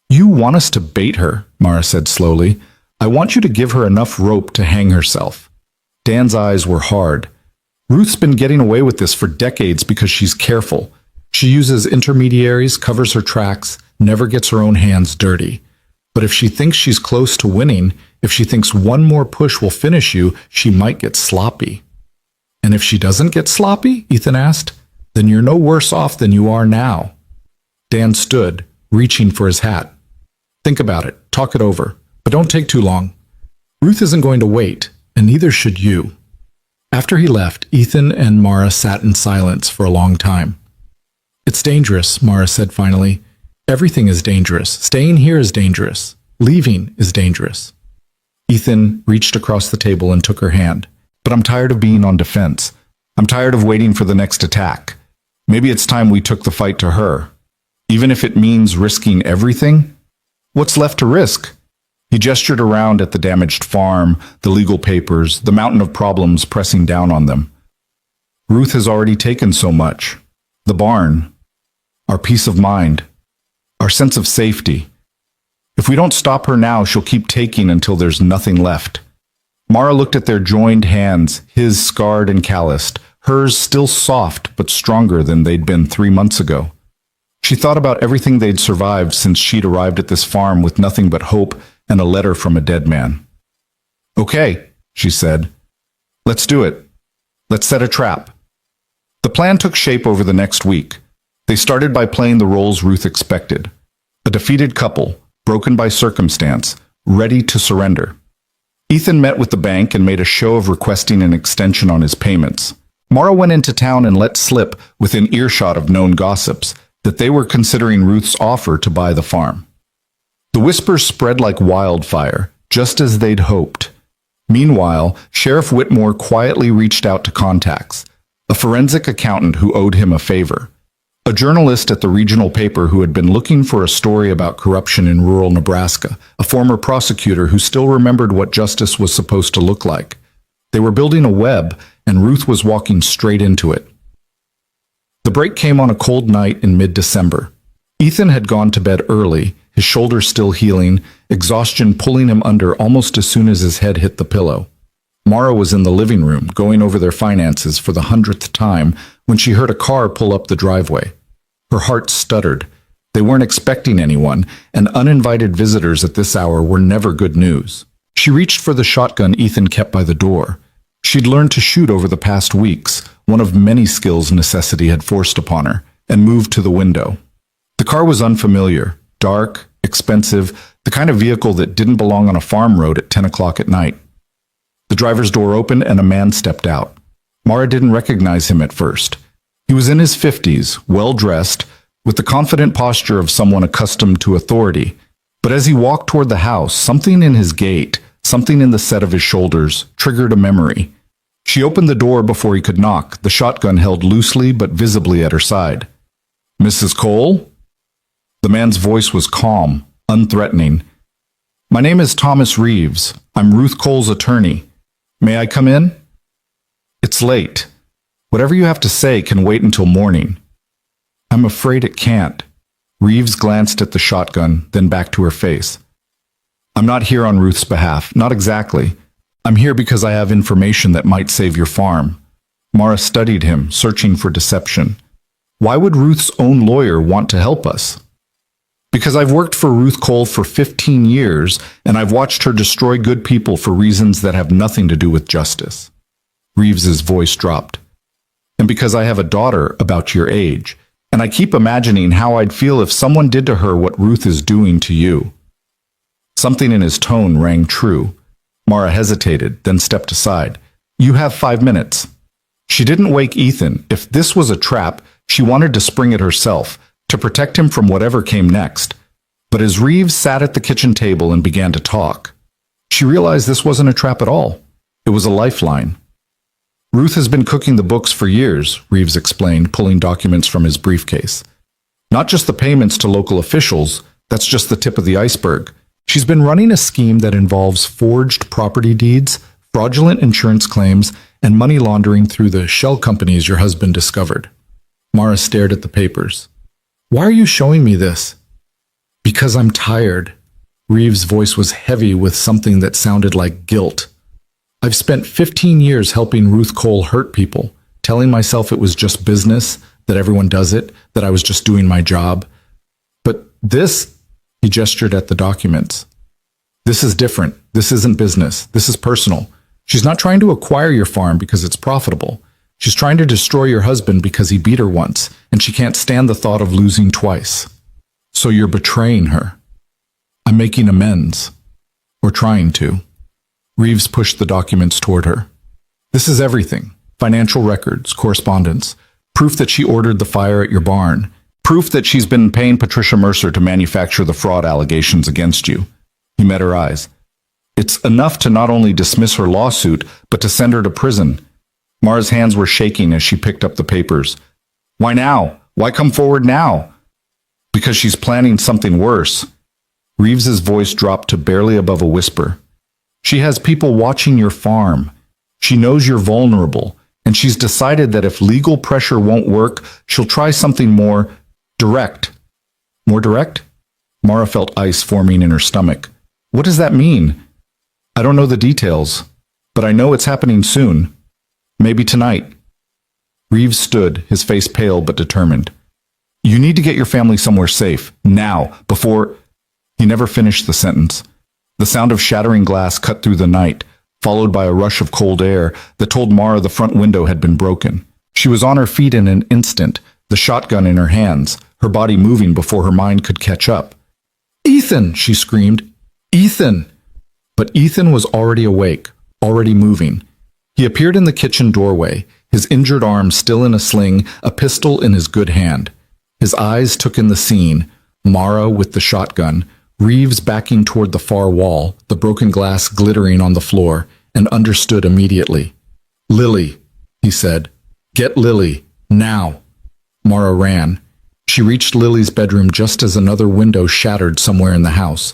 You want us to bait her, Mara said slowly. I want you to give her enough rope to hang herself. Dan's eyes were hard. Ruth's been getting away with this for decades because she's careful. She uses intermediaries, covers her tracks, never gets her own hands dirty. But if she thinks she's close to winning, if she thinks one more push will finish you, she might get sloppy. And if she doesn't get sloppy, Ethan asked, then you're no worse off than you are now. Dan stood, reaching for his hat. Think about it, talk it over, but don't take too long. Ruth isn't going to wait, and neither should you. After he left, Ethan and Mara sat in silence for a long time. It's dangerous, Mara said finally. Everything is dangerous. Staying here is dangerous. Leaving is dangerous. Ethan reached across the table and took her hand. But I'm tired of being on defense. I'm tired of waiting for the next attack. Maybe it's time we took the fight to her. Even if it means risking everything? What's left to risk? He gestured around at the damaged farm, the legal papers, the mountain of problems pressing down on them. Ruth has already taken so much. The barn, our peace of mind, our sense of safety. If we don't stop her now, she'll keep taking until there's nothing left. Mara looked at their joined hands, his scarred and calloused, hers still soft but stronger than they'd been 3 months ago. She thought about everything they'd survived since she'd arrived at this farm with nothing but hope and a letter from a dead man. "Okay," she said. "Let's do it. Let's set a trap." The plan took shape over the next week. They started by playing the roles Ruth expected. A defeated couple, broken by circumstance, ready to surrender. Ethan met with the bank and made a show of requesting an extension on his payments. Mara went into town and let slip, within earshot of known gossips, that they were considering Ruth's offer to buy the farm. The whispers spread like wildfire, just as they'd hoped. Meanwhile, Sheriff Whitmore quietly reached out to contacts, a forensic accountant who owed him a favor, a journalist at the regional paper who had been looking for a story about corruption in rural Nebraska, a former prosecutor who still remembered what justice was supposed to look like. They were building a web, and Ruth was walking straight into it. The break came on a cold night in mid-December. Ethan had gone to bed early, his shoulder still healing, exhaustion pulling him under almost as soon as his head hit the pillow. Mara was in the living room, going over their finances for the 100th time, when she heard a car pull up the driveway. Her heart stuttered. They weren't expecting anyone, and uninvited visitors at this hour were never good news. She reached for the shotgun Ethan kept by the door. She'd learned to shoot over the past weeks, one of many skills necessity had forced upon her, and moved to the window. The car was unfamiliar, dark, expensive, the kind of vehicle that didn't belong on a farm road at 10 o'clock at night. The driver's door opened and a man stepped out. Mara didn't recognize him at first. He was in his 50s, well-dressed, with the confident posture of someone accustomed to authority. But as he walked toward the house, something in his gait, something in the set of his shoulders, triggered a memory. She opened the door before he could knock, the shotgun held loosely but visibly at her side. "Mrs. Cole?" The man's voice was calm, unthreatening. "My name is Thomas Reeves. I'm Ruth Cole's attorney. May I come in?" "It's late. Whatever you have to say can wait until morning." "I'm afraid it can't." Reeves glanced at the shotgun, then back to her face. "I'm not here on Ruth's behalf, not exactly. I'm here because I have information that might save your farm." Mara studied him, searching for deception. Why would Ruth's own lawyer want to help us? "Because I've worked for Ruth Cole for 15 years, and I've watched her destroy good people for reasons that have nothing to do with justice." Reeves's voice dropped. "And because I have a daughter about your age, and I keep imagining how I'd feel if someone did to her what Ruth is doing to you." Something in his tone rang true. Mara hesitated, then stepped aside. "You have 5 minutes." She didn't wake Ethan. If this was a trap, she wanted to spring it herself, to protect him from whatever came next. But as Reeves sat at the kitchen table and began to talk, she realized this wasn't a trap at all. It was a lifeline. "Ruth has been cooking the books for years," Reeves explained, pulling documents from his briefcase. "Not just the payments to local officials, that's just the tip of the iceberg. She's been running a scheme that involves forged property deeds, fraudulent insurance claims, and money laundering through the shell companies your husband discovered." Mara stared at the papers. "Why are you showing me this?" "Because I'm tired." Reeves' voice was heavy with something that sounded like guilt. "I've spent 15 years helping Ruth Cole hurt people, telling myself it was just business, that everyone does it, that I was just doing my job. But this," he gestured at the documents, "this is different. This isn't business. This is personal. She's not trying to acquire your farm because it's profitable. She's trying to destroy your husband because he beat her once, and she can't stand the thought of losing twice. So you're betraying her." "I'm making amends. Or trying to." Reeves pushed the documents toward her. "This is everything. Financial records, correspondence, proof that she ordered the fire at your barn, proof that she's been paying Patricia Mercer to manufacture the fraud allegations against you." He met her eyes. "It's enough to not only dismiss her lawsuit, but to send her to prison. Mara's hands were shaking as she picked up the papers. Why now? Why come forward now? Because she's planning something worse. Reeves's voice dropped to barely above a whisper. She has people watching your farm. She knows you're vulnerable, and she's decided that if legal pressure won't work, she'll try something more direct. More direct? Mara felt ice forming in her stomach. What does that mean? I don't know the details, but I know it's happening soon. Maybe tonight. Reeves stood, his face pale but determined. You need to get your family somewhere safe, now, before... He never finished the sentence. The sound of shattering glass cut through the night, followed by a rush of cold air that told Mara the front window had been broken. She was on her feet in an instant, the shotgun in her hands, her body moving before her mind could catch up. Ethan! She screamed. Ethan! But Ethan was already awake, already moving. He appeared in the kitchen doorway, his injured arm still in a sling, a pistol in his good hand. His eyes took in the scene, Mara with the shotgun, Reeves backing toward the far wall, the broken glass glittering on the floor, and understood immediately. Lily, he said. Get Lily, now. Mara ran. She reached Lily's bedroom just as another window shattered somewhere in the house.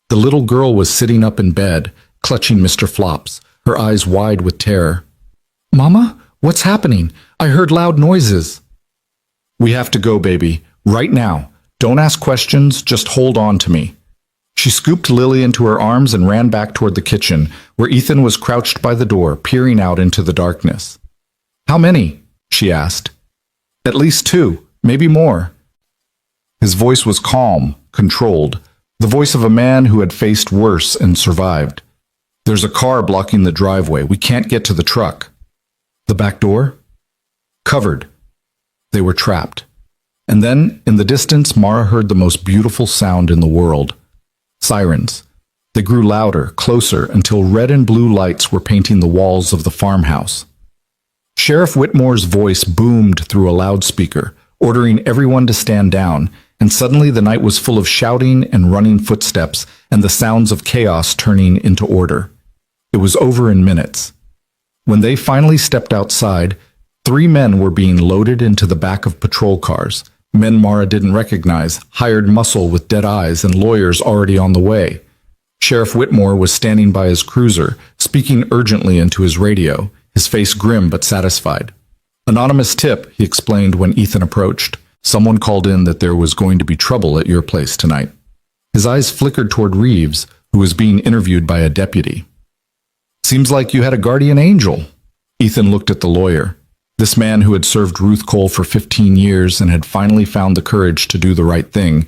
The little girl was sitting up in bed, clutching Mr. Flops, her eyes wide with terror. Mama, what's happening? I heard loud noises. We have to go, baby. Right now. Don't ask questions, just hold on to me. She scooped Lily into her arms and ran back toward the kitchen, where Ethan was crouched by the door, peering out into the darkness. How many? She asked. At least 2, maybe more. His voice was calm, controlled, the voice of a man who had faced worse and survived. There's a car blocking the driveway. We can't get to the truck. The back door? Covered. They were trapped. And then, in the distance, Mara heard the most beautiful sound in the world. Sirens. They grew louder, closer, until red and blue lights were painting the walls of the farmhouse. Sheriff Whitmore's voice boomed through a loudspeaker, ordering everyone to stand down, and suddenly the night was full of shouting and running footsteps and the sounds of chaos turning into order. It was over in minutes. When they finally stepped outside, 3 men were being loaded into the back of patrol cars. Men Mara didn't recognize, hired muscle with dead eyes and lawyers already on the way. Sheriff Whitmore was standing by his cruiser, speaking urgently into his radio, his face grim but satisfied. Anonymous tip, he explained when Ethan approached. Someone called in that there was going to be trouble at your place tonight. His eyes flickered toward Reeves, who was being interviewed by a deputy. Seems like you had a guardian angel. Ethan looked at the lawyer. This man who had served Ruth Cole for 15 years and had finally found the courage to do the right thing,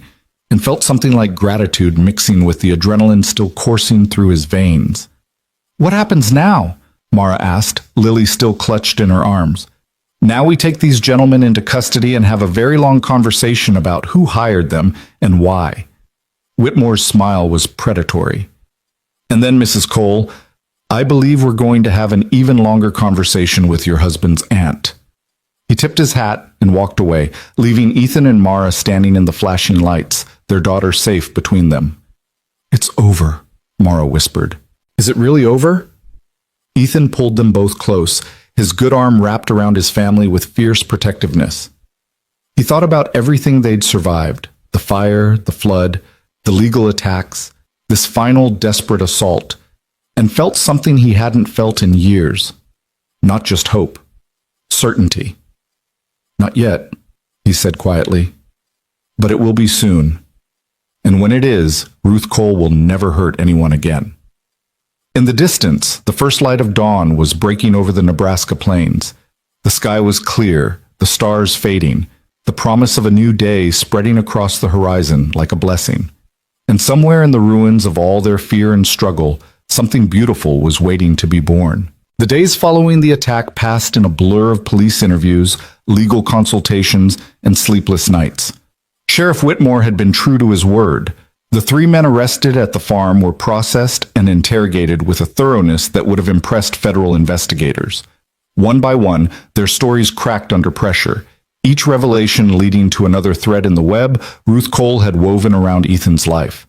and felt something like gratitude mixing with the adrenaline still coursing through his veins. What happens now? Mara asked, Lily still clutched in her arms. Now we take these gentlemen into custody and have a very long conversation about who hired them and why. Whitmore's smile was predatory. And then, Mrs. Cole, I believe we're going to have an even longer conversation with your husband's aunt. He tipped his hat and walked away, leaving Ethan and Mara standing in the flashing lights, their daughter safe between them. It's over, Mara whispered. Is it really over? Ethan pulled them both close, his good arm wrapped around his family with fierce protectiveness. He thought about everything they'd survived, the fire, the flood, the legal attacks, this final desperate assault, and felt something he hadn't felt in years. Not just hope. Certainty. Not yet, he said quietly. But it will be soon. And when it is, Ruth Cole will never hurt anyone again. In the distance, the first light of dawn was breaking over the Nebraska plains. The sky was clear, the stars fading, the promise of a new day spreading across the horizon like a blessing. And somewhere in the ruins of all their fear and struggle, something beautiful was waiting to be born. The days following the attack passed in a blur of police interviews, legal consultations, and sleepless nights. Sheriff Whitmore had been true to his word. The 3 men arrested at the farm were processed and interrogated with a thoroughness that would have impressed federal investigators. One by one, their stories cracked under pressure. Each revelation leading to another thread in the web Ruth Cole had woven around Ethan's life.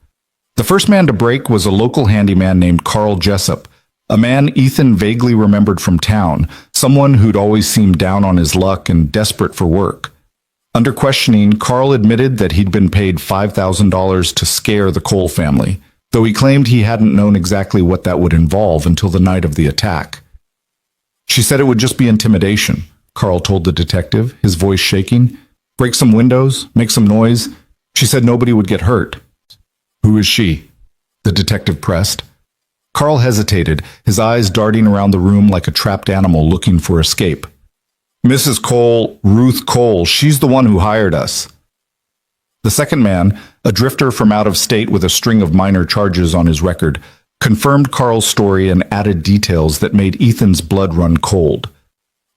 The first man to break was a local handyman named Carl Jessup, A man Ethan vaguely remembered from town, someone who'd always seemed down on his luck and desperate for work. Under questioning, Carl admitted that he'd been paid $5,000 to scare the Cole family, though he claimed he hadn't known exactly what that would involve until the night of the attack. She said it would just be intimidation, Carl told the detective, his voice shaking. Break some windows, make some noise. She said nobody would get hurt. Who is she? The detective pressed. Carl hesitated, his eyes darting around the room like a trapped animal looking for escape. Mrs. Cole, Ruth Cole, she's the one who hired us. The second man, a drifter from out of state with a string of minor charges on his record, confirmed Carl's story and added details that made Ethan's blood run cold.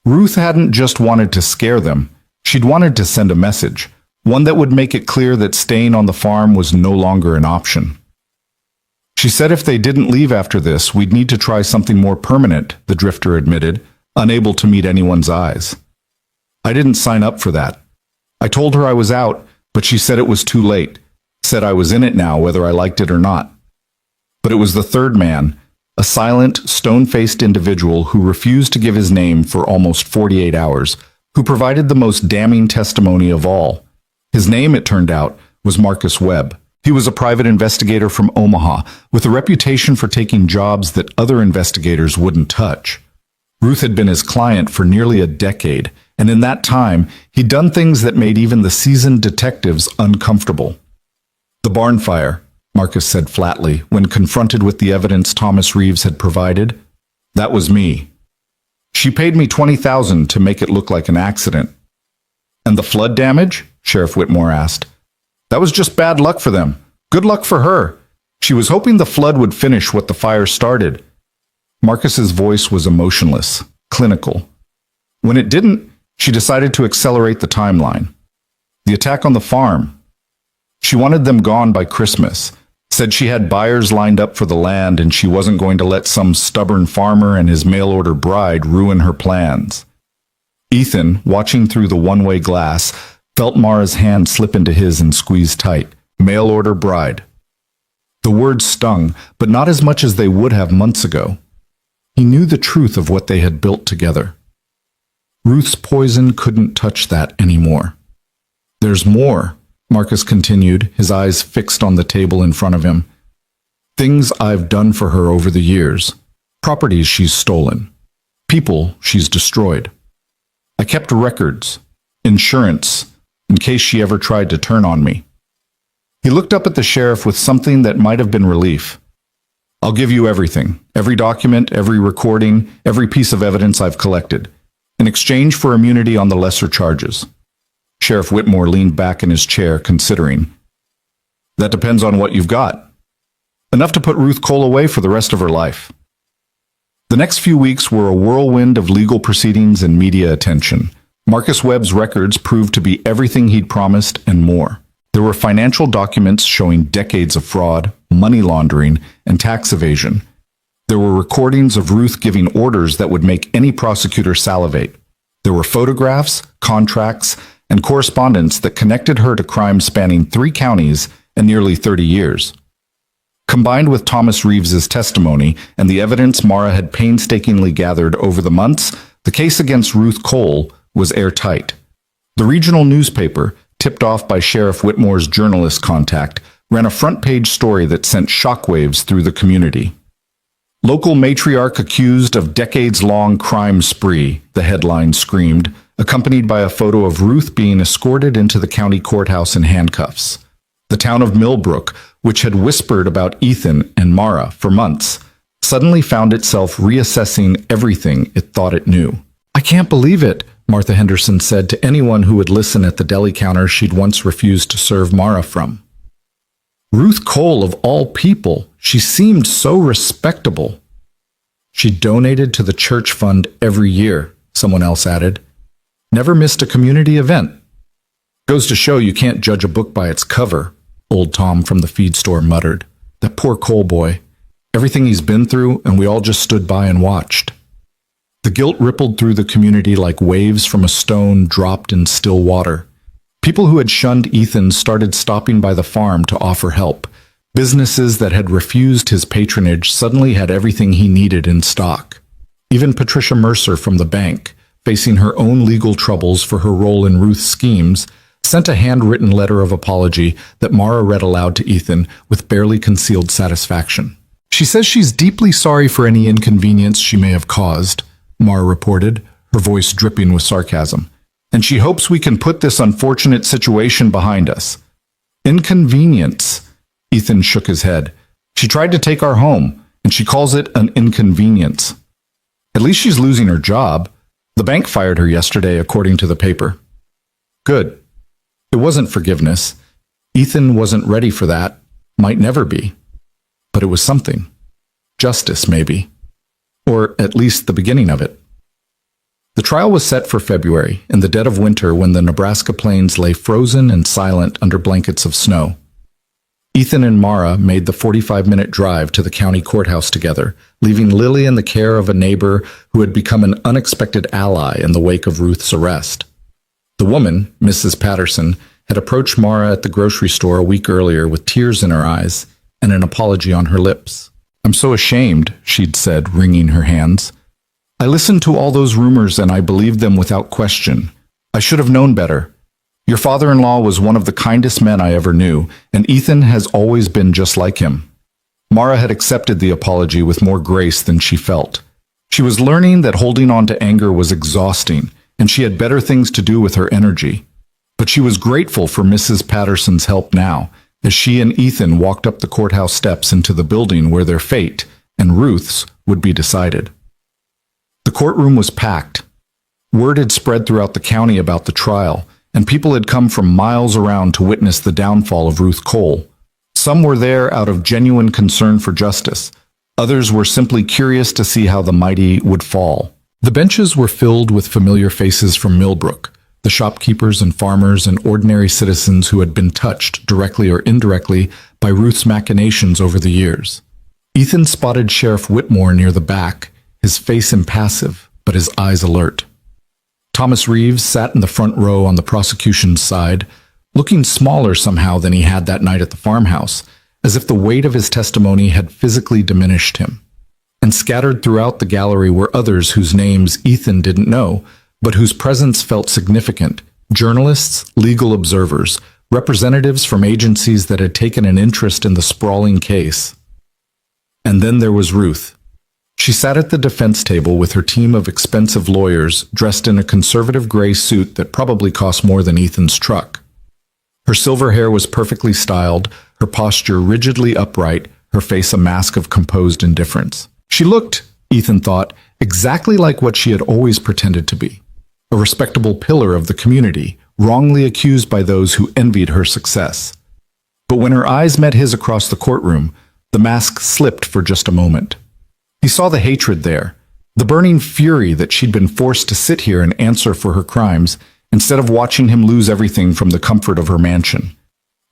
Ruth hadn't just wanted to scare them, she'd wanted to send a message, one that would make it clear that staying on the farm was no longer an option. She said if they didn't leave after this, we'd need to try something more permanent, the drifter admitted, unable to meet anyone's eyes. I didn't sign up for that. I told her I was out, but she said it was too late, said I was in it now whether I liked it or not. But it was the third man, a silent, stone-faced individual who refused to give his name for almost 48 hours, who provided the most damning testimony of all. His name, it turned out, was Marcus Webb. He was a private investigator from Omaha, with a reputation for taking jobs that other investigators wouldn't touch. Ruth had been his client for nearly a decade, and in that time, he'd done things that made even the seasoned detectives uncomfortable. The barn fire, Marcus said flatly, when confronted with the evidence Thomas Reeves had provided. That was me. She paid me $20,000 to make it look like an accident. And the flood damage? Sheriff Whitmore asked. That was just bad luck for them. Good luck for her. She was hoping the flood would finish what the fire started. Marcus's voice was emotionless, clinical. When it didn't, she decided to accelerate the timeline. The attack on the farm. She wanted them gone by Christmas, said she had buyers lined up for the land and she wasn't going to let some stubborn farmer and his mail-order bride ruin her plans. Ethan, watching through the one-way glass, felt Mara's hand slip into his and squeeze tight. Mail-order bride. The words stung, but not as much as they would have months ago. He knew the truth of what they had built together. Ruth's poison couldn't touch that anymore. There's more, Marcus continued, his eyes fixed on the table in front of him. Things I've done for her over the years. Properties she's stolen. People she's destroyed. I kept records. Insurance. In case she ever tried to turn on me. He looked up at the sheriff with something that might have been relief. I'll give you everything, every document, every recording, every piece of evidence I've collected, in exchange for immunity on the lesser charges. Sheriff Whitmore leaned back in his chair, considering. That depends on what you've got. Enough to put Ruth Cole away for the rest of her life. The next few weeks were a whirlwind of legal proceedings and media attention. Marcus Webb's records proved to be everything he'd promised and more. There were financial documents showing decades of fraud, money laundering, and tax evasion. There were recordings of Ruth giving orders that would make any prosecutor salivate. There were photographs, contracts, and correspondence that connected her to crimes spanning 3 counties and nearly 30 years. Combined with Thomas Reeves's testimony and the evidence Mara had painstakingly gathered over the months, the case against Ruth Cole was airtight. The regional newspaper, tipped off by Sheriff Whitmore's journalist contact, ran a front-page story that sent shockwaves through the community. Local matriarch accused of decades-long crime spree, the headline screamed, accompanied by a photo of Ruth being escorted into the county courthouse in handcuffs. The town of Millbrook, which had whispered about Ethan and Mara for months, suddenly found itself reassessing everything it thought it knew. I can't believe it, Martha Henderson said to anyone who would listen at the deli counter she'd once refused to serve Mara from. Ruth Cole, of all people, she seemed so respectable. She donated to the church fund every year, someone else added. Never missed a community event. Goes to show you can't judge a book by its cover, old Tom from the feed store muttered. That poor Cole boy. Everything he's been through, and we all just stood by and watched. The guilt rippled through the community like waves from a stone dropped in still water. People who had shunned Ethan started stopping by the farm to offer help. Businesses that had refused his patronage suddenly had everything he needed in stock. Even Patricia Mercer from the bank, facing her own legal troubles for her role in Ruth's schemes, sent a handwritten letter of apology that Mara read aloud to Ethan with barely concealed satisfaction. "She says she's deeply sorry for any inconvenience she may have caused," Mara reported, her voice dripping with sarcasm, "and she hopes we can put this unfortunate situation behind us." "Inconvenience?" Ethan shook his head. "She tried to take our home, and she calls it an inconvenience. At least she's losing her job. The bank fired her yesterday, according to the paper." "Good." It wasn't forgiveness. Ethan wasn't ready for that, might never be. But it was something. Justice, maybe. Or at least the beginning of it. The trial was set for February, in the dead of winter when the Nebraska plains lay frozen and silent under blankets of snow. Ethan and Mara made the 45-minute drive to the county courthouse together, leaving Lily in the care of a neighbor who had become an unexpected ally in the wake of Ruth's arrest. The woman, Mrs. Patterson, had approached Mara at the grocery store a week earlier with tears in her eyes and an apology on her lips. "I'm so ashamed," she'd said, wringing her hands. "I listened to all those rumors and I believed them without question. I should have known better. Your father-in-law was one of the kindest men I ever knew, and Ethan has always been just like him." Mara had accepted the apology with more grace than she felt. She was learning that holding on to anger was exhausting, and she had better things to do with her energy. But she was grateful for Mrs. Patterson's help now, as she and Ethan walked up the courthouse steps into the building where their fate, and Ruth's, would be decided. The courtroom was packed. Word had spread throughout the county about the trial, and people had come from miles around to witness the downfall of Ruth Cole. Some were there out of genuine concern for justice. Others were simply curious to see how the mighty would fall. The benches were filled with familiar faces from Millbrook, the shopkeepers and farmers and ordinary citizens who had been touched, directly or indirectly, by Ruth's machinations over the years. Ethan spotted Sheriff Whitmore near the back, his face impassive, but his eyes alert. Thomas Reeves sat in the front row on the prosecution's side, looking smaller somehow than he had that night at the farmhouse, as if the weight of his testimony had physically diminished him. And scattered throughout the gallery were others whose names Ethan didn't know, but whose presence felt significant: journalists, legal observers, representatives from agencies that had taken an interest in the sprawling case. And then there was Ruth. She sat at the defense table with her team of expensive lawyers dressed in a conservative gray suit that probably cost more than Ethan's truck. Her silver hair was perfectly styled, her posture rigidly upright, her face a mask of composed indifference. She looked, Ethan thought, exactly like what she had always pretended to be: a respectable pillar of the community, wrongly accused by those who envied her success. But when her eyes met his across the courtroom, the mask slipped for just a moment. He saw the hatred there, the burning fury that she'd been forced to sit here and answer for her crimes, instead of watching him lose everything from the comfort of her mansion.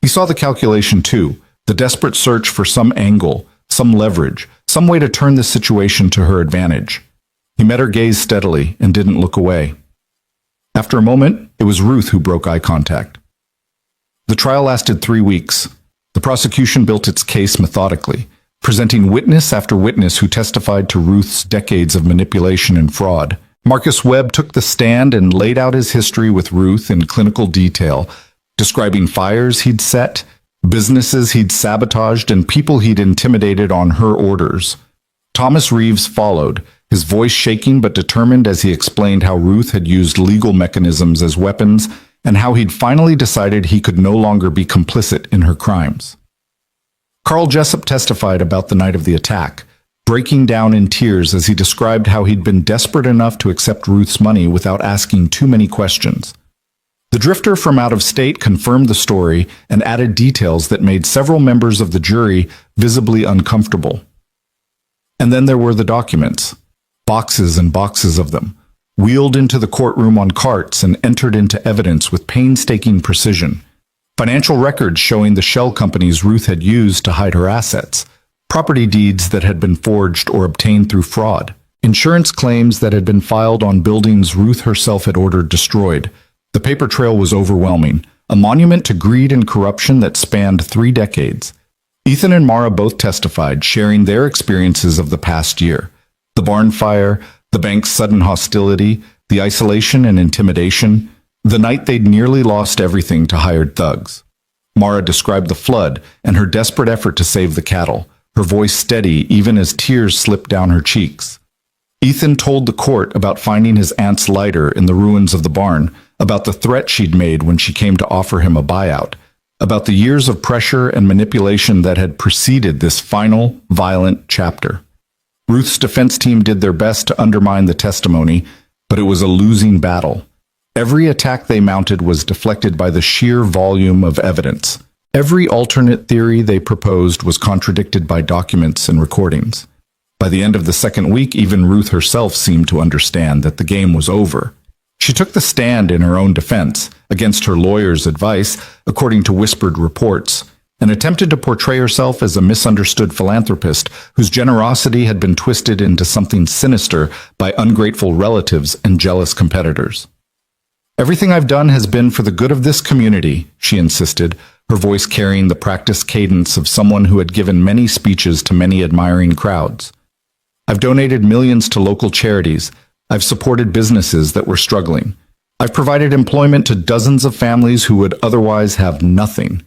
He saw the calculation too, the desperate search for some angle, some leverage, some way to turn this situation to her advantage. He met her gaze steadily and didn't look away. After a moment, it was Ruth who broke eye contact. The trial lasted 3 weeks. The prosecution built its case methodically, presenting witness after witness who testified to Ruth's decades of manipulation and fraud. Marcus Webb took the stand and laid out his history with Ruth in clinical detail, describing fires he'd set, businesses he'd sabotaged, and people he'd intimidated on her orders. Thomas Reeves followed, his voice shaking but determined as he explained how Ruth had used legal mechanisms as weapons and how he'd finally decided he could no longer be complicit in her crimes. Carl Jessup testified about the night of the attack, breaking down in tears as he described how he'd been desperate enough to accept Ruth's money without asking too many questions. The drifter from out of state confirmed the story and added details that made several members of the jury visibly uncomfortable. And then there were the documents, boxes and boxes of them, wheeled into the courtroom on carts and entered into evidence with painstaking precision. Financial records showing the shell companies Ruth had used to hide her assets, property deeds that had been forged or obtained through fraud, insurance claims that had been filed on buildings Ruth herself had ordered destroyed. The paper trail was overwhelming, a monument to greed and corruption that spanned 3 decades. Ethan and Mara both testified, sharing their experiences of the past year. The barn fire, the bank's sudden hostility, the isolation and intimidation, the night they'd nearly lost everything to hired thugs. Mara described the flood and her desperate effort to save the cattle, her voice steady even as tears slipped down her cheeks. Ethan told the court about finding his aunt's lighter in the ruins of the barn, about the threat she'd made when she came to offer him a buyout, about the years of pressure and manipulation that had preceded this final, violent chapter. Ruth's defense team did their best to undermine the testimony, but it was a losing battle. Every attack they mounted was deflected by the sheer volume of evidence. Every alternate theory they proposed was contradicted by documents and recordings. By the end of the second week, even Ruth herself seemed to understand that the game was over. She took the stand in her own defense, against her lawyer's advice, according to whispered reports, and attempted to portray herself as a misunderstood philanthropist whose generosity had been twisted into something sinister by ungrateful relatives and jealous competitors. "Everything I've done has been for the good of this community," she insisted, her voice carrying the practiced cadence of someone who had given many speeches to many admiring crowds. "I've donated millions to local charities. I've supported businesses that were struggling. I've provided employment to dozens of families who would otherwise have nothing."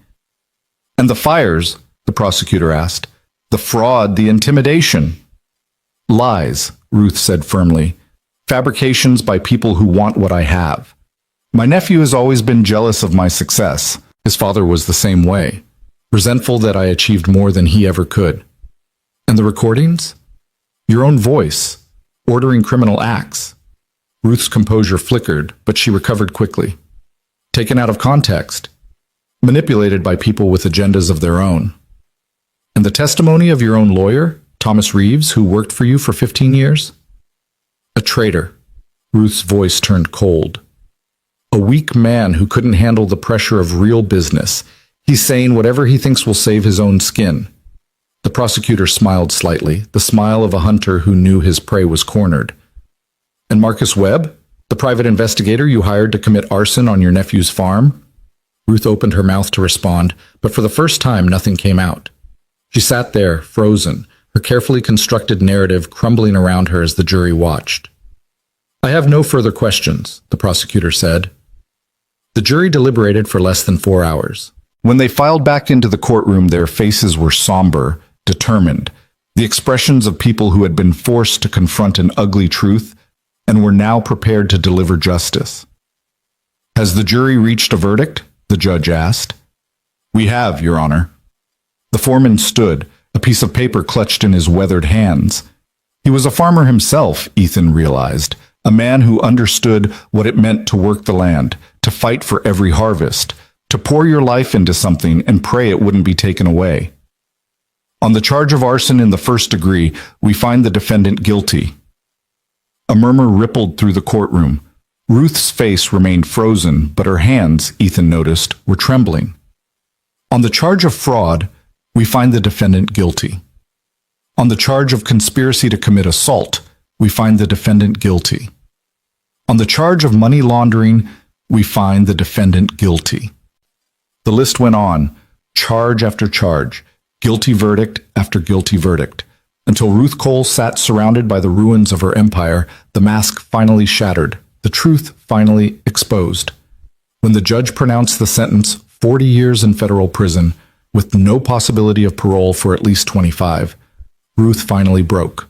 "And the fires?" the prosecutor asked. "The fraud, the intimidation?" "Lies," Ruth said firmly. "Fabrications by people who want what I have. My nephew has always been jealous of my success. His father was the same way, resentful that I achieved more than he ever could." "And the recordings? Your own voice, ordering criminal acts." Ruth's composure flickered, but she recovered quickly. "Taken out of context, manipulated by people with agendas of their own." "And the testimony of your own lawyer, Thomas Reeves, who worked for you for 15 years? "A traitor." Ruth's voice turned cold. "A weak man who couldn't handle the pressure of real business. He's saying whatever he thinks will save his own skin." The prosecutor smiled slightly, the smile of a hunter who knew his prey was cornered. "And Marcus Webb, the private investigator you hired to commit arson on your nephew's farm?" Ruth opened her mouth to respond, but for the first time nothing came out. She sat there, frozen, her carefully constructed narrative crumbling around her as the jury watched. "I have no further questions," the prosecutor said. The jury deliberated for less than 4 hours. When they filed back into the courtroom, their faces were somber, determined, the expressions of people who had been forced to confront an ugly truth and were now prepared to deliver justice. "Has the jury reached a verdict?" the judge asked. "We have, Your Honor." The foreman stood, a piece of paper clutched in his weathered hands. He was a farmer himself, Ethan realized, a man who understood what it meant to work the land, to fight for every harvest, to pour your life into something and pray it wouldn't be taken away. "On the charge of arson in the first degree, we find the defendant guilty." A murmur rippled through the courtroom. Ruth's face remained frozen, but her hands, Ethan noticed, were trembling. "On the charge of fraud, we find the defendant guilty. On the charge of conspiracy to commit assault, we find the defendant guilty. On the charge of money laundering, we find the defendant guilty." The list went on, charge after charge, guilty verdict after guilty verdict, until Ruth Cole sat surrounded by the ruins of her empire, the mask finally shattered, the truth finally exposed. When the judge pronounced the sentence, 40 years in federal prison, with no possibility of parole for at least 25, Ruth finally broke.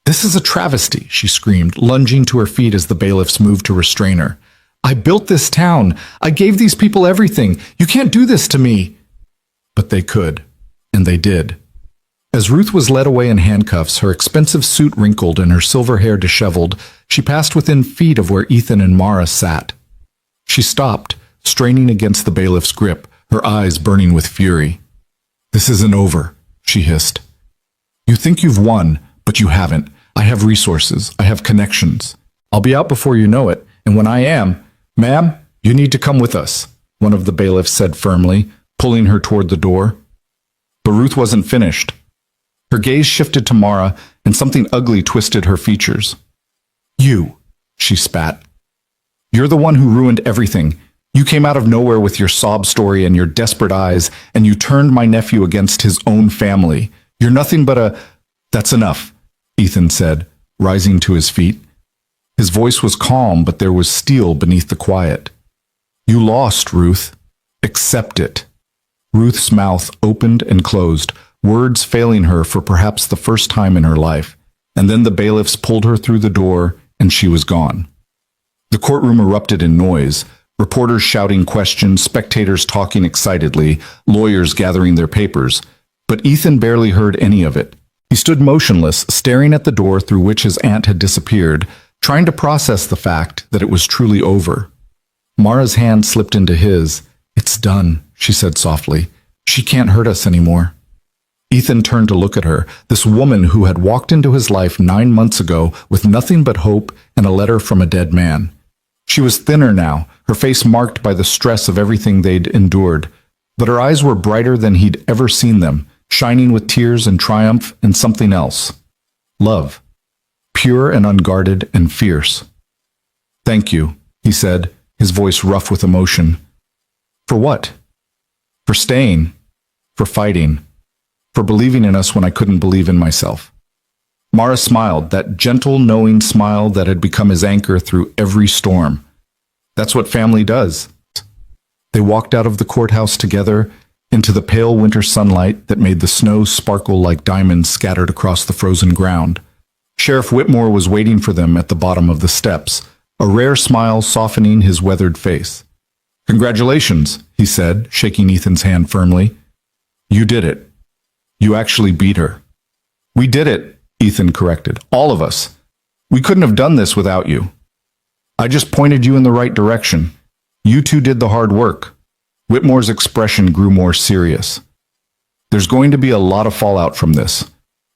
"This is a travesty," she screamed, lunging to her feet as the bailiffs moved to restrain her. "I built this town. I gave these people everything. You can't do this to me." But they could, and they did. As Ruth was led away in handcuffs, her expensive suit wrinkled and her silver hair disheveled, she passed within feet of where Ethan and Mara sat. She stopped, straining against the bailiff's grip, her eyes burning with fury. "This isn't over," she hissed. "You think you've won, but you haven't. I have resources. I have connections. I'll be out before you know it, and when I am, ma'am, you need to come with us," one of the bailiffs said firmly, pulling her toward the door. But Ruth wasn't finished. Her gaze shifted to Mara, and something ugly twisted her features. "You," she spat. "You're the one who ruined everything. You came out of nowhere with your sob story and your desperate eyes, and you turned my nephew against his own family. You're nothing but a... That's enough, Ethan said, rising to his feet. His voice was calm, but there was steel beneath the quiet. You lost, Ruth. Accept it. Ruth's mouth opened and closed, words failing her for perhaps the first time in her life, and then the bailiffs pulled her through the door, and she was gone. The courtroom erupted in noise, reporters shouting questions, spectators talking excitedly, lawyers gathering their papers, but Ethan barely heard any of it. He stood motionless, staring at the door through which his aunt had disappeared, trying to process the fact that it was truly over. Mara's hand slipped into his. "It's done," she said softly. "She can't hurt us anymore." Ethan turned to look at her, this woman who had walked into his life 9 months ago with nothing but hope and a letter from a dead man. She was thinner now, her face marked by the stress of everything they'd endured, but her eyes were brighter than he'd ever seen them, shining with tears and triumph and something else. Love. Pure and unguarded and fierce. "Thank you," he said, his voice rough with emotion. "For what?" "For staying. For fighting. For believing in us when I couldn't believe in myself." Mara smiled, that gentle, knowing smile that had become his anchor through every storm. "That's what family does." They walked out of the courthouse together into the pale winter sunlight that made the snow sparkle like diamonds scattered across the frozen ground. Sheriff Whitmore was waiting for them at the bottom of the steps, a rare smile softening his weathered face. "Congratulations," he said, shaking Ethan's hand firmly. "You did it. You actually beat her." "We did it," Ethan corrected. "All of us. We couldn't have done this without you. I just pointed you in the right direction. You two did the hard work." Whitmore's expression grew more serious. "There's going to be a lot of fallout from this.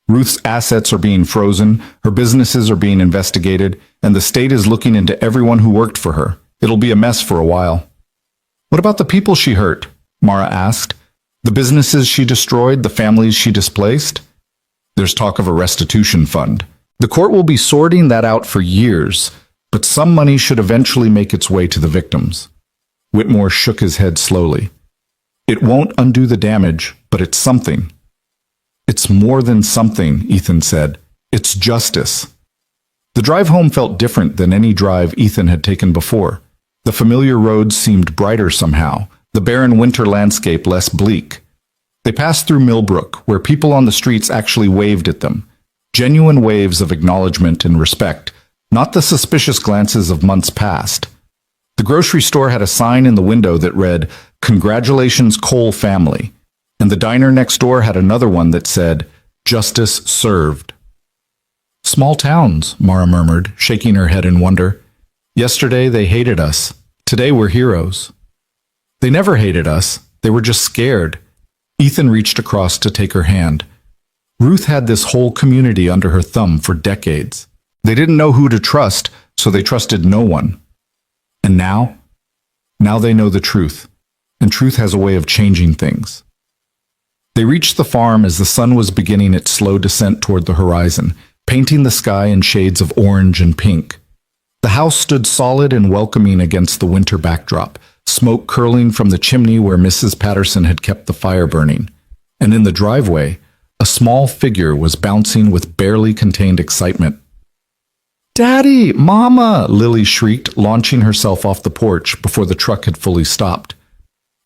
Ruth's assets are being frozen, her businesses are being investigated, and the state is looking into everyone who worked for her. It'll be a mess for a while." "What about the people she hurt?" Mara asked. "The businesses she destroyed, the families she displaced?" "There's talk of a restitution fund. The court will be sorting that out for years, but some money should eventually make its way to the victims." Whitmore shook his head slowly. "It won't undo the damage, but it's something." "It's more than something," Ethan said. "It's justice." The drive home felt different than any drive Ethan had taken before. The familiar roads seemed brighter somehow, the barren winter landscape less bleak. They passed through Millbrook, where people on the streets actually waved at them. Genuine waves of acknowledgement and respect, not the suspicious glances of months past. The grocery store had a sign in the window that read, "Congratulations, Cole family," and the diner next door had another one that said, "Justice served." "Small towns," Mara murmured, shaking her head in wonder. "Yesterday they hated us. Today we're heroes." "They never hated us. They were just scared." Ethan reached across to take her hand. Ruth had this whole community under her thumb for decades. They didn't know who to trust, so they trusted no one. And now? Now they know the truth, and truth has a way of changing things. They reached the farm as the sun was beginning its slow descent toward the horizon, painting the sky in shades of orange and pink. The house stood solid and welcoming against the winter backdrop, smoke curling from the chimney where Mrs. Patterson had kept the fire burning. And in the driveway, a small figure was bouncing with barely contained excitement. "Daddy! Mama!" Lily shrieked, launching herself off the porch before the truck had fully stopped.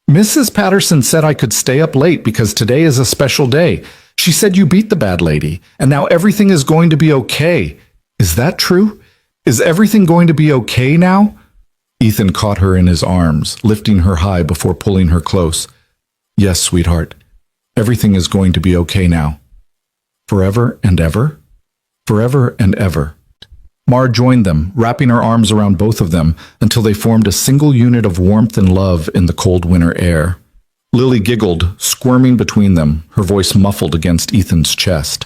"Mrs. Patterson said I could stay up late because today is a special day. She said you beat the bad lady, and now everything is going to be okay. Is that true? Is everything going to be okay now?" Ethan caught her in his arms, lifting her high before pulling her close. "Yes, sweetheart. Everything is going to be okay now. Forever and ever? Forever and ever." Mar joined them, wrapping her arms around both of them until they formed a single unit of warmth and love in the cold winter air. Lily giggled, squirming between them, her voice muffled against Ethan's chest.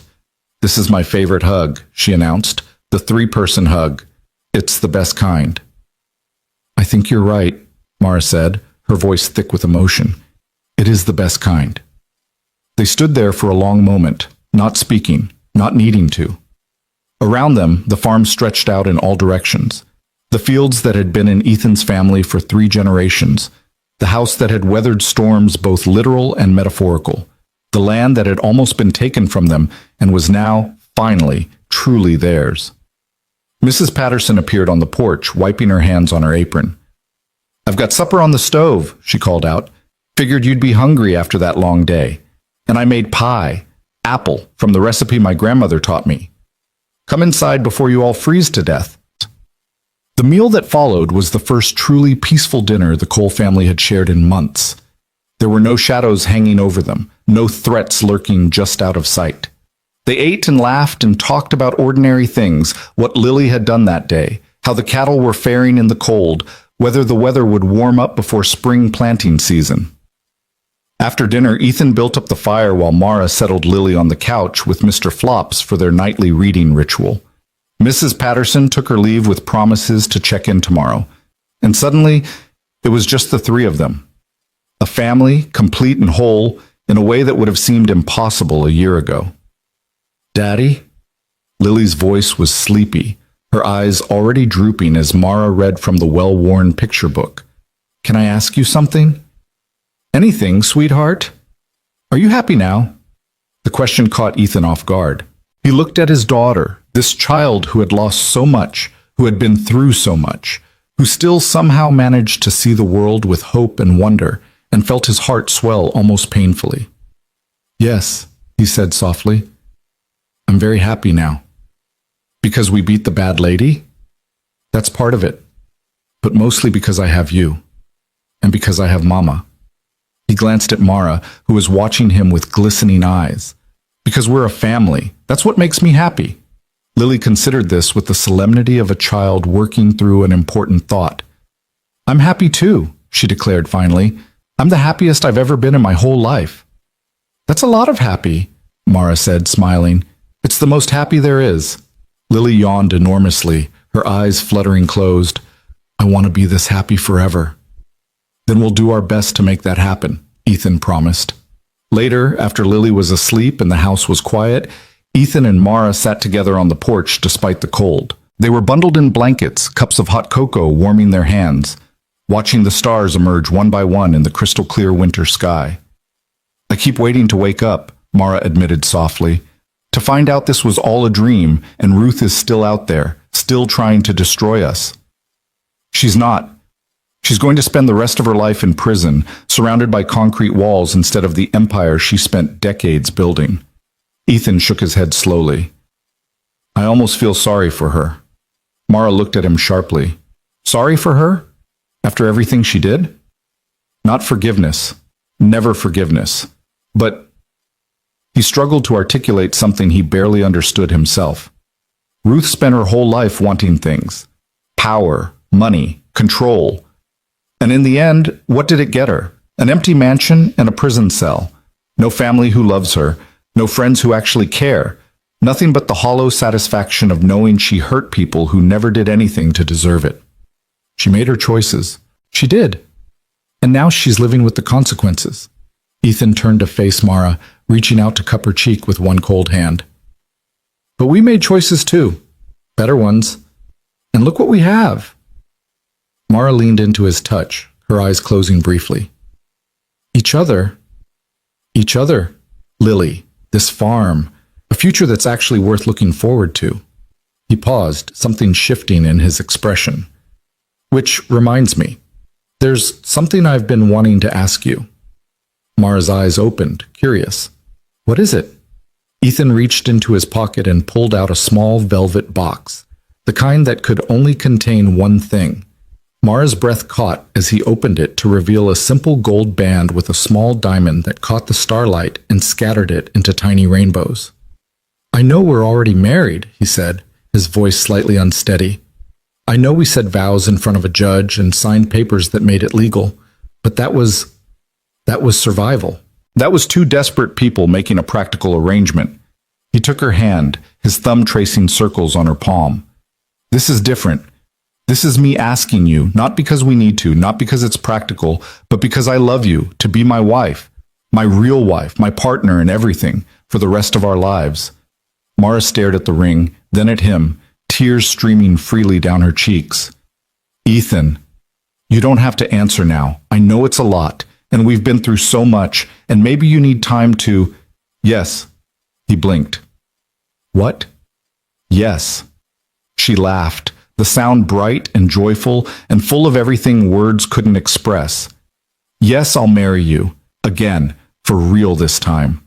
"This is my favorite hug," she announced, "the three-person hug. It's the best kind." "I think you're right," Mara said, her voice thick with emotion. "It is the best kind." They stood there for a long moment, not speaking, not needing to. Around them, the farm stretched out in all directions. The fields that had been in Ethan's family for 3 generations, the house that had weathered storms both literal and metaphorical, the land that had almost been taken from them and was now, finally, truly theirs. Mrs. Patterson appeared on the porch, wiping her hands on her apron. "I've got supper on the stove," she called out. "Figured you'd be hungry after that long day. And I made pie, apple, from the recipe my grandmother taught me. Come inside before you all freeze to death." The meal that followed was the first truly peaceful dinner the Cole family had shared in months. There were no shadows hanging over them, no threats lurking just out of sight. They ate and laughed and talked about ordinary things, what Lily had done that day, how the cattle were faring in the cold, whether the weather would warm up before spring planting season. After dinner, Ethan built up the fire while Mara settled Lily on the couch with Mr. Flops for their nightly reading ritual. Mrs. Patterson took her leave with promises to check in tomorrow, and suddenly it was just the 3 of them. A family, complete and whole, in a way that would have seemed impossible a year ago. "Daddy?" Lily's voice was sleepy, her eyes already drooping as Mara read from the well-worn picture book. "Can I ask you something?" "Anything, sweetheart." "Are you happy now?" The question caught Ethan off guard. He looked at his daughter, this child who had lost so much, who had been through so much, who still somehow managed to see the world with hope and wonder, and felt his heart swell almost painfully. "Yes," he said softly. "I'm very happy now." "Because we beat the bad lady?" "That's part of it. But mostly because I have you. And because I have Mama." He glanced at Mara, who was watching him with glistening eyes. "Because we're a family. That's what makes me happy." Lily considered this with the solemnity of a child working through an important thought. "I'm happy too," she declared finally. "I'm the happiest I've ever been in my whole life." "That's a lot of happy," Mara said, smiling. "It's the most happy there is." Lily yawned enormously, her eyes fluttering closed. "I want to be this happy forever." "Then we'll do our best to make that happen," Ethan promised. Later, after Lily was asleep and the house was quiet, Ethan and Mara sat together on the porch despite the cold. They were bundled in blankets, cups of hot cocoa warming their hands, watching the stars emerge one by one in the crystal-clear winter sky. "I keep waiting to wake up," Mara admitted softly, "to find out this was all a dream and Ruth is still out there, still trying to destroy us." "She's not. She's going to spend the rest of her life in prison, surrounded by concrete walls instead of the empire she spent decades building." Ethan shook his head slowly. "I almost feel sorry for her." Mara looked at him sharply. "Sorry for her? After everything she did?" "Not forgiveness. Never forgiveness. But—" He struggled to articulate something he barely understood himself. "Ruth spent her whole life wanting things. Power, money, control. And in the end, what did it get her? An empty mansion and a prison cell. No family who loves her. No friends who actually care. Nothing but the hollow satisfaction of knowing she hurt people who never did anything to deserve it. She made her choices. She did. And now she's living with the consequences." Ethan turned to face Mara, reaching out to cup her cheek with one cold hand. "But we made choices too. Better ones. And look what we have." Mara leaned into his touch, her eyes closing briefly. "Each other. Each other. Lily. This farm. A future that's actually worth looking forward to." He paused, something shifting in his expression. "Which reminds me, there's something I've been wanting to ask you." Mara's eyes opened, curious. "What is it?" Ethan reached into his pocket and pulled out a small velvet box, the kind that could only contain one thing. Mara's breath caught as he opened it to reveal a simple gold band with a small diamond that caught the starlight and scattered it into tiny rainbows. "I know we're already married," he said, his voice slightly unsteady. "I know we said vows in front of a judge and signed papers that made it legal, but that was survival. That was 2 desperate people making a practical arrangement." He took her hand, his thumb tracing circles on her palm. "This is different. This is me asking you, not because we need to, not because it's practical, but because I love you, to be my wife, my real wife, my partner in everything, for the rest of our lives." Mara stared at the ring, then at him, tears streaming freely down her cheeks. Ethan, you don't have to answer now. I know it's a lot, and we've been through so much, and maybe you need time to... Yes. He blinked. What? Yes. She laughed, the sound bright and joyful and full of everything words couldn't express. Yes, I'll marry you. Again, for real this time.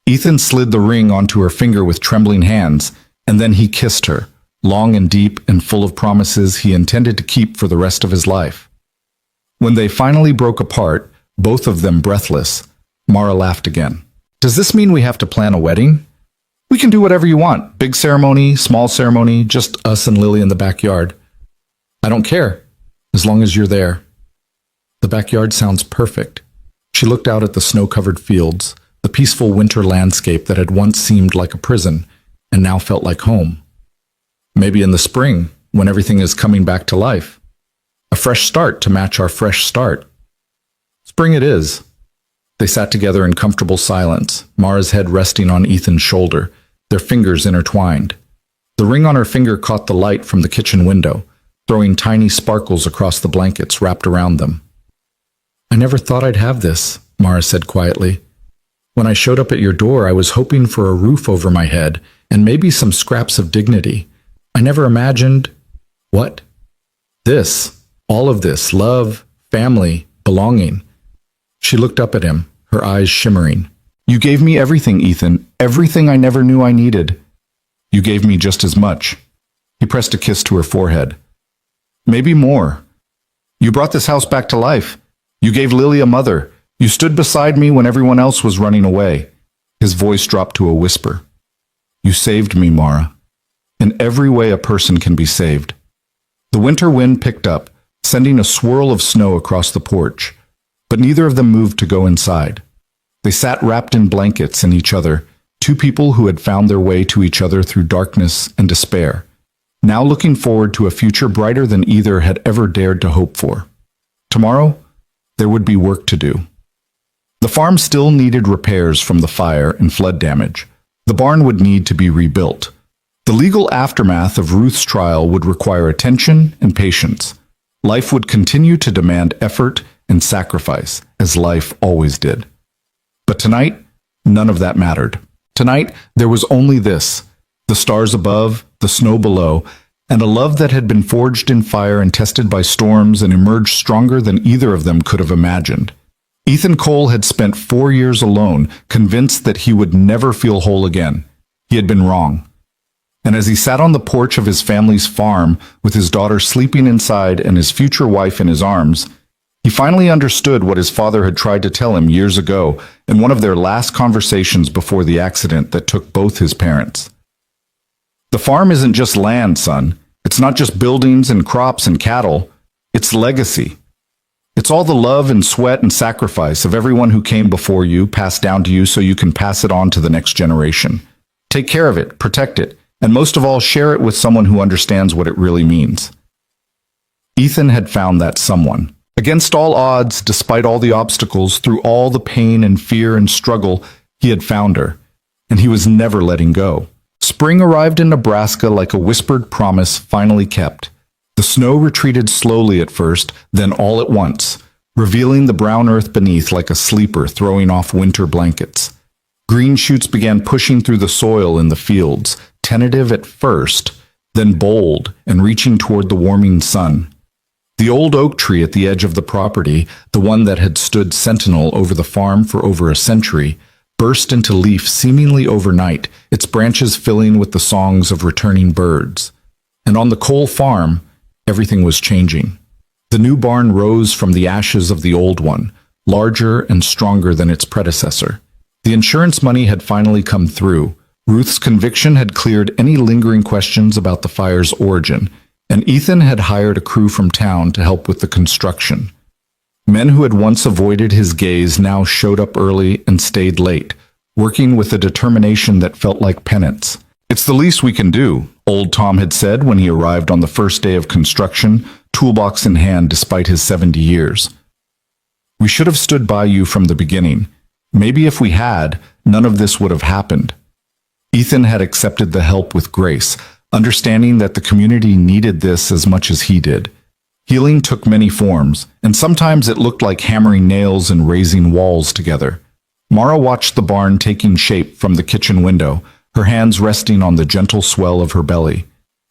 Ethan slid the ring onto her finger with trembling hands, and then he kissed her, long and deep and full of promises he intended to keep for the rest of his life. When they finally broke apart, both of them breathless, Mara laughed again. Does this mean we have to plan a wedding? We can do whatever you want. Big ceremony, small ceremony, just us and Lily in the backyard. I don't care, as long as you're there. The backyard sounds perfect. She looked out at the snow-covered fields, the peaceful winter landscape that had once seemed like a prison and now felt like home. Maybe in the spring, when everything is coming back to life. A fresh start to match our fresh start. Spring it is. They sat together in comfortable silence, Mara's head resting on Ethan's shoulder, their fingers intertwined. The ring on her finger caught the light from the kitchen window, throwing tiny sparkles across the blankets wrapped around them. I never thought I'd have this, Mara said quietly. When I showed up at your door, I was hoping for a roof over my head and maybe some scraps of dignity. I never imagined... What? This. All of this. Love, family, belonging. She looked up at him, her eyes shimmering. You gave me everything, Ethan. Everything I never knew I needed. You gave me just as much. He pressed a kiss to her forehead. Maybe more. You brought this house back to life. You gave Lily a mother. You stood beside me when everyone else was running away. His voice dropped to a whisper. You saved me, Mara. In every way a person can be saved. The winter wind picked up, sending a swirl of snow across the porch. But neither of them moved to go inside. They sat wrapped in blankets in each other, two people who had found their way to each other through darkness and despair, now looking forward to a future brighter than either had ever dared to hope for. Tomorrow, there would be work to do. The farm still needed repairs from the fire and flood damage. The barn would need to be rebuilt. The legal aftermath of Ruth's trial would require attention and patience. Life would continue to demand effort and sacrifice, as life always did. But tonight, none of that mattered. Tonight, there was only this, the stars above, the snow below, and a love that had been forged in fire and tested by storms and emerged stronger than either of them could have imagined. Ethan Cole had spent 4 years alone, convinced that he would never feel whole again. He had been wrong. And as he sat on the porch of his family's farm, with his daughter sleeping inside and his future wife in his arms, he finally understood what his father had tried to tell him years ago in one of their last conversations before the accident that took both his parents. The farm isn't just land, son. It's not just buildings and crops and cattle. It's legacy. It's all the love and sweat and sacrifice of everyone who came before you, passed down to you so you can pass it on to the next generation. Take care of it, protect it, and most of all, share it with someone who understands what it really means. Ethan had found that someone. Against all odds, despite all the obstacles, through all the pain and fear and struggle, he had found her, and he was never letting go. Spring arrived in Nebraska like a whispered promise finally kept. The snow retreated slowly at first, then all at once, revealing the brown earth beneath like a sleeper throwing off winter blankets. Green shoots began pushing through the soil in the fields, tentative at first, then bold and reaching toward the warming sun. The old oak tree at the edge of the property, the one that had stood sentinel over the farm for over a century, burst into leaf seemingly overnight, its branches filling with the songs of returning birds. And on the Cole farm, everything was changing. The new barn rose from the ashes of the old one, larger and stronger than its predecessor. The insurance money had finally come through. Ruth's conviction had cleared any lingering questions about the fire's origin, and Ethan had hired a crew from town to help with the construction. Men who had once avoided his gaze now showed up early and stayed late, working with a determination that felt like penance. It's the least we can do, old Tom had said when he arrived on the first day of construction, toolbox in hand despite his 70 years. We should have stood by you from the beginning. Maybe if we had, none of this would have happened. Ethan had accepted the help with grace, understanding that the community needed this as much as he did. Healing took many forms, and sometimes it looked like hammering nails and raising walls together. Mara watched the barn taking shape from the kitchen window, her hands resting on the gentle swell of her belly.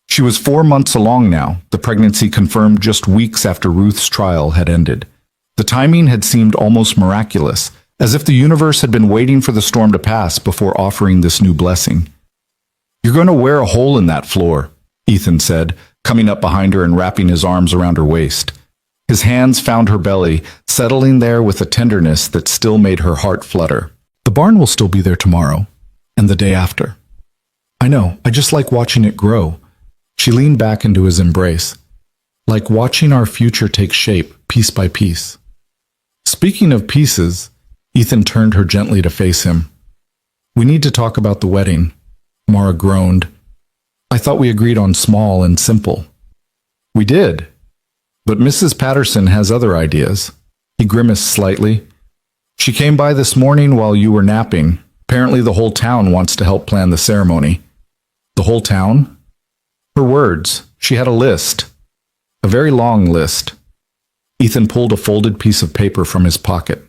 She was 4 months along now, the pregnancy confirmed just weeks after Ruth's trial had ended. The timing had seemed almost miraculous, as if the universe had been waiting for the storm to pass before offering this new blessing. "You're going to wear a hole in that floor," Ethan said, coming up behind her and wrapping his arms around her waist. His hands found her belly, settling there with a tenderness that still made her heart flutter. "The barn will still be there tomorrow, and the day after." "I know, I just like watching it grow." She leaned back into his embrace. "Like watching our future take shape, piece by piece." Speaking of pieces, Ethan turned her gently to face him. "We need to talk about the wedding," Mara groaned. "I thought we agreed on small and simple." "We did. But Mrs. Patterson has other ideas." He grimaced slightly. "She came by this morning while you were napping. Apparently the whole town wants to help plan the ceremony." "The whole town?" Her words. She had a list. A very long list. Ethan pulled a folded piece of paper from his pocket.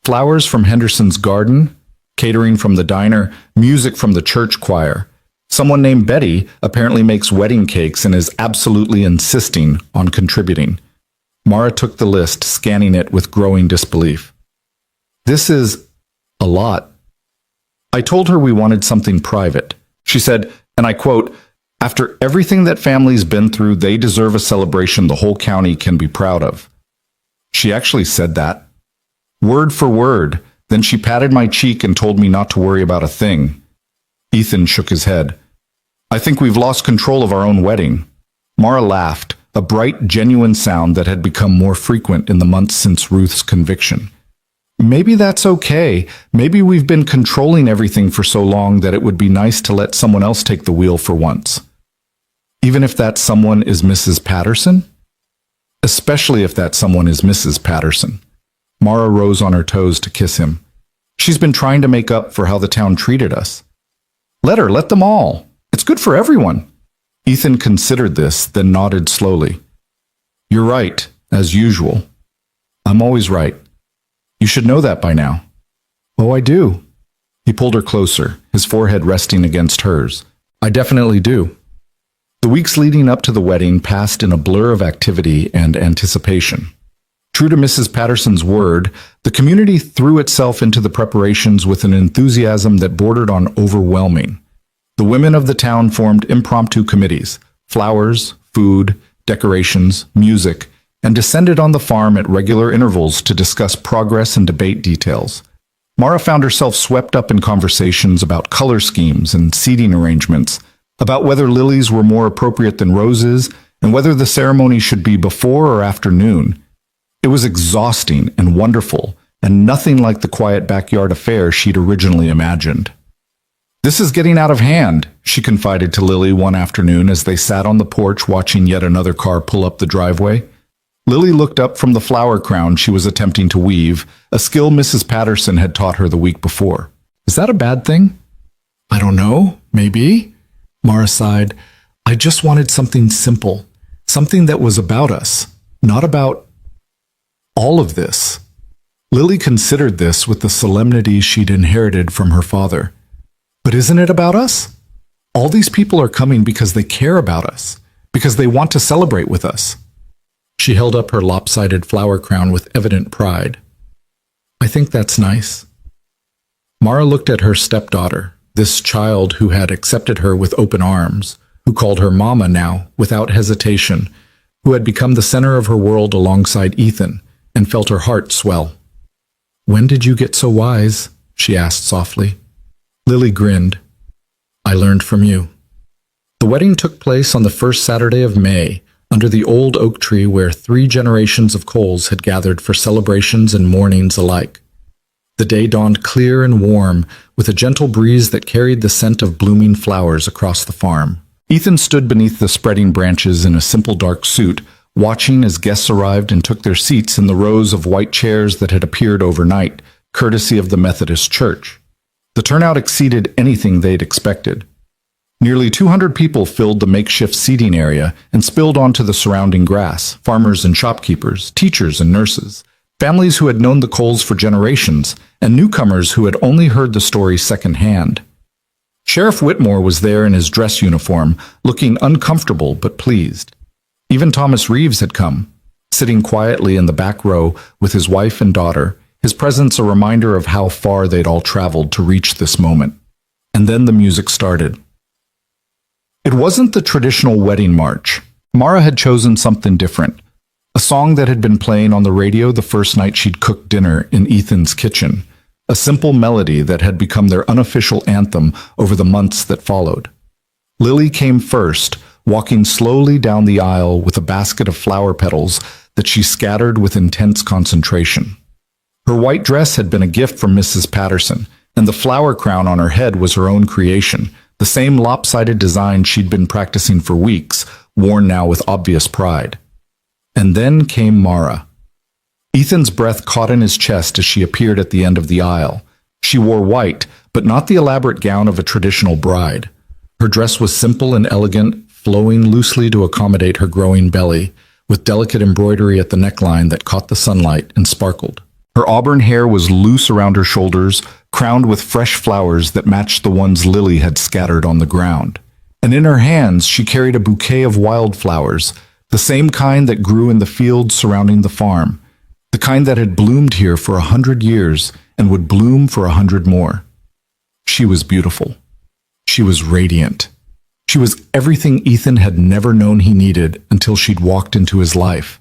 Flowers from Henderson's garden, catering from the diner, music from the church choir. Someone named Betty apparently makes wedding cakes and is absolutely insisting on contributing. Mara took the list, scanning it with growing disbelief. "This is a lot." "I told her we wanted something private." She said, and I quote, "After everything that family's been through, they deserve a celebration the whole county can be proud of." She actually said that. Word for word. Then she patted my cheek and told me not to worry about a thing. Ethan shook his head. "I think we've lost control of our own wedding." Mara laughed, a bright, genuine sound that had become more frequent in the months since Ruth's conviction. "Maybe that's okay. Maybe we've been controlling everything for so long that it would be nice to let someone else take the wheel for once. Even if that someone is Mrs. Patterson? Especially if that someone is Mrs. Patterson." Mara rose on her toes to kiss him. "She's been trying to make up for how the town treated us." "Let her, let them all. It's good for everyone." Ethan considered this, then nodded slowly. "You're right, as usual. I'm always right. You should know that by now." "Oh, I do." He pulled her closer, his forehead resting against hers. "I definitely do." The weeks leading up to the wedding passed in a blur of activity and anticipation. True to Mrs. Patterson's word, the community threw itself into the preparations with an enthusiasm that bordered on overwhelming. The women of the town formed impromptu committees, flowers, food, decorations, music, and descended on the farm at regular intervals to discuss progress and debate details. Mara found herself swept up in conversations about color schemes and seating arrangements, about whether lilies were more appropriate than roses, and whether the ceremony should be before or after noon. It was exhausting and wonderful, and nothing like the quiet backyard affair she'd originally imagined. "This is getting out of hand," she confided to Lily one afternoon as they sat on the porch watching yet another car pull up the driveway. Lily looked up from the flower crown she was attempting to weave, a skill Mrs. Patterson had taught her the week before. "Is that a bad thing?" "I don't know. Maybe." Mara sighed. "I just wanted something simple, something that was about us, not about all of this." Lily considered this with the solemnity she'd inherited from her father. "But isn't it about us? All these people are coming because they care about us, because they want to celebrate with us." She held up her lopsided flower crown with evident pride. "I think that's nice." Mara looked at her stepdaughter, this child who had accepted her with open arms, who called her Mama now, without hesitation, who had become the center of her world alongside Ethan, and felt her heart swell. "When did you get so wise?" she asked softly. Lily grinned. "I learned from you." The wedding took place on the first Saturday of May, under the old oak tree where 3 generations of Coles had gathered for celebrations and mournings alike. The day dawned clear and warm, with a gentle breeze that carried the scent of blooming flowers across the farm. Ethan stood beneath the spreading branches in a simple dark suit, watching as guests arrived and took their seats in the rows of white chairs that had appeared overnight, courtesy of the Methodist Church. The turnout exceeded anything they'd expected. Nearly 200 people filled the makeshift seating area and spilled onto the surrounding grass, farmers and shopkeepers, teachers and nurses, families who had known the Coles for generations, and newcomers who had only heard the story secondhand. Sheriff Whitmore was there in his dress uniform, looking uncomfortable but pleased. Even Thomas Reeves had come, sitting quietly in the back row with his wife and daughter, his presence a reminder of how far they'd all traveled to reach this moment. And then the music started. It wasn't the traditional wedding march. Mara had chosen something different. A song that had been playing on the radio the first night she'd cooked dinner in Ethan's kitchen. A simple melody that had become their unofficial anthem over the months that followed. Lily came first, walking slowly down the aisle with a basket of flower petals that she scattered with intense concentration. Her white dress had been a gift from Mrs. Patterson, and the flower crown on her head was her own creation, the same lopsided design she'd been practicing for weeks, worn now with obvious pride. And then came Mara. Ethan's breath caught in his chest as she appeared at the end of the aisle. She wore white, but not the elaborate gown of a traditional bride. Her dress was simple and elegant, flowing loosely to accommodate her growing belly, with delicate embroidery at the neckline that caught the sunlight and sparkled. Her auburn hair was loose around her shoulders, crowned with fresh flowers that matched the ones Lily had scattered on the ground. And in her hands she carried a bouquet of wildflowers, the same kind that grew in the fields surrounding the farm, the kind that had bloomed here for 100 years and would bloom for 100 more. She was beautiful. She was radiant. She was everything Ethan had never known he needed until she'd walked into his life.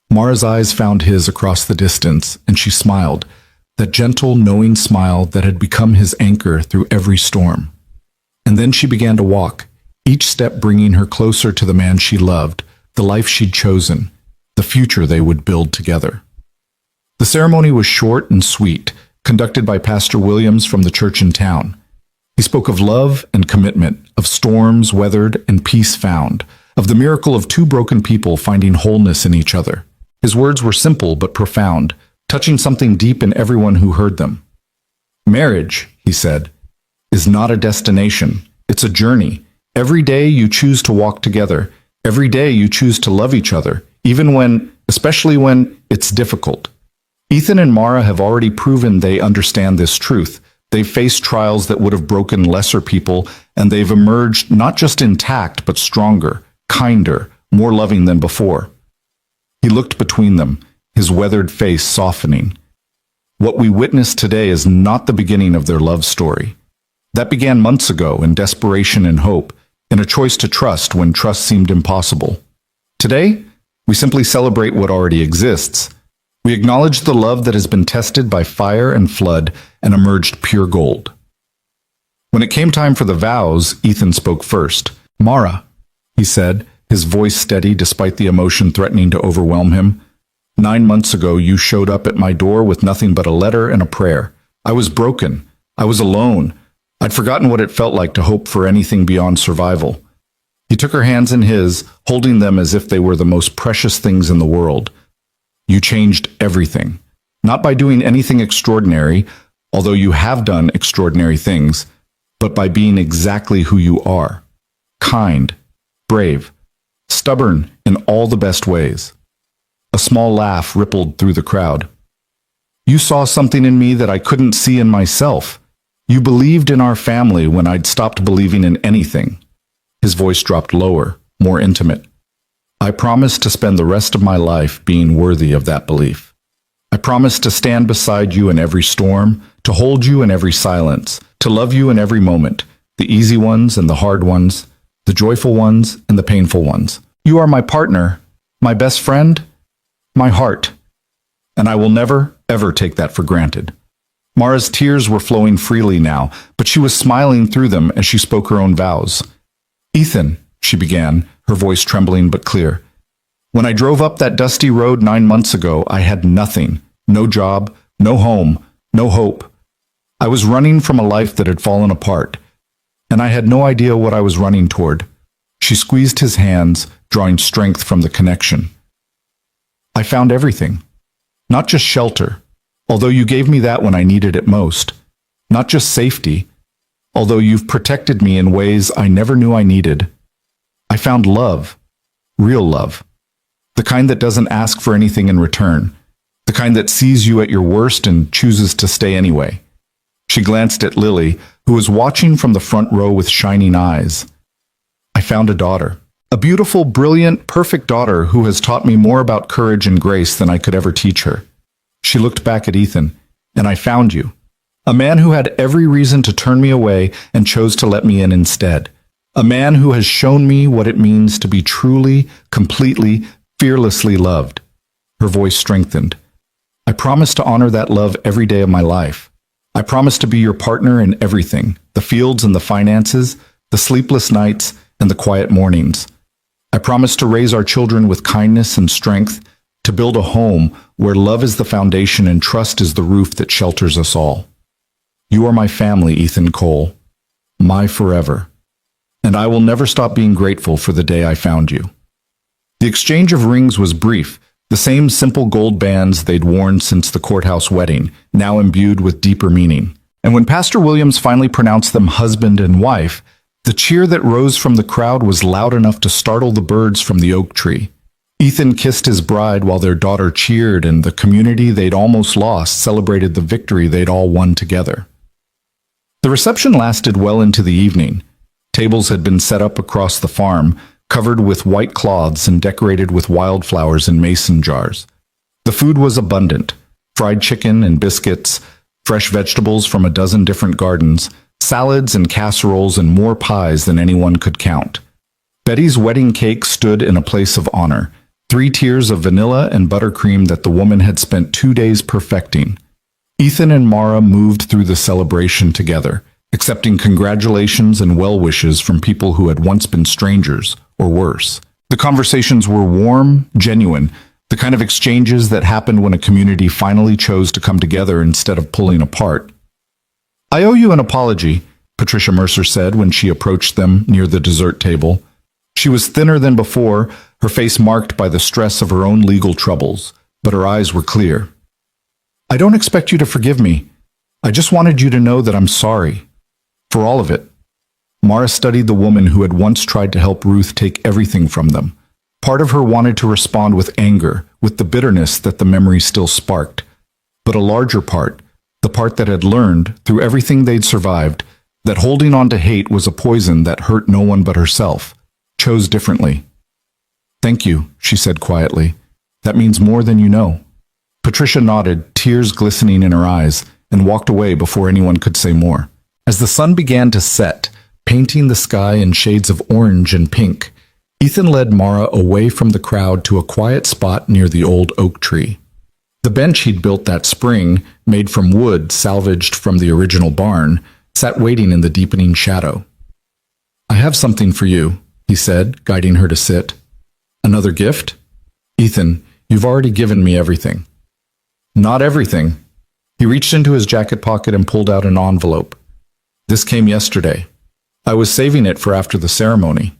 Mara's eyes found his across the distance, and she smiled, that gentle, knowing smile that had become his anchor through every storm. And then she began to walk, each step bringing her closer to the man she loved, the life she'd chosen, the future they would build together. The ceremony was short and sweet, conducted by Pastor Williams from the church in town. He spoke of love and commitment, of storms weathered and peace found, of the miracle of two broken people finding wholeness in each other. His words were simple but profound, touching something deep in everyone who heard them. Marriage, he said, is not a destination. It's a journey. Every day you choose to walk together. Every day you choose to love each other, especially when it's difficult. Ethan and Mara have already proven they understand this truth. They've faced trials that would have broken lesser people, and they've emerged not just intact, but stronger, kinder, more loving than before. He looked between them, his weathered face softening. What we witness today is not the beginning of their love story. That began months ago in desperation and hope, in a choice to trust when trust seemed impossible. Today, we simply celebrate what already exists. We acknowledge the love that has been tested by fire and flood and emerged pure gold. When it came time for the vows, Ethan spoke first. Mara, he said, his voice steady despite the emotion threatening to overwhelm him. 9 months ago, you showed up at my door with nothing but a letter and a prayer. I was broken. I was alone. I'd forgotten what it felt like to hope for anything beyond survival. He took her hands in his, holding them as if they were the most precious things in the world. You changed everything. Not by doing anything extraordinary, although you have done extraordinary things, but by being exactly who you are. Kind, brave, stubborn in all the best ways. A small laugh rippled through the crowd. You saw something in me that I couldn't see in myself. You believed in our family when I'd stopped believing in anything. His voice dropped lower, more intimate. I promise to spend the rest of my life being worthy of that belief. I promise to stand beside you in every storm, to hold you in every silence, to love you in every moment, the easy ones and the hard ones, the joyful ones and the painful ones. You are my partner, my best friend, my heart, and I will never, ever take that for granted. Mara's tears were flowing freely now, but she was smiling through them as she spoke her own vows. Ethan, she began, her voice trembling but clear. When I drove up that dusty road 9 months ago, I had nothing, no job, no home, no hope. I was running from a life that had fallen apart, and I had no idea what I was running toward. She squeezed his hands, drawing strength from the connection. I found everything. Not just shelter, although you gave me that when I needed it most. Not just safety, although you've protected me in ways I never knew I needed. I found love, real love, the kind that doesn't ask for anything in return, the kind that sees you at your worst and chooses to stay anyway. She glanced at Lily, who was watching from the front row with shining eyes. I found a daughter. A beautiful, brilliant, perfect daughter who has taught me more about courage and grace than I could ever teach her. She looked back at Ethan, and I found you. A man who had every reason to turn me away and chose to let me in instead. A man who has shown me what it means to be truly, completely, fearlessly loved. Her voice strengthened. I promise to honor that love every day of my life. I promise to be your partner in everything, the fields and the finances, the sleepless nights, and the quiet mornings. I promise to raise our children with kindness and strength, to build a home where love is the foundation and trust is the roof that shelters us all. You are my family, Ethan Cole, my forever, and I will never stop being grateful for the day I found you. The exchange of rings was brief, the same simple gold bands they'd worn since the courthouse wedding, now imbued with deeper meaning. And when Pastor Williams finally pronounced them husband and wife, the cheer that rose from the crowd was loud enough to startle the birds from the oak tree. Ethan kissed his bride while their daughter cheered, and the community they'd almost lost celebrated the victory they'd all won together. The reception lasted well into the evening. Tables had been set up across the farm, covered with white cloths and decorated with wildflowers in mason jars. The food was abundant: fried chicken and biscuits, fresh vegetables from a dozen different gardens, salads and casseroles, and more pies than anyone could count. Betty's wedding cake stood in a place of honor, 3 tiers of vanilla and buttercream that the woman had spent 2 days perfecting. Ethan and Mara moved through the celebration together, accepting congratulations and well wishes from people who had once been strangers, or worse. The conversations were warm, genuine, the kind of exchanges that happened when a community finally chose to come together instead of pulling apart. "I owe you an apology," Patricia Mercer said when she approached them near the dessert table. She was thinner than before, her face marked by the stress of her own legal troubles, but her eyes were clear. "I don't expect you to forgive me. I just wanted you to know that I'm sorry. For all of it." Mara studied the woman who had once tried to help Ruth take everything from them. Part of her wanted to respond with anger, with the bitterness that the memory still sparked. But a larger part, the part that had learned, through everything they'd survived, that holding on to hate was a poison that hurt no one but herself, chose differently. "Thank you," she said quietly. "That means more than you know." Patricia nodded, tears glistening in her eyes, and walked away before anyone could say more. As the sun began to set, painting the sky in shades of orange and pink, Ethan led Mara away from the crowd to a quiet spot near the old oak tree. The bench he'd built that spring, made from wood salvaged from the original barn, sat waiting in the deepening shadow. "I have something for you," he said, guiding her to sit. "Another gift? Ethan, you've already given me everything." "Not everything." He reached into his jacket pocket and pulled out an envelope. "This came yesterday. I was saving it for after the ceremony."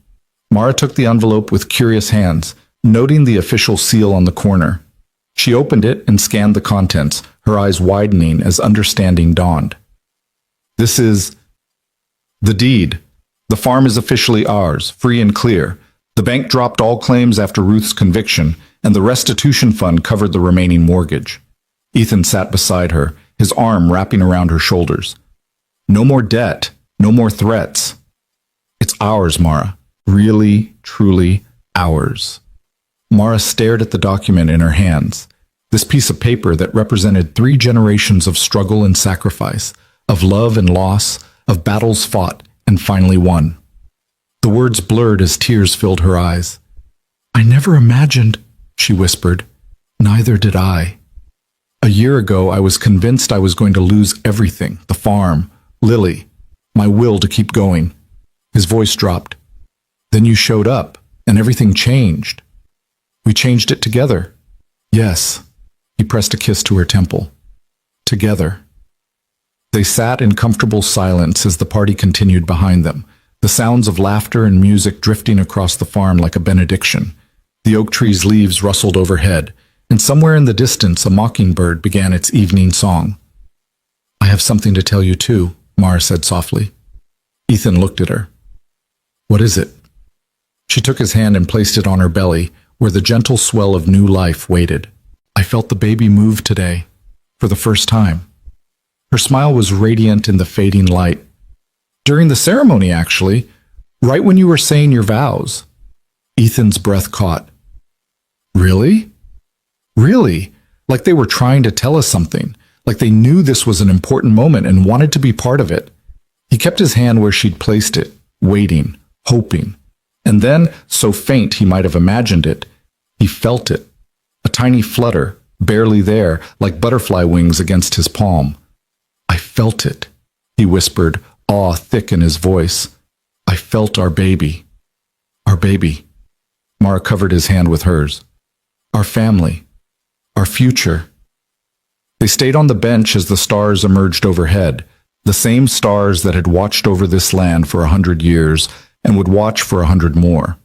Mara took the envelope with curious hands, noting the official seal on the corner. She opened it and scanned the contents, her eyes widening as understanding dawned. "This is the deed. The farm is officially ours, free and clear. The bank dropped all claims after Ruth's conviction, and the restitution fund covered the remaining mortgage." Ethan sat beside her, his arm wrapping around her shoulders. "No more debt, no more threats. It's ours, Mara. Really, truly ours." Mara stared at the document in her hands, this piece of paper that represented 3 generations of struggle and sacrifice, of love and loss, of battles fought and finally won. The words blurred as tears filled her eyes. "I never imagined," she whispered. "Neither did I. A year ago, I was convinced I was going to lose everything, the farm, Lily, my will to keep going." His voice dropped. "Then you showed up, and everything changed. We changed it together." "Yes." He pressed a kiss to her temple. "Together." They sat in comfortable silence as the party continued behind them, the sounds of laughter and music drifting across the farm like a benediction. The oak tree's leaves rustled overhead, and somewhere in the distance a mockingbird began its evening song. "I have something to tell you too," Mara said softly. Ethan looked at her. What is it? She took his hand and placed it on her belly, where the gentle swell of new life waited. I felt the baby move today, for the first time. Her smile was radiant in the fading light. During the ceremony, actually, right when you were saying your vows. Ethan's breath caught. Really? Really? Like they were trying to tell us something, like they knew this was an important moment and wanted to be part of it. He kept his hand where she'd placed it, waiting, hoping. And then, so faint he might have imagined it, he felt it. A tiny flutter, barely there, like butterfly wings against his palm. I felt it, he whispered, awe thick in his voice. I felt our baby. Our baby. Mara covered his hand with hers. Our family. Our future. They stayed on the bench as the stars emerged overhead, the same stars that had watched over this land for 100 years and would watch for 100 more.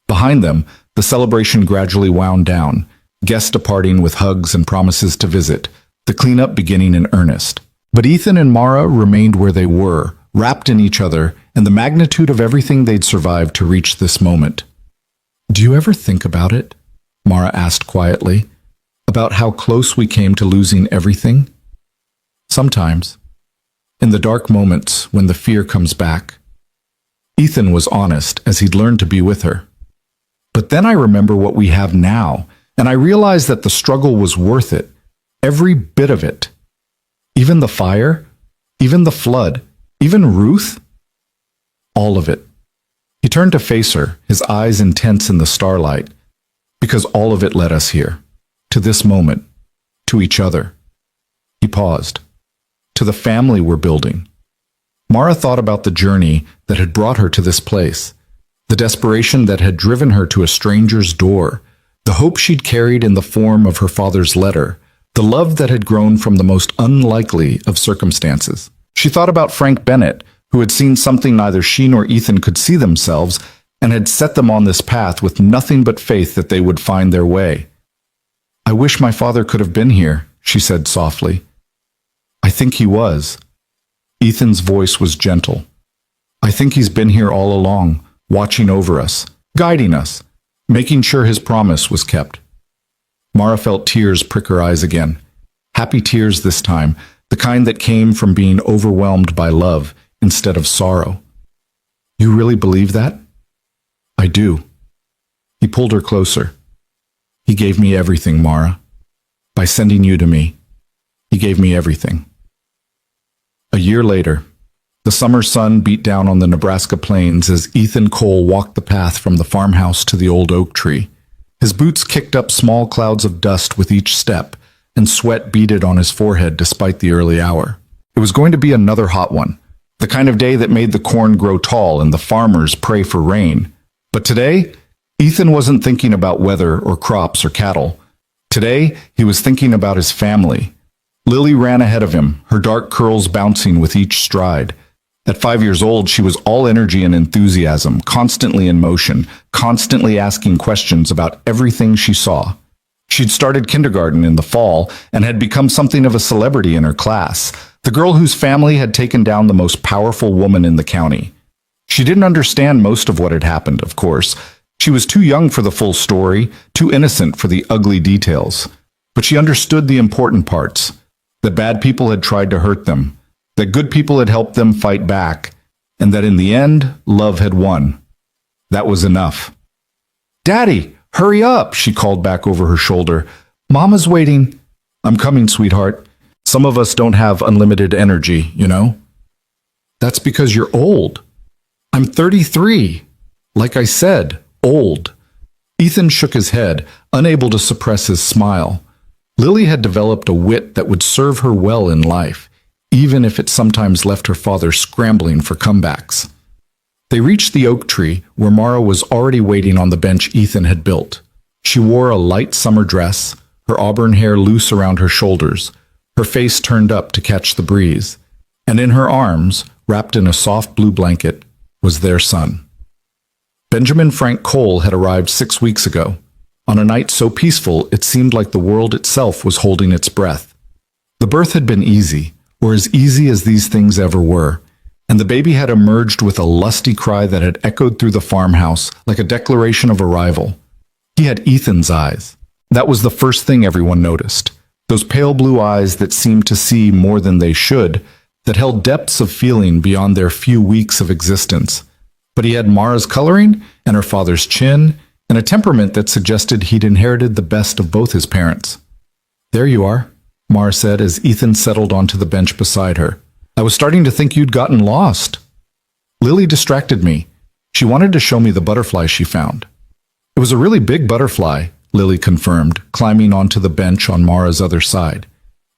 Behind them, the celebration gradually wound down, guests departing with hugs and promises to visit, the cleanup beginning in earnest. But Ethan and Mara remained where they were, wrapped in each other and the magnitude of everything they'd survived to reach this moment. Do you ever think about it? Mara asked quietly. About how close we came to losing everything? Sometimes. In the dark moments when the fear comes back. Ethan was honest as he'd learned to be with her. But then I remember what we have now, and I realized that the struggle was worth it. Every bit of it. Even the fire, even the flood, even Ruth. All of it. He turned to face her, his eyes intense in the starlight, because all of it led us here, to this moment, to each other. He paused. To the family we're building. Mara thought about the journey that had brought her to this place, the desperation that had driven her to a stranger's door, the hope she'd carried in the form of her father's letter, the love that had grown from the most unlikely of circumstances. She thought about Frank Bennett, who had seen something neither she nor Ethan could see themselves, and had set them on this path with nothing but faith that they would find their way. I wish my father could have been here, she said softly. I think he was. Ethan's voice was gentle. I think he's been here all along, watching over us, guiding us, making sure his promise was kept. Mara felt tears prick her eyes again. Happy tears this time, the kind that came from being overwhelmed by love instead of sorrow. You really believe that? I do. He pulled her closer. He gave me everything, Mara. By sending you to me, he gave me everything. A year later, the summer sun beat down on the Nebraska plains as Ethan Cole walked the path from the farmhouse to the old oak tree. His boots kicked up small clouds of dust with each step, and sweat beaded on his forehead despite the early hour. It was going to be another hot one, the kind of day that made the corn grow tall and the farmers pray for rain. But today, Ethan wasn't thinking about weather or crops or cattle. Today, he was thinking about his family. Lily ran ahead of him, her dark curls bouncing with each stride. At 5 years old, she was all energy and enthusiasm, constantly in motion, constantly asking questions about everything she saw. She'd started kindergarten in the fall and had become something of a celebrity in her class, the girl whose family had taken down the most powerful woman in the county. She didn't understand most of what had happened, of course. She was too young for the full story, too innocent for the ugly details. But she understood the important parts. That bad people had tried to hurt them, that good people had helped them fight back, and that in the end, love had won. That was enough. Daddy, hurry up, she called back over her shoulder. Mama's waiting. I'm coming, sweetheart. Some of us don't have unlimited energy, you know? That's because you're old. I'm 33. Like I said, old. Ethan shook his head, unable to suppress his smile. Lily had developed a wit that would serve her well in life, even if it sometimes left her father scrambling for comebacks. They reached the oak tree, where Mara was already waiting on the bench Ethan had built. She wore a light summer dress, her auburn hair loose around her shoulders, her face turned up to catch the breeze, and in her arms, wrapped in a soft blue blanket, was their son. Benjamin Frank Cole had arrived 6 weeks ago, on a night so peaceful it seemed like the world itself was holding its breath. The birth had been easy, or as easy as these things ever were. and the baby had emerged with a lusty cry that had echoed through the farmhouse like a declaration of arrival. He had Ethan's eyes. That was the first thing everyone noticed. Those pale blue eyes that seemed to see more than they should, that held depths of feeling beyond their few weeks of existence. But he had Mara's coloring and her father's chin, and a temperament that suggested he'd inherited the best of both his parents. "There you are," Mara said as Ethan settled onto the bench beside her. "I was starting to think you'd gotten lost." Lily distracted me. She wanted to show me the butterfly she found. It was a really big butterfly, Lily confirmed, climbing onto the bench on Mara's other side.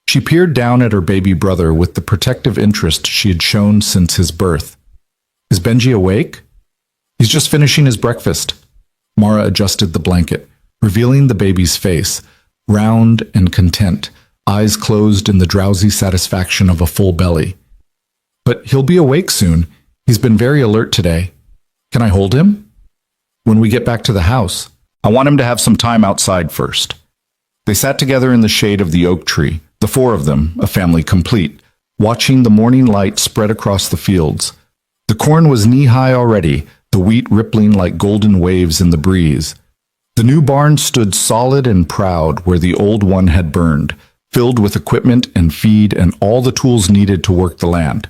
She peered down at her baby brother with the protective interest she had shown since his birth. "Is Benji awake?" "He's just finishing his breakfast." Mara adjusted the blanket, revealing the baby's face, round and content, eyes closed in the drowsy satisfaction of a full belly. "But he'll be awake soon. He's been very alert today. Can I hold him?" "When we get back to the house. I want him to have some time outside first." They sat together in the shade of the oak tree, the four of them, a family complete, watching the morning light spread across the fields. The corn was knee-high already, the wheat rippling like golden waves in the breeze. The new barn stood solid and proud where the old one had burned, filled with equipment and feed and all the tools needed to work the land.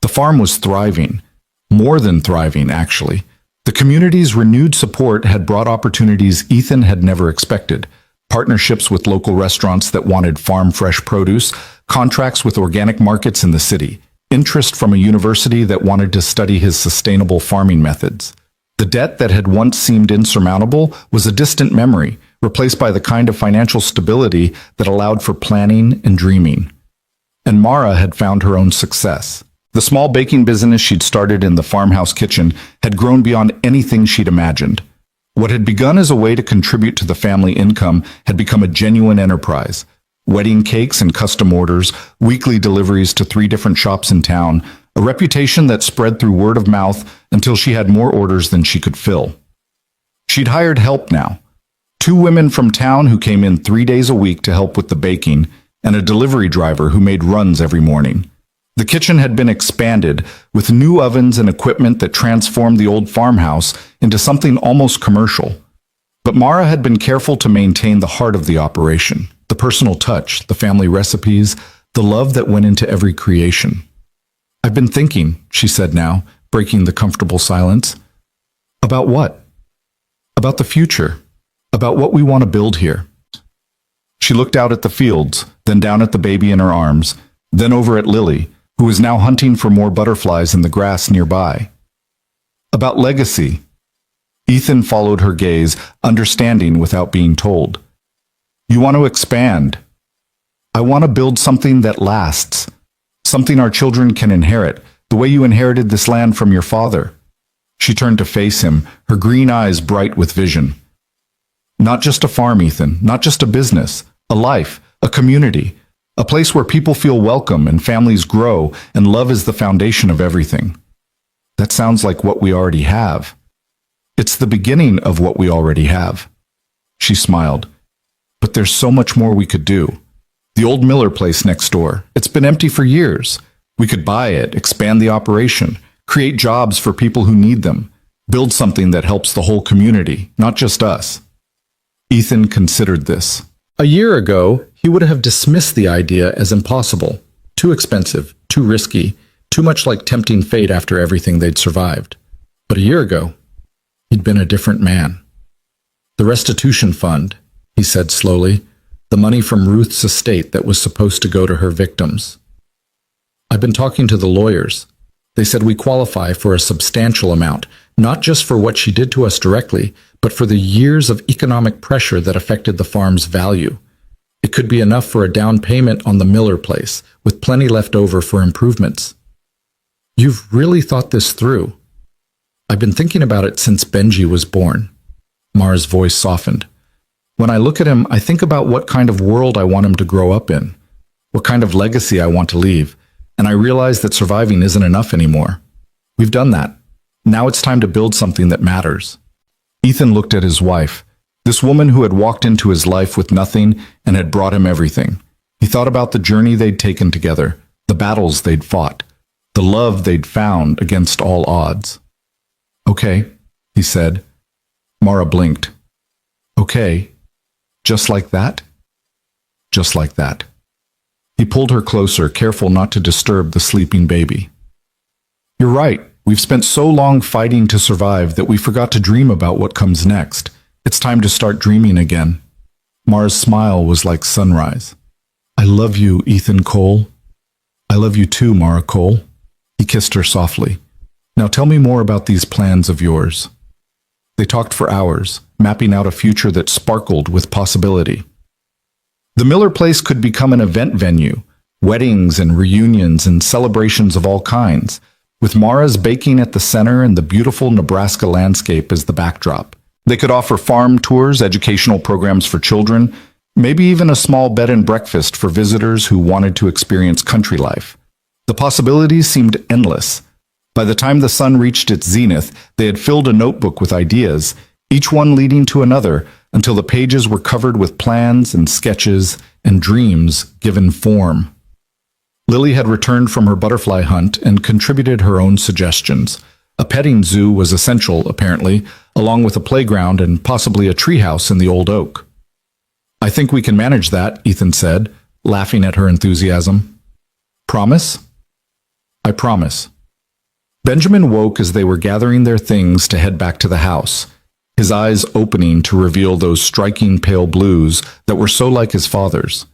The farm was thriving. More than thriving, actually. The community's renewed support had brought opportunities Ethan had never expected. Partnerships with local restaurants that wanted farm-fresh produce, contracts with organic markets in the city, interest from a university that wanted to study his sustainable farming methods. The debt that had once seemed insurmountable was a distant memory, replaced by the kind of financial stability that allowed for planning and dreaming. And Mara had found her own success. The small baking business she'd started in the farmhouse kitchen had grown beyond anything she'd imagined. What had begun as a way to contribute to the family income had become a genuine enterprise. Wedding cakes and custom orders, weekly deliveries to 3 different shops in town, a reputation that spread through word of mouth until she had more orders than she could fill. She'd hired help now. 2 women from town who came in 3 days a week to help with the baking, and a delivery driver who made runs every morning. The kitchen had been expanded with new ovens and equipment that transformed the old farmhouse into something almost commercial. But Mara had been careful to maintain the heart of the operation, the personal touch, the family recipes, the love that went into every creation. "I've been thinking," she said now, breaking the comfortable silence. "About what?" "About the future. About what we want to build here." She looked out at the fields, then down at the baby in her arms, then over at Lily, who was now hunting for more butterflies in the grass nearby. "About legacy." Ethan followed her gaze, understanding without being told. "You want to expand. I want to build something that lasts, something our children can inherit, the way you inherited this land from your father." She turned to face him, her green eyes bright with vision. "Not just a farm, Ethan, not just a business, a life, a community. A place where people feel welcome and families grow and love is the foundation of everything." "That sounds like what we already have." "It's the beginning of what we already have." She smiled. "But there's so much more we could do. The old Miller place next door, it's been empty for years. We could buy it, expand the operation, create jobs for people who need them, build something that helps the whole community, not just us." Ethan considered this. A year ago, he would have dismissed the idea as impossible, too expensive, too risky, too much like tempting fate after everything they'd survived. But a year ago, he'd been a different man. "The restitution fund," he said slowly, "the money from Ruth's estate that was supposed to go to her victims. I've been talking to the lawyers. They said we qualify for a substantial amount, not just for what she did to us directly, but for the years of economic pressure that affected the farm's value. It could be enough for a down payment on the Miller place, with plenty left over for improvements." "You've really thought this through." "I've been thinking about it since Benji was born." Mara's voice softened. "When I look at him, I think about what kind of world I want him to grow up in, what kind of legacy I want to leave, and I realize that surviving isn't enough anymore. We've done that. Now it's time to build something that matters." Ethan looked at his wife, this woman who had walked into his life with nothing and had brought him everything. He thought about the journey they'd taken together, the battles they'd fought, the love they'd found against all odds. "Okay," he said. Mara blinked. "Okay, just like that?" "Just like that." He pulled her closer, careful not to disturb the sleeping baby. "You're right. We've spent so long fighting to survive that we forgot to dream about what comes next. It's time to start dreaming again." Mara's smile was like sunrise. "I love you, Ethan Cole." "I love you too, Mara Cole." He kissed her softly. "Now tell me more about these plans of yours." They talked for hours, mapping out a future that sparkled with possibility. The Miller place could become an event venue, weddings and reunions and celebrations of all kinds, with Mara's baking at the center and the beautiful Nebraska landscape as the backdrop. They could offer farm tours, educational programs for children, maybe even a small bed and breakfast for visitors who wanted to experience country life. The possibilities seemed endless. By the time the sun reached its zenith, they had filled a notebook with ideas, each one leading to another, until the pages were covered with plans and sketches and dreams given form. Lily had returned from her butterfly hunt and contributed her own suggestions. A petting zoo was essential, apparently, along with a playground and possibly a treehouse in the old oak. "I think we can manage that," Ethan said, laughing at her enthusiasm. "Promise?" "I promise." Benjamin woke as they were gathering their things to head back to the house, his eyes opening to reveal those striking pale blues that were so like his father's.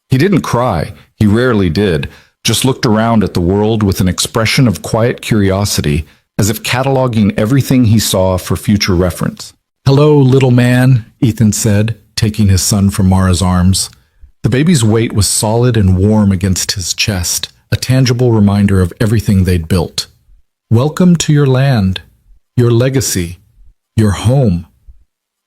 He didn't cry, he rarely did, just looked around at the world with an expression of quiet curiosity, as if cataloging everything he saw for future reference. "Hello, little man," Ethan said, taking his son from Mara's arms. The baby's weight was solid and warm against his chest, a tangible reminder of everything they'd built. "Welcome to your land, your legacy, your home."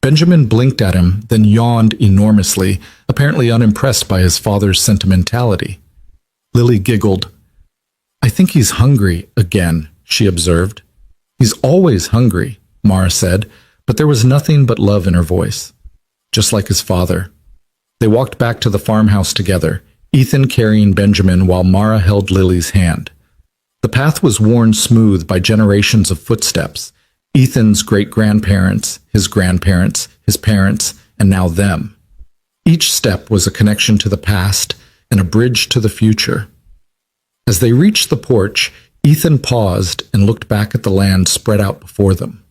Benjamin blinked at him, then yawned enormously, apparently unimpressed by his father's sentimentality. Lily giggled. "I think he's hungry again," she observed. "He's always hungry," Mara said, but there was nothing but love in her voice. Just like his father. They walked back to the farmhouse together, Ethan carrying Benjamin while Mara held Lily's hand. The path was worn smooth by generations of footsteps, Ethan's great-grandparents, his parents, and now them. Each step was a connection to the past and a bridge to the future. As they reached the porch, Ethan paused and looked back at the land spread out before them.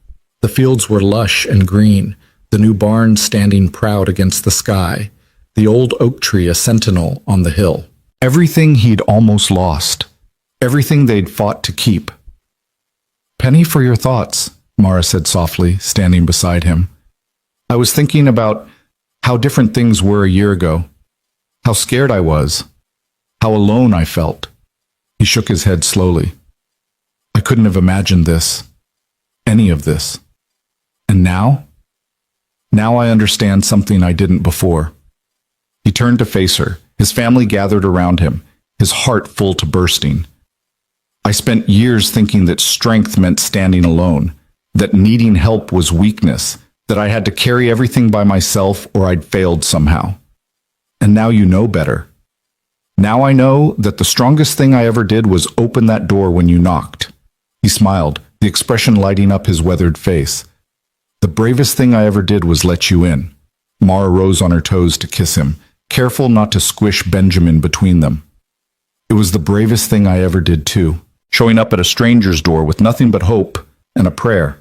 The fields were lush and green, the new barn standing proud against the sky, the old oak tree a sentinel on the hill. Everything he'd almost lost, everything they'd fought to keep. "Penny for your thoughts," Mara said softly, standing beside him. "I was thinking about how different things were a year ago, how scared I was, how alone I felt." He shook his head slowly. "I couldn't have imagined this, any of this. And now? Now I understand something I didn't before." He turned to face her, his family gathered around him, his heart full to bursting. "I spent years thinking that strength meant standing alone, that needing help was weakness, that I had to carry everything by myself or I'd failed somehow. And now you know better. Now I know that the strongest thing I ever did was open that door when you knocked." He smiled, the expression lighting up his weathered face. "The bravest thing I ever did was let you in." Mara rose on her toes to kiss him, careful not to squish Benjamin between them. "It was the bravest thing I ever did too, showing up at a stranger's door with nothing but hope and a prayer.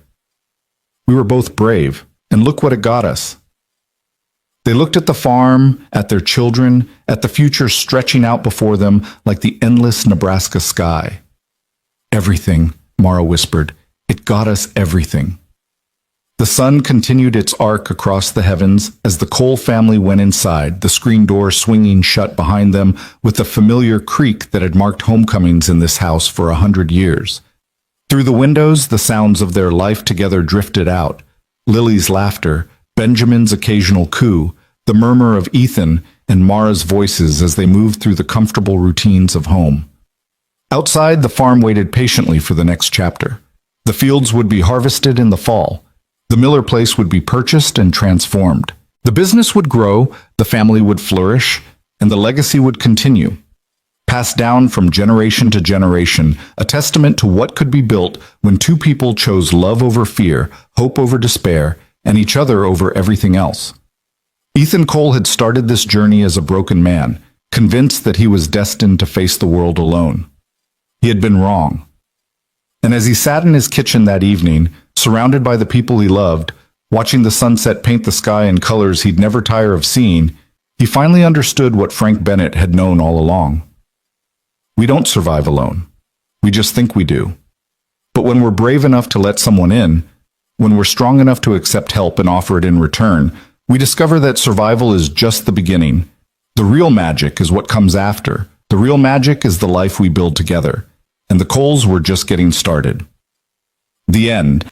We were both brave, and look what it got us." They looked at the farm, at their children, at the future stretching out before them like the endless Nebraska sky. "Everything," Mara whispered. "It got us everything." The sun continued its arc across the heavens as the Cole family went inside, the screen door swinging shut behind them with the familiar creak that had marked homecomings in this house for 100 years. Through the windows, the sounds of their life together drifted out. Lily's laughter, Benjamin's occasional coo, the murmur of Ethan and Mara's voices as they moved through the comfortable routines of home. Outside, the farm waited patiently for the next chapter. The fields would be harvested in the fall. The Miller place would be purchased and transformed. The business would grow, the family would flourish, and the legacy would continue. passed down from generation to generation, a testament to what could be built when two people chose love over fear, hope over despair, and each other over everything else. Ethan Cole had started this journey as a broken man, convinced that he was destined to face the world alone. He had been wrong. And as he sat in his kitchen that evening, surrounded by the people he loved, watching the sunset paint the sky in colors he'd never tire of seeing, he finally understood what Frank Bennett had known all along. We don't survive alone. We just think we do. But when we're brave enough to let someone in, when we're strong enough to accept help and offer it in return, we discover that survival is just the beginning. The real magic is what comes after. The real magic is the life we build together. And the Coles were just getting started. The end.